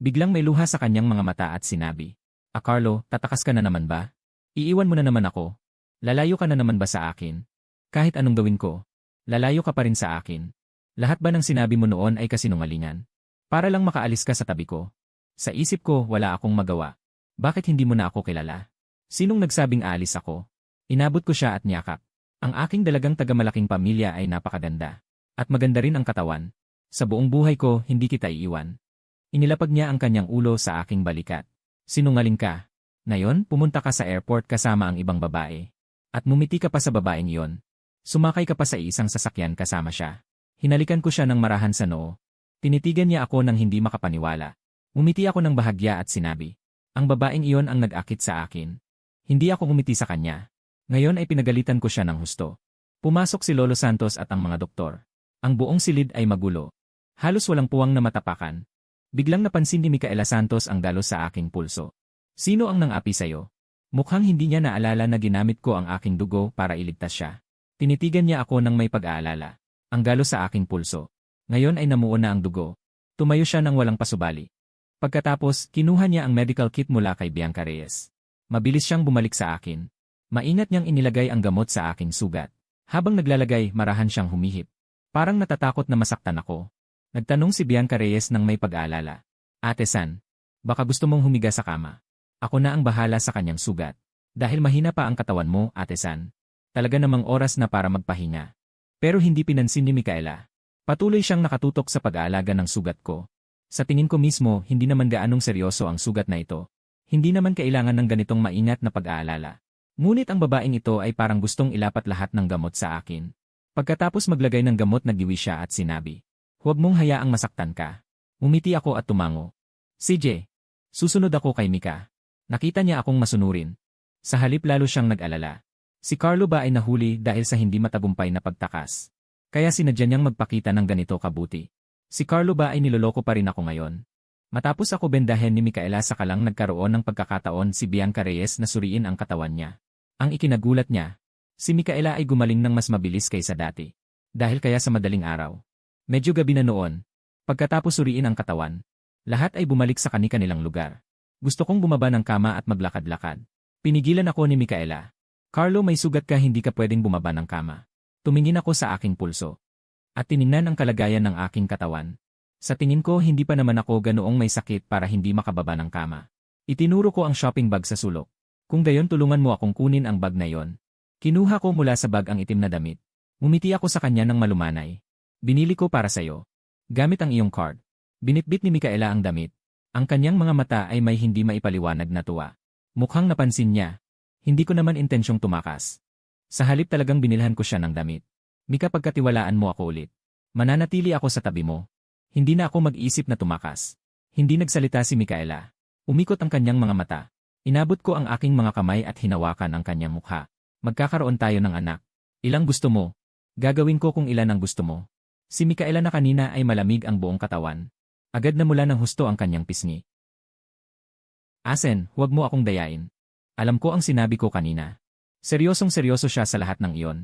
biglang may luha sa kanyang mga mata at sinabi, Carlo, tatakas ka na naman ba? Iiwan mo na naman ako? Lalayo ka na naman ba sa akin? Kahit anong gawin ko, lalayo ka pa rin sa akin. Lahat ba ng sinabi mo noon ay kasinungalingan? Para lang makaalis ka sa tabi ko. Sa isip ko, wala akong magawa. Bakit hindi mo na ako kilala? Sinong nagsabing aalis ako? Inabot ko siya at niyakap. Ang aking dalagang tagamalaking pamilya ay napakaganda. At maganda rin ang katawan. Sa buong buhay ko, hindi kita iiwan. Inilapag niya ang kanyang ulo sa aking balikat. Sinungaling ka. Ngayon, pumunta ka sa airport kasama ang ibang babae. At mumiti ka pa sa babaeng iyon. Sumakay ka pa sa isang sasakyan kasama siya. Hinalikan ko siya ng marahan sa noo. Tinitigan niya ako nang hindi makapaniwala. Umiti ako ng bahagya at sinabi, ang babaeng iyon ang nag-akit sa akin. Hindi ako umiti sa kanya. Ngayon ay pinagalitan ko siya ng husto. Pumasok si Lolo Santos at ang mga doktor. Ang buong silid ay magulo. Halos walang puwang na matapakan. Biglang napansin ni Micaela Santos ang dalos sa aking pulso. Sino ang nang-api sa'yo? Mukhang hindi niya naalala na ginamit ko ang aking dugo para iligtas siya. Tinitigan niya ako ng may pag-aalala. Ang galos sa aking pulso. Ngayon ay namuon na ang dugo. Tumayo siya ng walang pasubali. Pagkatapos, kinuha niya ang medical kit mula kay Bianca Reyes. Mabilis siyang bumalik sa akin. Maingat niyang inilagay ang gamot sa aking sugat. Habang naglalagay, marahan siyang humihip. Parang natatakot na masaktan ako. Nagtanong si Bianca Reyes ng may pag-aalala. Ate San, baka gusto mong humiga sa kama. Ako na ang bahala sa kanyang sugat. Dahil mahina pa ang katawan mo, Ate San. Talaga namang oras na para magpahinga. Pero hindi pinansin ni Micaela. Patuloy siyang nakatutok sa pag-aalaga ng sugat ko. Sa tingin ko mismo, hindi naman gaanong seryoso ang sugat na ito. Hindi naman kailangan ng ganitong maingat na pag-aalala. Ngunit ang babaeng ito ay parang gustong ilapat lahat ng gamot sa akin. Pagkatapos maglagay ng gamot nagdiwi siya at sinabi, huwag mong hayaang masaktan ka. Umiti ako at tumango. CJ, susunod ako kay Mika. Nakita niya akong masunurin. Sa halip lalo siyang nag-alala. Si Carlo ba ay nahuli dahil sa hindi matagumpay na pagtakas? Kaya sinadya niyang magpakita ng ganito kabuti. Si Carlo ba ay niloloko pa rin ako ngayon? Matapos ako bendahin ni Micaela sa kalang nagkaroon ng pagkakataon si Bianca Reyes na suriin ang katawan niya. Ang ikinagulat niya, si Micaela ay gumaling ng mas mabilis kaysa dati. Dahil kaya sa madaling araw. Medyo gabi na noon. Pagkatapos suriin ang katawan, lahat ay bumalik sa kani-kanilang lugar. Gusto kong bumaba ng kama at maglakad-lakad. Pinigilan ako ni Micaela. Carlo, may sugat ka, hindi ka pwedeng bumaba ng kama. Tumingin ako sa aking pulso. At tiningnan ang kalagayan ng aking katawan. Sa tingin ko hindi pa naman ako ganoong may sakit para hindi makababa ng kama. Itinuro ko ang shopping bag sa sulok. Kung gayon tulungan mo akong kunin ang bag na yon. Kinuha ko mula sa bag ang itim na damit. Umiti ako sa kanya ng malumanay. Binili ko para sa'yo. Gamit ang iyong card. Binitbit ni Micaela ang damit. Ang kanyang mga mata ay may hindi maipaliwanag na tuwa. Mukhang napansin niya. Hindi ko naman intensyong tumakas. Sa halip talagang binilhan ko siya ng damit. Mika, pagkatiwalaan mo ako ulit. Mananatili ako sa tabi mo. Hindi na ako mag-isip na tumakas. Hindi nagsalita si Micaela. Umikot ang kanyang mga mata. Inabot ko ang aking mga kamay at hinawakan ang kanyang mukha. Magkakaroon tayo ng anak. Ilang gusto mo? Gagawin ko kung ilan ang gusto mo. Si Micaela na kanina ay malamig ang buong katawan. Agad na mula ng husto ang kanyang pisngi. Asen, huwag mo akong dayain. Alam ko ang sinabi ko kanina. Seryosong seryoso siya sa lahat ng iyon.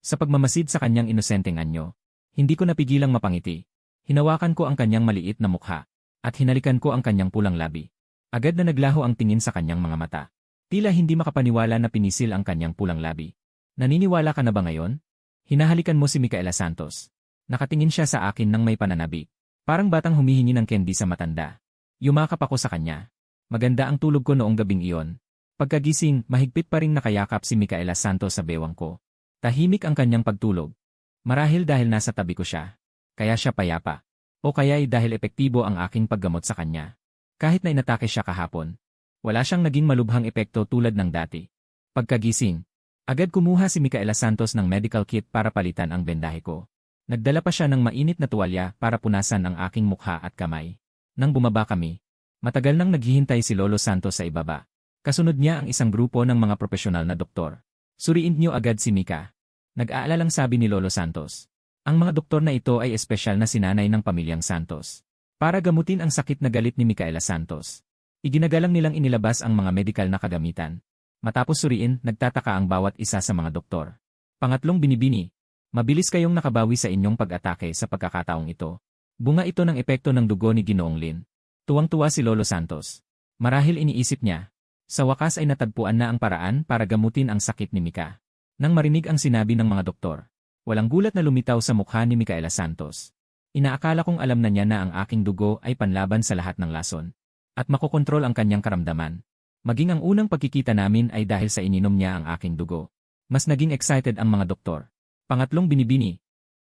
Sa pagmamasid sa kanyang inosenteng anyo, hindi ko napigilang mapangiti. Hinawakan ko ang kanyang maliit na mukha, at hinalikan ko ang kanyang pulang labi. Agad na naglaho ang tingin sa kanyang mga mata. Tila hindi makapaniwala na pinisil ang kanyang pulang labi. Naniniwala ka na ba ngayon? Hinahalikan mo si Micaela Santos. Nakatingin siya sa akin ng may pananabik. Parang batang humihingi ng candy sa matanda. Yumakap ako sa kanya. Maganda ang tulog ko noong gabing iyon. Pagkagising, mahigpit pa ring nakayakap si Micaela Santos sa bewang ko. Tahimik ang kanyang pagtulog. Marahil dahil nasa tabi ko siya. Kaya siya payapa. O kaya'y dahil epektibo ang aking paggamot sa kanya. Kahit na inatake siya kahapon, wala siyang naging malubhang epekto tulad ng dati. Pagkagising, agad kumuha si Micaela Santos ng medical kit para palitan ang bendahe ko. Nagdala pa siya ng mainit na tuwalya para punasan ang aking mukha at kamay. Nang bumaba kami, matagal nang naghihintay si Lolo Santos sa ibaba. Kasunod niya ang isang grupo ng mga profesional na doktor. Suriin niyo agad si Mika. Nag-aalalang sabi ni Lolo Santos. Ang mga doktor na ito ay espesyal na sinanay ng pamilyang Santos. Para gamutin ang sakit na galit ni Micaela Santos. Iginagalang nilang inilabas ang mga medikal na kagamitan. Matapos suriin, nagtataka ang bawat isa sa mga doktor. Pangatlong binibini. Mabilis kayong nakabawi sa inyong pag-atake sa pagkakataong ito. Bunga ito ng epekto ng dugo ni Ginoong Lin. Tuwang-tuwa si Lolo Santos. Marahil iniisip niya. Sa wakas ay natagpuan na ang paraan para gamutin ang sakit ni Mika. Nang marinig ang sinabi ng mga doktor, walang gulat na lumitaw sa mukha ni Micaela Santos. Inaakala kong alam na niya na ang aking dugo ay panlaban sa lahat ng lason. At makokontrol ang kanyang karamdaman. Maging ang unang pagkikita namin ay dahil sa ininom niya ang aking dugo. Mas naging excited ang mga doktor. Pangatlong binibini.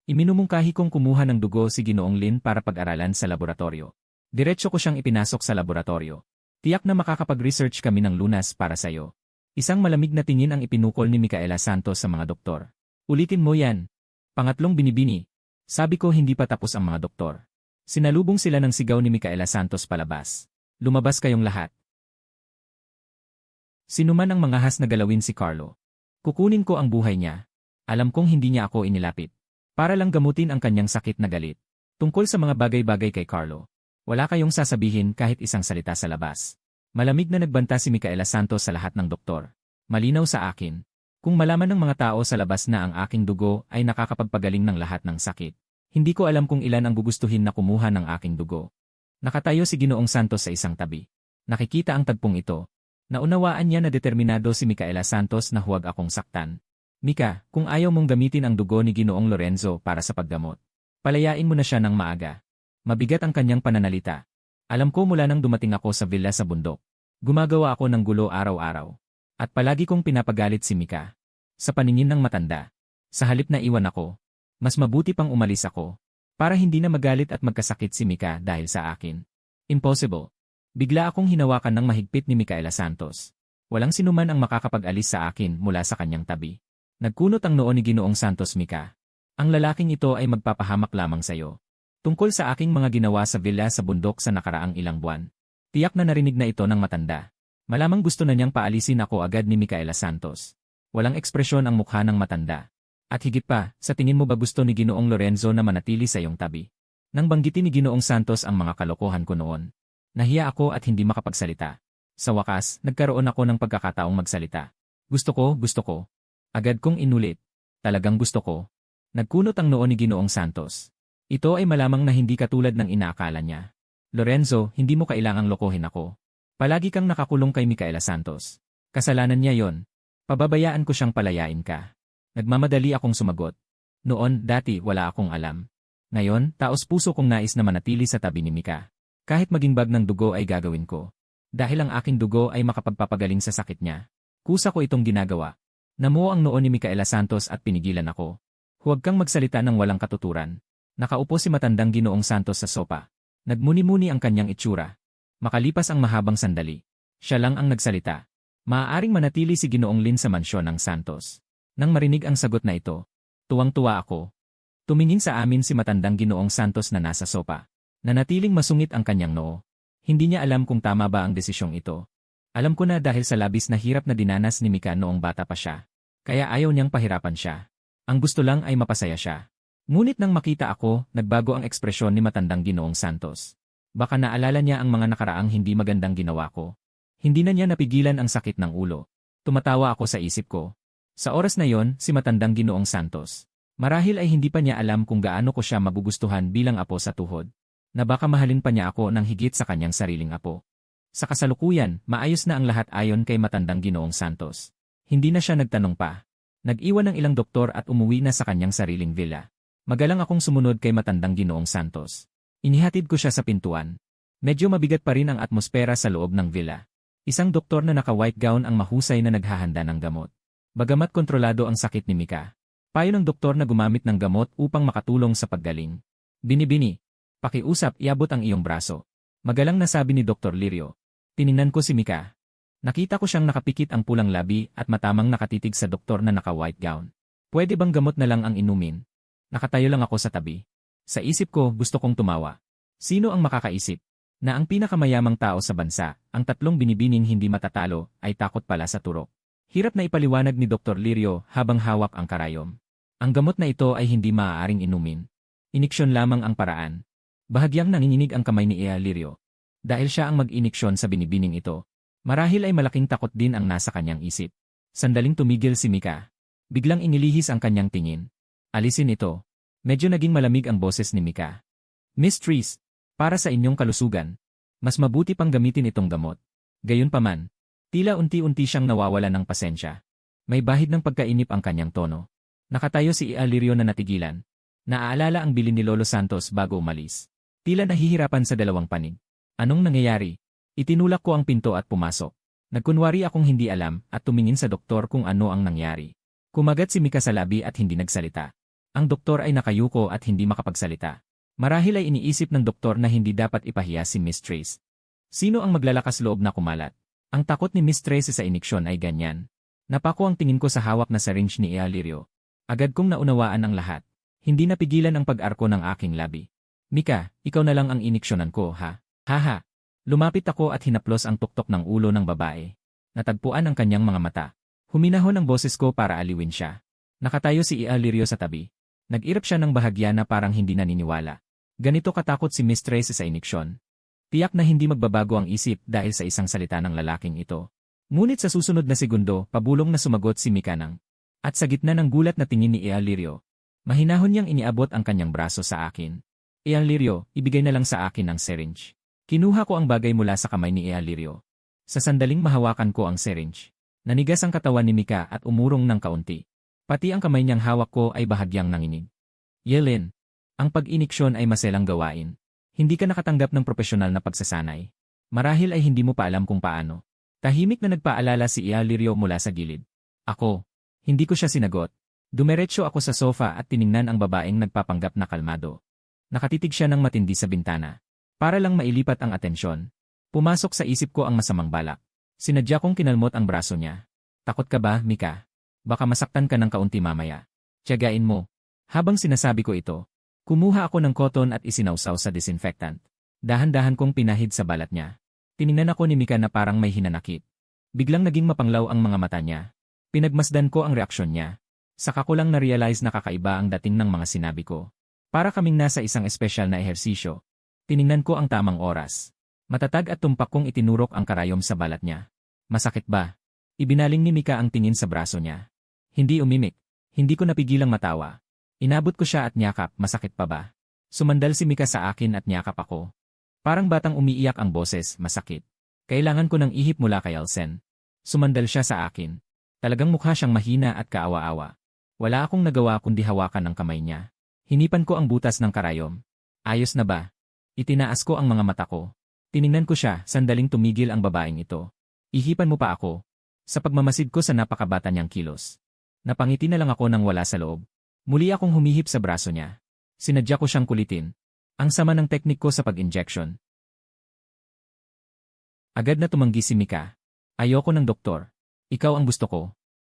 Iminumungkahi kong kumuha ng dugo si Ginoong Lin para pag-aralan sa laboratorio. Diretso ko siyang ipinasok sa laboratorio. Tiyak na makakapag-research kami ng lunas para sa'yo. Isang malamig na tingin ang ipinukol ni Micaela Santos sa mga doktor. Ulitin mo yan. Pangatlong binibini. Sabi ko hindi pa tapos ang mga doktor. Sinalubong sila ng sigaw ni Micaela Santos palabas. Lumabas kayong lahat. Sinuman ang mangahas na galawin si Carlo. Kukunin ko ang buhay niya. Alam kong hindi niya ako inilapit. Para lang gamutin ang kanyang sakit na galit. Tungkol sa mga bagay-bagay kay Carlo. Wala kayong sasabihin kahit isang salita sa labas. Malamig na nagbanta si Micaela Santos sa lahat ng doktor. Malinaw sa akin. Kung malaman ng mga tao sa labas na ang aking dugo ay nakakapagpagaling ng lahat ng sakit. Hindi ko alam kung ilan ang gugustuhin na kumuha ng aking dugo. Nakatayo si Ginoong Santos sa isang tabi. Nakikita ang tagpong ito. Naunawaan niya na determinado si Micaela Santos na huwag akong saktan. Mika, kung ayaw mong gamitin ang dugo ni Ginoong Lorenzo para sa paggamot, palayain mo na siya ng maaga. Mabigat ang kanyang pananalita. Alam ko mula nang dumating ako sa villa sa bundok. Gumagawa ako ng gulo araw-araw. At palagi kong pinapagalit si Mika. Sa paningin ng matanda. Sa halip na iwan ako, mas mabuti pang umalis ako. Para hindi na magalit at magkasakit si Mika dahil sa akin. Impossible. Bigla akong hinawakan ng mahigpit ni Micaela Santos. Walang sinuman ang makakapag-alis sa akin mula sa kanyang tabi. Nagkunot ang noo ni Ginoong Santos. Mika, ang lalaking ito ay magpapahamak lamang sa'yo. Tungkol sa aking mga ginawa sa villa sa bundok sa nakaraang ilang buwan. Tiyak na narinig na ito ng matanda. Malamang gusto na niyang paalisin ako agad ni Micaela Santos. Walang ekspresyon ang mukha ng matanda. At higit pa, sa tingin mo ba gusto ni Ginoong Lorenzo na manatili sa iyong tabi? Nang banggitin ni Ginoong Santos ang mga kalokohan ko noon, nahiya ako at hindi makapagsalita. Sa wakas, nagkaroon ako ng pagkakataong magsalita. Gusto ko. Agad kong inulit. Talagang gusto ko. Nagkunot ang noo ni Ginoong Santos. Ito ay malamang na hindi katulad ng inaakala niya. Lorenzo, hindi mo kailangang lokohin ako. Palagi kang nakakulong kay Micaela Santos. Kasalanan niya yon. Pababayaan ko siyang palayain ka. Nagmamadali akong sumagot. Noon, dati, wala akong alam. Ngayon, taos puso kong nais na manatili sa tabi ni Mika. Kahit maging bag ng dugo ay gagawin ko. Dahil ang aking dugo ay makapagpapagaling sa sakit niya. Kusa ko itong ginagawa. Namuo ang noo ni Micaela Santos at pinigilan ako. Huwag kang magsalita ng walang katuturan. Nakaupo si matandang Ginoong Santos sa sopa. Nagmuni-muni ang kanyang itsura. Makalipas ang mahabang sandali. Siya lang ang nagsalita. Maaaring manatili si Ginoong Lin sa mansyon ng Santos. Nang marinig ang sagot na ito, tuwang-tuwa ako. Tumingin sa amin si matandang Ginoong Santos na nasa sopa. Nanatiling masungit ang kanyang noo. Hindi niya alam kung tama ba ang desisyong ito. Alam ko na dahil sa labis na hirap na dinanas ni Mika noong bata pa siya. Kaya ayaw niyang pahirapan siya. Ang gusto lang ay mapasaya siya. Ngunit nang makita ako, nagbago ang ekspresyon ni matandang Ginoong Santos. Baka naalala niya ang mga nakaraang hindi magandang ginawa ko. Hindi na niya napigilan ang sakit ng ulo. Tumatawa ako sa isip ko. Sa oras na yon, si matandang Ginoong Santos. Marahil ay hindi pa niya alam kung gaano ko siya magugustuhan bilang apo sa tuhod. Na baka mahalin pa niya ako ng higit sa kanyang sariling apo. Sa kasalukuyan, maayos na ang lahat ayon kay matandang Ginoong Santos. Hindi na siya nagtanong pa. Nag-iwan ng ilang doktor at umuwi na sa kanyang sariling villa. Magalang akong sumunod kay matandang Ginoong Santos. Inihatid ko siya sa pintuan. Medyo mabigat pa rin ang atmosfera sa loob ng villa. Isang doktor na naka-white gown ang mahusay na naghahanda ng gamot. Bagamat kontrolado ang sakit ni Mika. Payo ng doktor na gumamit ng gamot upang makatulong sa paggaling. Binibini, pakiusap, iabot ang iyong braso. Magalang nasabi ni Dr. Lirio. Tiningnan ko si Mika. Nakita ko siyang nakapikit ang pulang labi at matamang nakatitig sa doktor na naka-white gown. Pwede bang gamot na lang ang inumin? Nakatayo lang ako sa tabi. Sa isip ko, gusto kong tumawa. Sino ang makakaisip na ang pinakamayamang tao sa bansa, ang tatlong binibining hindi matatalo, ay takot pala sa turok? Hirap na ipaliwanag ni Dr. Lirio habang hawak ang karayom. Ang gamot na ito ay hindi maaaring inumin. Iniksyon lamang ang paraan. Bahagyang nanginginig ang kamay ni Ea Lirio. Dahil siya ang mag-iniksyon sa binibining ito, marahil ay malaking takot din ang nasa kanyang isip. Sandaling tumigil si Mika. Biglang inilihis ang kanyang tingin. Alisin ito. Medyo naging malamig ang boses ni Mika. Miss Tris, para sa inyong kalusugan, mas mabuti pang gamitin itong gamot. Gayunpaman, tila unti-unti siyang nawawala ng pasensya. May bahid ng pagkainip ang kanyang tono. Nakatayo si Alirio na natigilan. Naaalala ang bilin ni Lolo Santos bago umalis. Tila nahihirapan sa dalawang panig. Anong nangyayari? Itinulak ko ang pinto at pumasok. Nagkunwari akong hindi alam at tumingin sa doktor kung ano ang nangyari. Kumagat si Mika sa labi at hindi nagsalita. Ang doktor ay nakayuko at hindi makapagsalita. Marahil ay iniisip ng doktor na hindi dapat ipahiya si Miss Trace. Sino ang maglalakas loob na kumalat? Ang takot ni Miss Trace sa iniksyon ay ganyan. Napako ang tingin ko sa hawak na syringe ni Lirio. Agad kong naunawaan ang lahat. Hindi napigilan ang pag-arko ng aking labi. Mika, ikaw na lang ang iniksyonan ko, ha? Haha. Lumapit ako at hinaplos ang tuktok ng ulo ng babae. Natagpuan ang kanyang mga mata. Huminahon ang boses ko para aliwin siya. Nakatayo si Lirio sa tabi. Nag-irap siya ng bahagya na parang hindi naniniwala. Ganito katakot si Miss Tracy sa iniksyon. Tiyak na hindi magbabago ang isip dahil sa isang salita ng lalaking ito. Ngunit sa susunod na segundo, pabulong na sumagot si Mika nang. At sa gitna ng gulat na tingin ni Lirio, mahinahon niyang iniabot ang kanyang braso sa akin. Lirio, ibigay na lang sa akin ang syringe. Kinuha ko ang bagay mula sa kamay ni Lirio. Sa sandaling mahawakan ko ang syringe, nanigas ang katawan ni Mika at umurong ng kaunti. Pati ang kamay niyang hawak ko ay bahagyang nanginig. Yelin, ang pag-iniksyon ay maselang gawain. Hindi ka nakatanggap ng propesyonal na pagsasanay. Marahil ay hindi mo pa alam kung paano. Tahimik na nagpaalala si Lirio mula sa gilid. Ako, hindi ko siya sinagot. Dumiretso ako sa sofa at tiningnan ang babaeng nagpapanggap na kalmado. Nakatitig siya ng matindi sa bintana. Para lang mailipat ang atensyon. Pumasok sa isip ko ang masamang balak. Sinadya kong kinalmot ang braso niya. Takot ka ba, Mika? Baka masaktan ka ng kaunti mamaya. Tiyagain mo. Habang sinasabi ko ito, kumuha ako ng cotton at isinawsaw sa disinfectant. Dahan-dahan kong pinahid sa balat niya. Tiningnan ako ni Mika na parang may hinanakit. Biglang naging mapanglaw ang mga mata niya. Pinagmasdan ko ang reaksyon niya. Saka ko lang na-realize na kakaiba ang dating ng mga sinabi ko. Para kaming nasa isang espesyal na ehersisyo. Tiningnan ko ang tamang oras. Matatag at tumpak kong itinurok ang karayom sa balat niya. Masakit ba? Ibinaling ni Mika ang tingin sa braso niya. Hindi umimik. Hindi ko napigilang matawa. Inabot ko siya at niyakap, masakit pa ba? Sumandal si Mika sa akin at niyakap ako. Parang batang umiiyak ang boses, masakit. Kailangan ko ng ihip mula kay Alsen. Sumandal siya sa akin. Talagang mukha siyang mahina at kaawa-awa. Wala akong nagawa kundi hawakan ang kamay niya. Hinipan ko ang butas ng karayom. Ayos na ba? Itinaas ko ang mga mata ko. Tiningnan ko siya, sandaling tumigil ang babaeng ito. Ihipan mo pa ako. Sa pagmamasid ko sa napakabata niyang kilos. Napangiti na lang ako nang wala sa loob. Muli akong humihip sa braso niya. Sinadya ko siyang kulitin. Ang sama ng teknik ko sa pag-injection. Agad na tumanggi si Mika. Ayoko ng doktor. Ikaw ang gusto ko.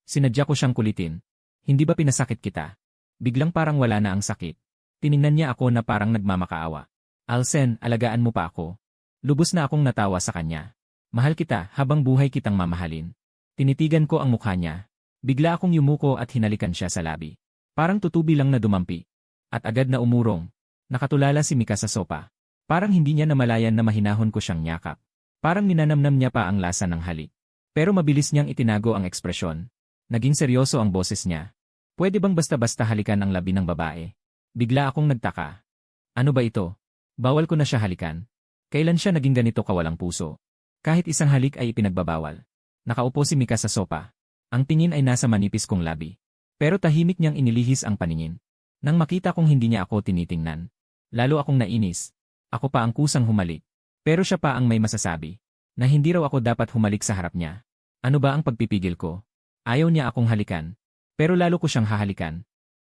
Sinadya ko siyang kulitin. Hindi ba pinasakit kita? Biglang parang wala na ang sakit. Tiningnan niya ako na parang nagmamakaawa. Alsen, alagaan mo pa ako. Lubos na akong natawa sa kanya. Mahal kita habang buhay kitang mamahalin. Tinitigan ko ang mukha niya. Bigla akong yumuko at hinalikan siya sa labi. Parang tutubi lang na dumampi. At agad na umurong. Nakatulala si Mika sa sopa. Parang hindi niya namalayan na mahinahon ko siyang nyakap. Parang ninanamnam niya pa ang lasa ng halik. Pero mabilis niyang itinago ang ekspresyon. Naging seryoso ang boses niya. Pwede bang basta-basta halikan ang labi ng babae? Bigla akong nagtaka. Ano ba ito? Bawal ko na siya halikan. Kailan siya naging ganito kawalang puso? Kahit isang halik ay ipinagbabawal. Nakaupo si Mika sa sopa. Ang tingin ay nasa manipis kong labi. Pero tahimik niyang inilihis ang paningin. Nang makita kong hindi niya ako tinitingnan, lalo akong nainis. Ako pa ang kusang humalik. Pero siya pa ang may masasabi. Na hindi raw ako dapat humalik sa harap niya. Ano ba ang pagpipigil ko? Ayaw niya akong halikan. Pero lalo ko siyang hahalikan.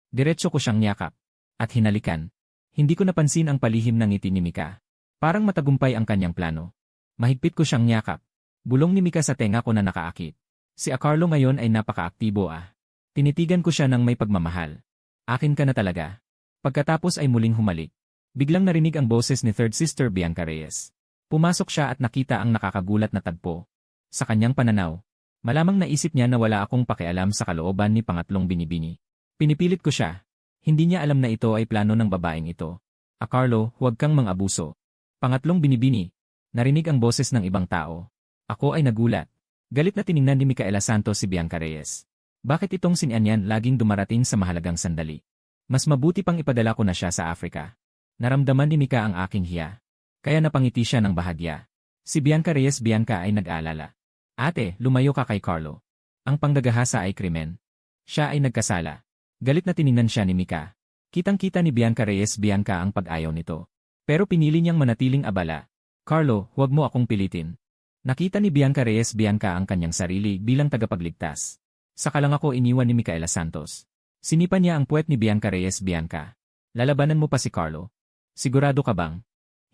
Diretso ko siyang niyakap. At hinalikan. Hindi ko napansin ang palihim ng ngiti ni Mika. Parang matagumpay ang kanyang plano. Mahigpit ko siyang niyakap. Bulong ni Mika sa tenga ko na nakaakit. Si Carlo ngayon ay napakaaktibo ah. Tinitigan ko siya ng may pagmamahal. Akin ka na talaga. Pagkatapos ay muling humalik. Biglang narinig ang boses ni Third Sister Bianca Reyes. Pumasok siya at nakita ang nakakagulat na tagpo. Sa kanyang pananaw, malamang naisip niya na wala akong pakialam sa kalooban ni Pangatlong Binibini. Pinipilit ko siya. Hindi niya alam na ito ay plano ng babaeng ito. Carlo, huwag kang mang-abuso. Pangatlong Binibini. Narinig ang boses ng ibang tao. Ako ay nagulat. Galit na tiningnan ni Micaela Santos si Bianca Reyes. Bakit itong sinanyan laging dumarating sa mahalagang sandali? Mas mabuti pang ipadala ko na siya sa Africa. Naramdaman ni Mika ang aking hiya. Kaya napangiti siya ng bahagya. Si Bianca Reyes Bianca ay nag-aalala. Ate, lumayo ka kay Carlo. Ang panggagahasa ay krimen. Siya ay nagkasala. Galit na tiningnan siya ni Mika. Kitang-kita ni Bianca Reyes Bianca ang pag-ayaw nito. Pero pinili niyang manatiling abala. Carlo, huwag mo akong pilitin. Nakita ni Bianca Reyes Bianca ang kanyang sarili bilang tagapagligtas. Saka lang ako iniwan ni Micaela Santos. Sinipan niya ang puwet ni Bianca Reyes Bianca. Lalabanan mo pa si Carlo. Sigurado ka bang?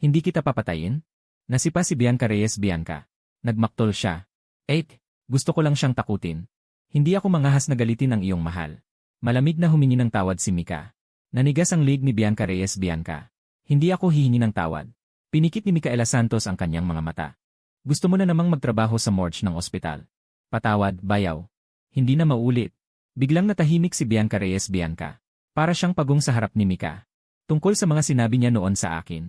Hindi kita papatayin? Nasipa si Bianca Reyes Bianca. Nagmaktol siya. 8. Gusto ko lang siyang takutin. Hindi ako mangahas na galitin ang iyong mahal. Malamig na humingi ng tawad si Mika. Nanigas ang lig ni Bianca Reyes Bianca. Hindi ako hihingi ng tawad. Pinikit ni Micaela Santos ang kanyang mga mata. Gusto mo na namang magtrabaho sa morgue ng ospital. Patawad, bayaw. Hindi na maulit. Biglang natahimik si Bianca Reyes. Bianca. Para siyang pagong sa harap ni Mika. Tungkol sa mga sinabi niya noon sa akin.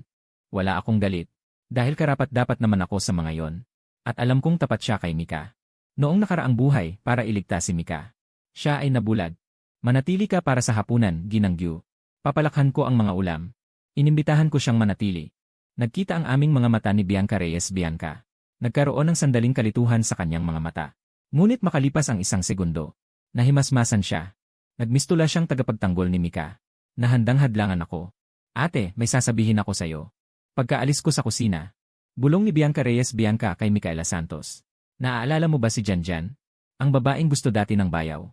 Wala akong galit. Dahil karapat-dapat naman ako sa mga yon. At alam kong tapat siya kay Mika. Noong nakaraang buhay, para iligtas si Mika. Siya ay nabulag. Manatili ka para sa hapunan, Ginangyu. Papalakhan ko ang mga ulam. Inimbitahan ko siyang manatili. Nagkita ang aming mga mata ni Bianca Reyes. Bianca. Nagkaroon ng sandaling kalituhan sa kanyang mga mata. Ngunit makalipas ang isang segundo. Nahimasmasan siya. Nagmistula siyang tagapagtanggol ni Mika. Nahandang hadlangan ako. Ate, may sasabihin ako sa'yo. Pagkaalis ko sa kusina. Bulong ni Bianca Reyes. Bianca kay Micaela Santos. Naaalala mo ba si Janjan? Ang babaeng gusto dati ng bayaw.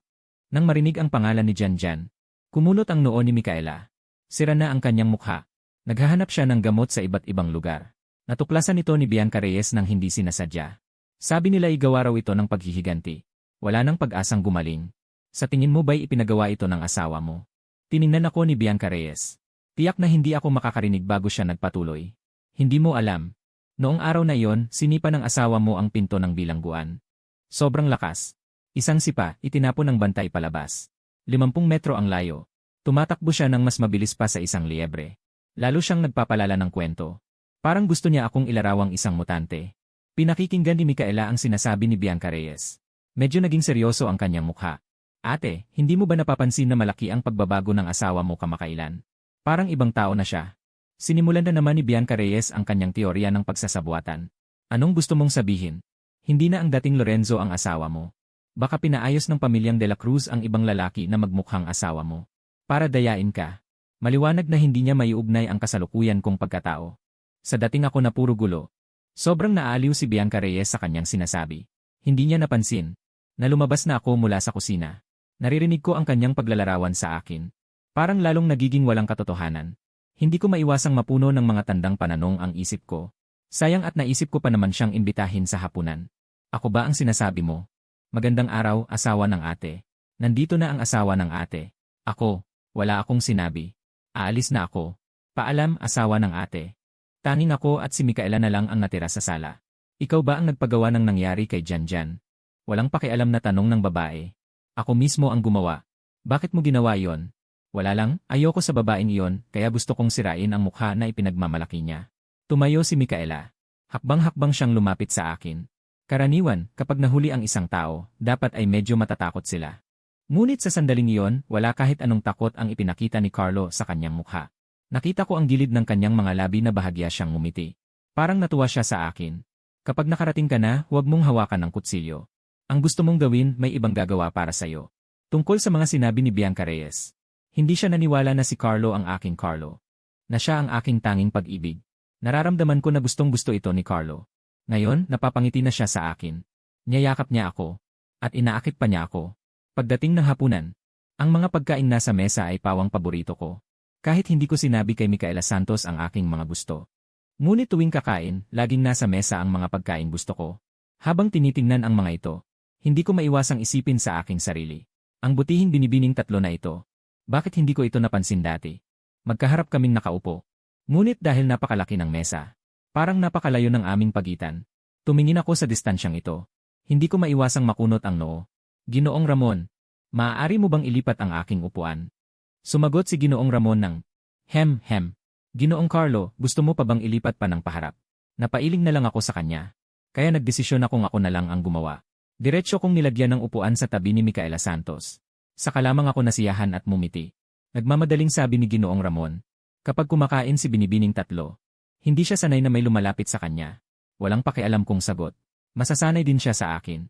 Nang marinig ang pangalan ni Janjan, kumunot ang noo ni Micaela. Sira na ang kanyang mukha. Naghahanap siya ng gamot sa iba't ibang lugar. Natuklasan ito ni Bianca Reyes nang hindi sinasadya. Sabi nila igawa raw ito ng paghihiganti. Wala nang pag-asang gumaling. Sa tingin mo ba'y ipinagawa ito ng asawa mo? Tiningnan ako ni Bianca Reyes. Tiyak na hindi ako makakarinig bago siya nagpatuloy. Hindi mo alam. Noong araw na iyon, sinipa ng asawa mo ang pinto ng bilangguan. Sobrang lakas. Isang sipa, itinapon ng bantay palabas. 50 metro ang layo. Tumatakbo siya ng mas mabilis pa sa isang liebre. Lalo siyang nagpapalala ng kwento. Parang gusto niya akong ilarawang isang mutante. Pinakikinggan ni Micaela ang sinasabi ni Bianca Reyes. Medyo naging seryoso ang kanyang mukha. Ate, hindi mo ba napapansin na malaki ang pagbabago ng asawa mo kamakailan? Parang ibang tao na siya. Sinimulan na naman ni Bianca Reyes ang kanyang teorya ng pagsasabuatan. Anong gusto mong sabihin? Hindi na ang dating Lorenzo ang asawa mo. Baka pinaayos ng pamilyang De La Cruz ang ibang lalaki na magmukhang asawa mo. Para dayain ka. Maliwanag na hindi niya maiugnay ang kasalukuyan kong pagkatao. Sa dating ako na puro gulo. Sobrang naaaliw si Bianca Reyes sa kanyang sinasabi. Hindi niya napansin. Na lumabas na ako mula sa kusina. Naririnig ko ang kanyang paglalarawan sa akin. Parang lalong nagiging walang katotohanan. Hindi ko maiwasang mapuno ng mga tandang pananong ang isip ko. Sayang at naisip ko pa naman siyang imbitahin sa hapunan. Ako ba ang sinasabi mo? Magandang araw, asawa ng ate. Nandito na ang asawa ng ate. Ako, wala akong sinabi. Aalis na ako. Paalam, asawa ng ate. Tanging ako at si Micaela na lang ang natira sa sala. Ikaw ba ang nagpagawa ng nangyari kay Janjan? Walang pakialam na tanong ng babae. Ako mismo ang gumawa. Bakit mo ginawa yon? Wala lang, ayoko sa babaeng iyon, kaya gusto kong sirain ang mukha na ipinagmamalaki niya. Tumayo si Micaela. Hakbang-hakbang siyang lumapit sa akin. Karaniwan, kapag nahuli ang isang tao, dapat ay medyo matatakot sila. Ngunit sa sandaling iyon, wala kahit anong takot ang ipinakita ni Carlo sa kanyang mukha. Nakita ko ang gilid ng kanyang mga labi na bahagya siyang ngumiti. Parang natuwa siya sa akin. Kapag nakarating ka na, huwag mong hawakan ng kutsilyo. Ang gusto mong gawin, may ibang gagawa para sa'yo. Tungkol sa mga sinabi ni Bianca Reyes. Hindi siya naniwala na si Carlo ang aking Carlo. Na siya ang aking tanging pag-ibig. Nararamdaman ko na gustong-gusto ito ni Carlo. Ngayon, napapangiti na siya sa akin. Niyayakap niya ako. At inaakit pa niya ako. Pagdating ng hapunan, ang mga pagkain nasa mesa ay pawang paborito ko. Kahit hindi ko sinabi kay Micaela Santos ang aking mga gusto. Ngunit tuwing kakain, laging nasa mesa ang mga pagkain gusto ko. Habang tinitingnan ang mga ito, hindi ko maiwasang isipin sa aking sarili. Ang butihing binibining tatlo na ito. Bakit hindi ko ito napansin dati? Magkaharap kaming nakaupo. Ngunit dahil napakalaki ng mesa, parang napakalayo ng aming pagitan. Tumingin ako sa distansyang ito. Hindi ko maiwasang makunot ang noo. Ginoong Ramon, maaari mo bang ilipat ang aking upuan? Sumagot si Ginoong Ramon ng, Hem. Ginoong Carlo, gusto mo pa bang ilipat pa ng paharap? Napailing na lang ako sa kanya. Kaya nagdesisyon akong ako na lang ang gumawa. Diretso kong nilagyan ng upuan sa tabi ni Micaela Santos. Saka lamang ako nasiyahan at mumiti. Nagmamadaling sabi ni Ginoong Ramon. Kapag kumakain si Binibining tatlo, hindi siya sanay na may lumalapit sa kanya. Walang pakialam kong sagot. Masasanay din siya sa akin.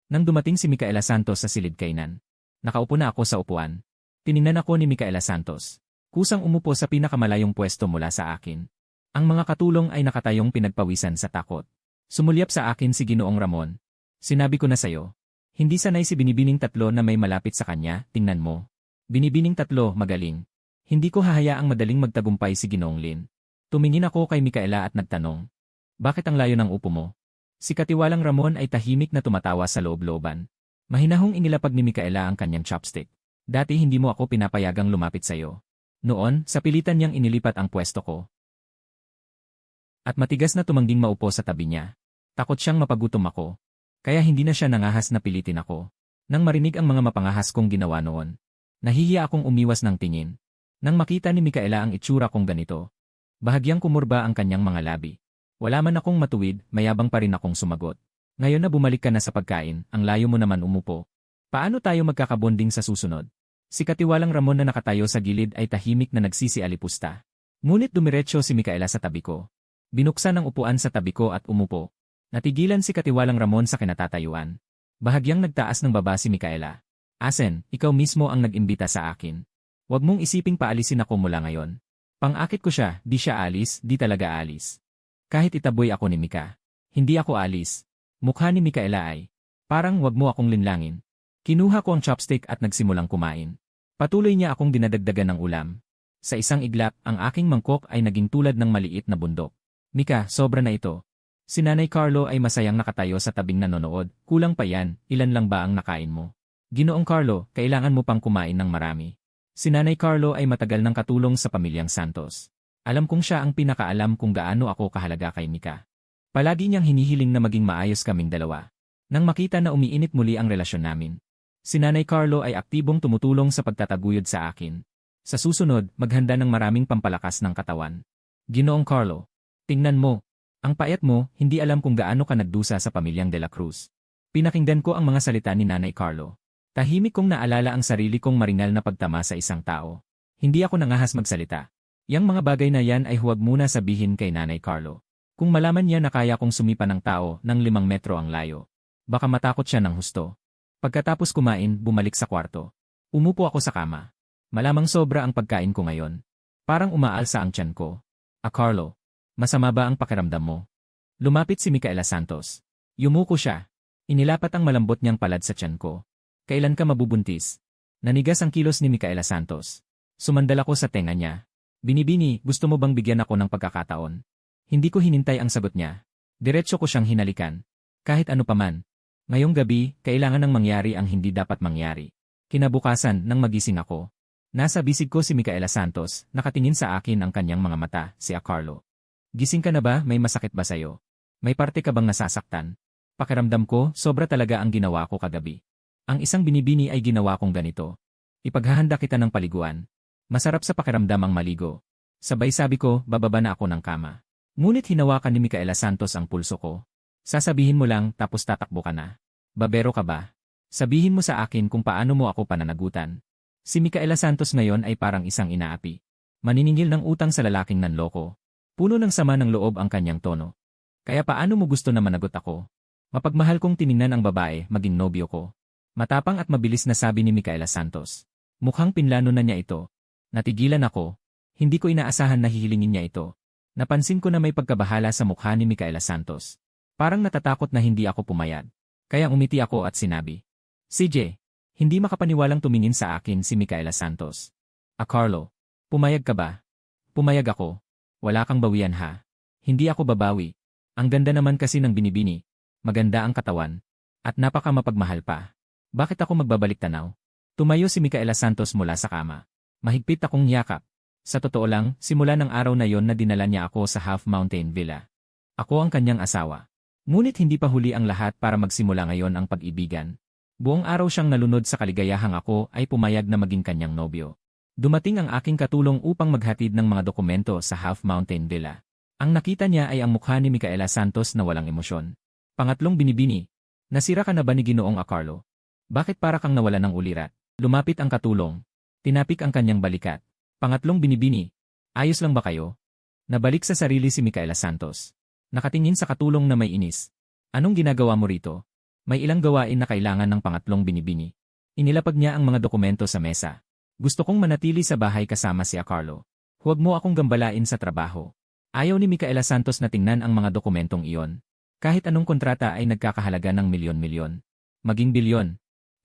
Nang dumating si Micaela Santos sa silid kainan, nakaupo na ako sa upuan. Tiningnan ako ni Micaela Santos. Kusang umupo sa pinakamalayong pwesto mula sa akin. Ang mga katulong ay nakatayong pinagpawisan sa takot. Sumulyap sa akin si Ginoong Ramon. Sinabi ko na sayo. Hindi sanay si Binibining tatlo na may malapit sa kanya, tingnan mo. Binibining tatlo, magaling. Hindi ko hahayaang madaling magtagumpay si Ginoong Lin. Tumingin ako kay Micaela at nagtanong. Bakit ang layo ng upo mo? Si Katiwalang Ramon ay tahimik na tumatawa sa loob-looban. Mahinahong inilapag ni Micaela ang kanyang chopstick. Dati hindi mo ako pinapayagang lumapit sa'yo. Noon, sa pilitan niyang inilipat ang pwesto ko. At matigas na tumangging maupo sa tabi niya. Takot siyang mapagutom ako. Kaya hindi na siya nangahas na pilitin ako. Nang marinig ang mga mapangahas kong ginawa noon, nahihiya akong umiwas ng tingin. Nang makita ni Micaela ang itsura kong ganito, bahagyang kumurba ang kanyang mga labi. Wala man akong matuwid, mayabang pa rin akong sumagot. Ngayon na bumalik ka na sa pagkain, ang layo mo naman umupo. Paano tayo magkakabonding sa susunod? Si Katiwalang Ramon na nakatayo sa gilid ay tahimik na nagsisialipusta. Ngunit dumiretso si Micaela sa tabi ko. Binuksan ang upuan sa tabi ko at umupo. Natigilan si Katiwalang Ramon sa kinatatayuan. Bahagyang nagtaas ng baba si Micaela. Asen, ikaw mismo ang nag-imbita sa akin. Huwag mong isiping paalisin ako mula ngayon. Pang-akit ko siya, di siya alis, di talaga alis. Kahit itaboy ako ni Mika. Hindi ako alis. Mukha ni Micaela ay, parang wag mo akong linlangin. Kinuha ko ang chopstick at nagsimulang kumain. Patuloy niya akong dinadagdagan ng ulam. Sa isang iglap, ang aking mangkok ay naging tulad ng maliit na bundok. Mika, sobra na ito. Si Nanay Carlo ay masayang nakatayo sa tabing nanonood. Kulang pa yan, ilan lang ba ang nakain mo? Ginoong Carlo, kailangan mo pang kumain ng marami. Si Nanay Carlo ay matagal ng katulong sa pamilyang Santos. Alam kong siya ang pinakaalam kung gaano ako kahalaga kay Mika. Palagi niyang hinihiling na maging maayos kaming dalawa. Nang makita na umiinit muli ang relasyon namin, si Nanay Carlo ay aktibong tumutulong sa pagtataguyod sa akin. Sa susunod, maghanda ng maraming pampalakas ng katawan. Ginoong Carlo, tingnan mo. Ang payat mo, hindi alam kung gaano ka nagdusa sa pamilyang De La Cruz. Pinakinggan ko ang mga salita ni Nanay Carlo. Tahimik kong naalala ang sarili kong maringal na pagtama sa isang tao. Hindi ako nangahas magsalita. Yang mga bagay na yan ay huwag muna sabihin kay Nanay Carlo. Kung malaman niya na kaya kong sumipa ng tao ng 5 metro ang layo, baka matakot siya ng husto. Pagkatapos kumain, bumalik sa kwarto. Umupo ako sa kama. Malamang sobra ang pagkain ko ngayon. Parang umaalsa ang tiyan ko. Carlo. Masama ba ang pakiramdam mo? Lumapit si Micaela Santos. Yumuko siya. Inilapat ang malambot niyang palad sa tiyan ko. Kailan ka mabubuntis? Nanigas ang kilos ni Micaela Santos. Sumandal ako sa tenga niya. Binibini, gusto mo bang bigyan ako ng pagkakataon? Hindi ko hinintay ang sagot niya. Diretso ko siyang hinalikan. Kahit ano paman. Ngayong gabi, kailangan ng mangyari ang hindi dapat mangyari. Kinabukasan, nang magising ako. Nasa bisig ko si Micaela Santos, nakatingin sa akin ang kanyang mga mata, si Carlo. Gising ka na ba? May masakit ba sa'yo? May parte ka bang nasasaktan? Pakiramdam ko, sobra talaga ang ginawa ko kagabi. Ang isang binibini ay ginawa kong ganito. Ipaghahanda kita ng paliguan. Masarap sa pakiramdam ang maligo. Sabay sabi ko, bababa na ako ng kama. Ngunit hinawakan ni Micaela Santos ang pulso ko. Sasabihin mo lang, tapos tatakbo ka na. Babero ka ba? Sabihin mo sa akin kung paano mo ako pananagutan. Si Micaela Santos ngayon ay parang isang inaapi. Maniningil ng utang sa lalaking nanloko. Puno ng sama ng loob ang kanyang tono. Kaya paano mo gusto na managot ako? Mapagmahal kong tiningnan ang babae, maging nobyo ko. Matapang at mabilis na sabi ni Micaela Santos. Mukhang pinlano na niya ito. Natigilan ako. Hindi ko inaasahan na hihilingin niya ito. Napansin ko na may pagkabahala sa mukha ni Micaela Santos. Parang natatakot na hindi ako pumayag. Kaya umiti ako at sinabi. CJ, hindi makapaniwalang tumingin sa akin si Micaela Santos. Carlo, pumayag ka ba? Pumayag ako. Wala kang bawian ha. Hindi ako babawi. Ang ganda naman kasi ng binibini. Maganda ang katawan. At napaka mapagmahal pa. Bakit ako magbabalik tanaw? Tumayo si Micaela Santos mula sa kama. Mahigpit akong yakap. Sa totoo lang, simula ng araw na yon na dinala niya ako sa Half Mountain Villa. Ako ang kanyang asawa. Ngunit hindi pa huli ang lahat para magsimula ngayon ang pag-ibigan. Buong araw siyang nalunod sa kaligayahang ako ay pumayag na maging kanyang nobyo. Dumating ang aking katulong upang maghatid ng mga dokumento sa Half Mountain Villa. Ang nakita niya ay ang mukha ni Micaela Santos na walang emosyon. Pangatlong binibini. Nasira ka na ba ni Ginoong Carlo? Bakit para kang nawala ng ulirat? Lumapit ang katulong. Tinapik ang kanyang balikat. Pangatlong binibini. Ayos lang ba kayo? Nabalik sa sarili si Micaela Santos. Nakatingin sa katulong na may inis. Anong ginagawa mo rito? May ilang gawain na kailangan ng pangatlong binibini. Inilapag niya ang mga dokumento sa mesa. Gusto kong manatili sa bahay kasama si Carlo. Huwag mo akong gambalain sa trabaho. Ayaw ni Micaela Santos na tingnan ang mga dokumentong iyon. Kahit anong kontrata ay nagkakahalaga ng milyon-milyon. Maging bilyon.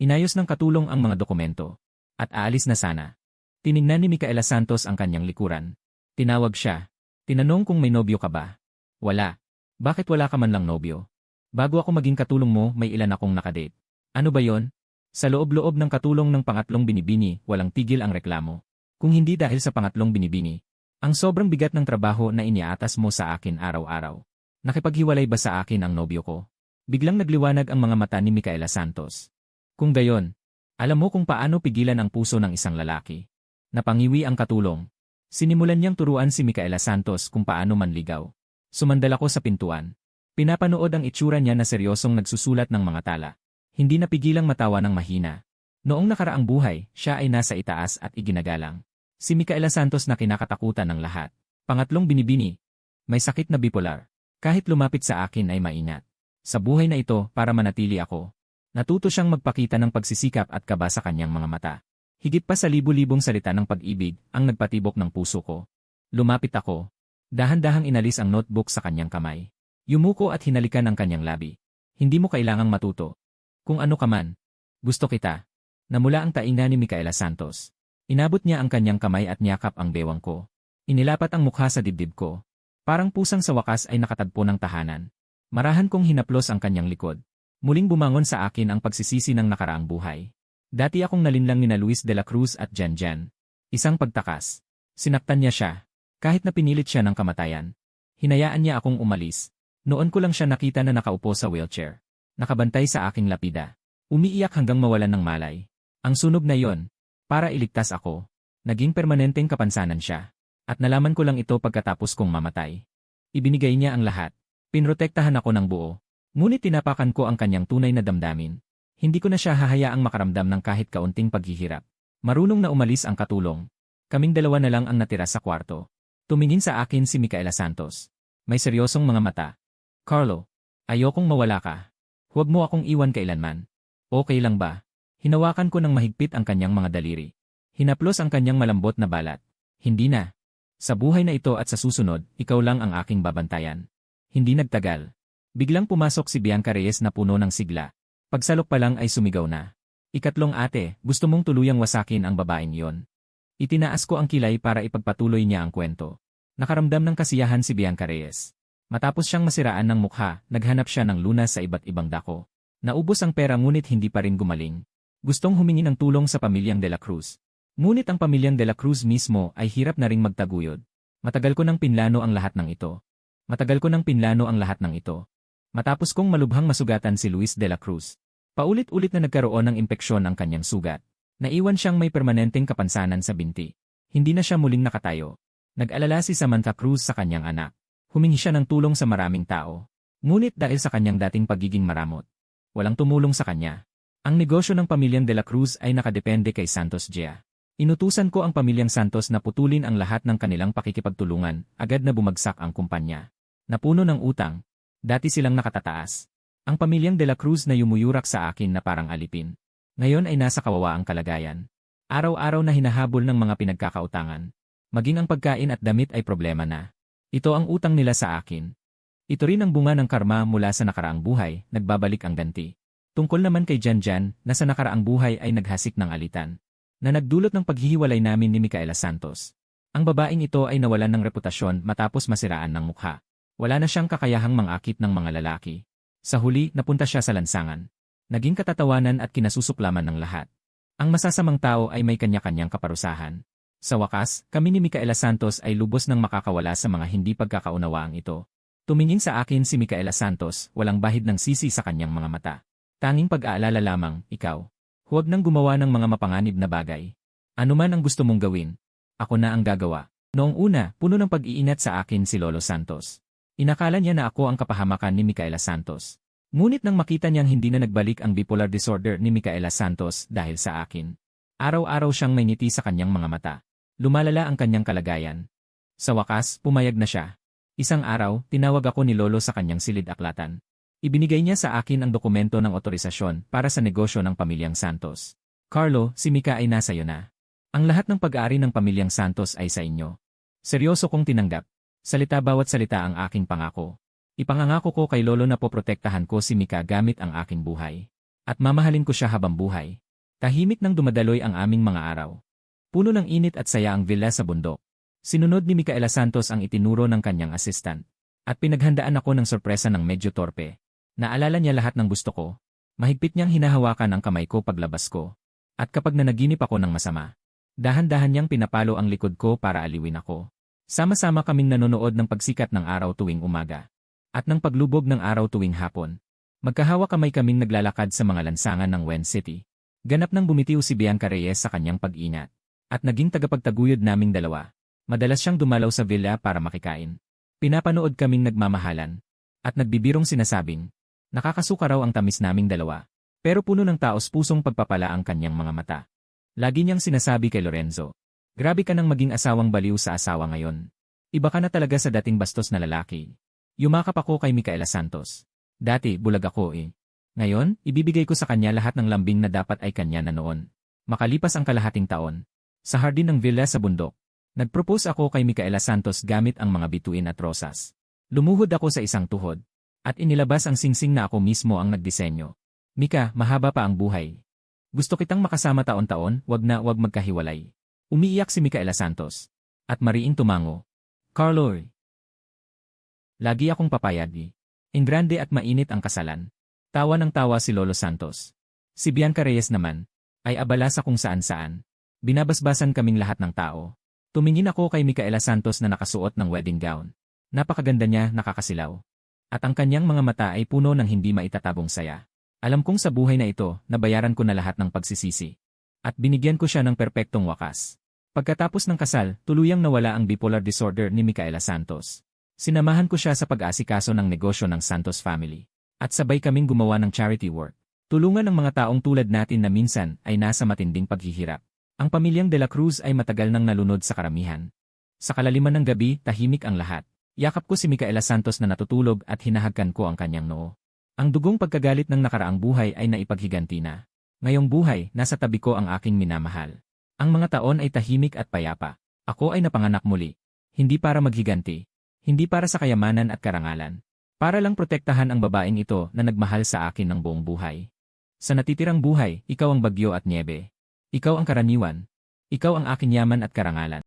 Inayos ng katulong ang mga dokumento. At aalis na sana. Tiningnan ni Micaela Santos ang kanyang likuran. Tinawag siya. Tinanong kung may nobyo ka ba. Wala. Bakit wala ka man lang nobyo? Bago ako maging katulong mo, may ilan akong nakadate. Ano ba yon? Sa loob-loob ng katulong ng pangatlong binibini, walang tigil ang reklamo. Kung hindi dahil sa pangatlong binibini, Ang sobrang bigat ng trabaho na iniaatas mo sa akin araw-araw. Nakipaghiwalay ba sa akin ang nobyo ko? Biglang nagliwanag ang mga mata ni Micaela Santos. Kung gayon, alam mo kung paano pigilan ang puso ng isang lalaki. Napangiwi ang katulong. Sinimulan niyang turuan si Micaela Santos kung paano manligaw. Sumandal ako sa pintuan. Pinapanood ang itsura niya na seryosong nagsusulat ng mga tala. Hindi napigilang matawa ng mahina. Noong nakaraang buhay, siya ay nasa itaas at iginagalang. Si Micaela Santos na kinakatakutan ng lahat. Pangatlong binibini. May sakit na bipolar. Kahit lumapit sa akin ay maingat. Sa buhay na ito, para manatili ako, natuto siyang magpakita ng pagsisikap at kaba sa kanyang mga mata. Higit pa sa libu-libong salita ng pag-ibig ang nagpatibok ng puso ko. Lumapit ako. Dahan-dahang inalis ang notebook sa kanyang kamay. Yumuko at hinalikan ang kanyang labi. Hindi mo kailangang matuto. Kung ano ka man. Gusto kita. Namula ang tainga ni Micaela Santos. Inabot niya ang kanyang kamay at niyakap ang bewang ko. Inilapat ang mukha sa dibdib ko. Parang pusang sa wakas ay nakatagpo ng tahanan. Marahan kong hinaplos ang kanyang likod. Muling bumangon sa akin ang pagsisisi ng nakaraang buhay. Dati akong nalinlang nina Luis de la Cruz at Jan Jan. Isang pagtakas. Sinaktan niya siya. Kahit na pinilit siya ng kamatayan. Hinayaan niya akong umalis. Noon ko lang siya nakita na nakaupo sa wheelchair. Nakabantay sa aking lapida. Umiiyak hanggang mawalan ng malay. Ang sunog na yon, para iligtas ako. Naging permanenteng kapansanan siya. At nalaman ko lang ito pagkatapos kong mamatay. Ibinigay niya ang lahat. Pinrotektahan ako ng buo. Ngunit tinapakan ko ang kanyang tunay na damdamin. Hindi ko na siya hahayaang makaramdam ng kahit kaunting paghihirap. Marunong na umalis ang katulong. Kaming dalawa na lang ang natira sa kwarto. Tumingin sa akin si Micaela Santos. May seryosong mga mata. Carlo, ayokong mawala ka. Huwag mo akong iwan kailanman. Okay lang ba? Hinawakan ko ng mahigpit ang kanyang mga daliri. Hinaplos ang kanyang malambot na balat. Hindi na. Sa buhay na ito at sa susunod, ikaw lang ang aking babantayan. Hindi nagtagal. Biglang pumasok si Bianca Reyes na puno ng sigla. Pagsalok pa lang ay sumigaw na. Ikatlong ate, gusto mong tuluyang wasakin ang babaeng yon. Itinaas ko ang kilay para ipagpatuloy niya ang kwento. Nakaramdam ng kasiyahan si Bianca Reyes. Matapos siyang masiraan ng mukha, naghanap siya ng lunas sa iba't ibang dako. Naubos ang pera ngunit hindi pa rin gumaling. Gustong humingi ng tulong sa pamilyang De La Cruz. Ngunit ang pamilyang De La Cruz mismo ay hirap na ring magtaguyod. Matagal ko nang pinlano ang lahat ng ito. Matapos kong malubhang masugatan si Luis de la Cruz. Paulit-ulit na nagkaroon ng impeksyon ang kanyang sugat. Naiwan siyang may permanenteng kapansanan sa binti. Hindi na siya muling nakatayo. Nag-alala si Samantha Cruz sa kanyang anak. Humingi siya ng tulong sa maraming tao. Ngunit dahil sa kanyang dating pagiging maramot, walang tumulong sa kanya. Ang negosyo ng pamilyang De La Cruz ay nakadepende kay Santos Gia. Inutusan ko ang pamilyang Santos na putulin ang lahat ng kanilang pakikipagtulungan, agad na bumagsak ang kumpanya. Napuno ng utang. Dati silang nakatataas. Ang pamilyang De La Cruz na yumuyurak sa akin na parang alipin. Ngayon ay nasa kawawaang kalagayan. Araw-araw na hinahabol ng mga pinagkakautangan. Maging ang pagkain at damit ay problema na. Ito ang utang nila sa akin. Ito rin ang bunga ng karma mula sa nakaraang buhay, nagbabalik ang ganti. Tungkol naman kay Jan Jan, na sa nakaraang buhay ay naghasik ng alitan. Na nagdulot ng paghihiwalay namin ni Micaela Santos. Ang babaeng ito ay nawalan ng reputasyon matapos masiraan ng mukha. Wala na siyang kakayahang mangakit ng mga lalaki. Sa huli, napunta siya sa lansangan. Naging katatawanan at kinasusuklaman ng lahat. Ang masasamang tao ay may kanya-kanyang kaparusahan. Sa wakas, kami ni Micaela Santos ay lubos ng makakawala sa mga hindi pagkakaunawaang ito. Tumingin sa akin si Micaela Santos, walang bahid ng sisi sa kanyang mga mata. Tanging pag-aalala lamang, ikaw. Huwag nang gumawa ng mga mapanganib na bagay. Ano man ang gusto mong gawin, ako na ang gagawa. Noong una, puno ng pag-iingat sa akin si Lolo Santos. Inakala niya na ako ang kapahamakan ni Micaela Santos. Ngunit nang makita niyang hindi na nagbalik ang bipolar disorder ni Micaela Santos dahil sa akin. Araw-araw siyang may ngiti sa kanyang mga mata. Lumalala ang kanyang kalagayan. Sa wakas, pumayag na siya. Isang araw, tinawag ako ni Lolo sa kanyang silid-aklatan. Ibinigay niya sa akin ang dokumento ng otorisasyon para sa negosyo ng pamilyang Santos. Carlo, si Mica ay nasa iyo na. Ang lahat ng pag-aari ng pamilyang Santos ay sa inyo. Seryoso kong tinanggap. Salita bawat salita ang aking pangako. Ipangangako ko kay Lolo na poprotektahan ko si Mica gamit ang aking buhay. At mamahalin ko siya habang buhay. Tahimik nang dumadaloy ang aming mga araw. Puno ng init at saya ang villa sa bundok. Sinunod ni Micaela Santos ang itinuro ng kanyang assistant. At pinaghandaan ako ng sorpresa ng medyo torpe. Naalala niya lahat ng gusto ko. Mahigpit niyang hinahawakan ang kamay ko paglabas ko. At kapag nanaginip ako ng masama, dahan-dahan niyang pinapalo ang likod ko para aliwin ako. Sama-sama kaming nanonood ng pagsikat ng araw tuwing umaga. At ng paglubog ng araw tuwing hapon. Magkahawa kamay kaming naglalakad sa mga lansangan ng Wen City. Ganap nang bumitiw si Bianca Reyes sa kanyang pag-ingat. At naging tagapagtaguyod naming dalawa. Madalas siyang dumalaw sa villa para makikain. Pinapanood kaming nagmamahalan. At nagbibirong sinasabing, nakakasuka raw ang tamis naming dalawa. Pero puno ng taos-pusong pagpapala ang kanyang mga mata. Lagi niyang sinasabi kay Lorenzo, grabe ka nang maging asawang baliw sa asawa ngayon. Iba ka na talaga sa dating bastos na lalaki. Yumakap ako kay Micaela Santos. Dati, bulag ako eh. Ngayon, ibibigay ko sa kanya lahat ng lambing na dapat ay kanya na noon. Makalipas ang kalahating taon, sa hardin ng villa sa bundok, nagpropose ako kay Micaela Santos gamit ang mga bituin at rosas. Lumuhod ako sa isang tuhod, at inilabas ang singsing na ako mismo ang nagdisenyo. Mika, mahaba pa ang buhay. Gusto kitang makasama taon-taon, wag na wag magkahiwalay. Umiiyak si Micaela Santos. At mariing tumango. Carloy. Lagi akong papayag. Ingrande at mainit ang kasalan. Tawa ng tawa si Lolo Santos. Si Bianca Reyes naman, ay abala sa kung saan-saan. Binabasbasan kaming lahat ng tao. Tumingin ako kay Micaela Santos na nakasuot ng wedding gown. Napakaganda niya, nakakasilaw. At ang kanyang mga mata ay puno ng hindi maitatabong saya. Alam kong sa buhay na ito, nabayaran ko na lahat ng pagsisisi. At binigyan ko siya ng perpektong wakas. Pagkatapos ng kasal, tuluyang nawala ang bipolar disorder ni Micaela Santos. Sinamahan ko siya sa pag-aasikaso ng negosyo ng Santos family. At sabay kaming gumawa ng charity work. Tulungan ang mga taong tulad natin na minsan ay nasa matinding paghihirap. Ang pamilyang De La Cruz ay matagal nang nalunod sa karamihan. Sa kalaliman ng gabi, tahimik ang lahat. Yakap ko si Micaela Santos na natutulog at hinahagkan ko ang kanyang noo. Ang dugong pagkagalit ng nakaraang buhay ay naipaghiganti na. Ngayong buhay, nasa tabi ko ang aking minamahal. Ang mga taon ay tahimik at payapa. Ako ay napanganak muli. Hindi para maghiganti. Hindi para sa kayamanan at karangalan. Para lang protektahan ang babaeng ito na nagmahal sa akin ng buong buhay. Sa natitirang buhay, ikaw ang bagyo at niebe. Ikaw ang karaniwan. Ikaw ang aking yaman at karangalan.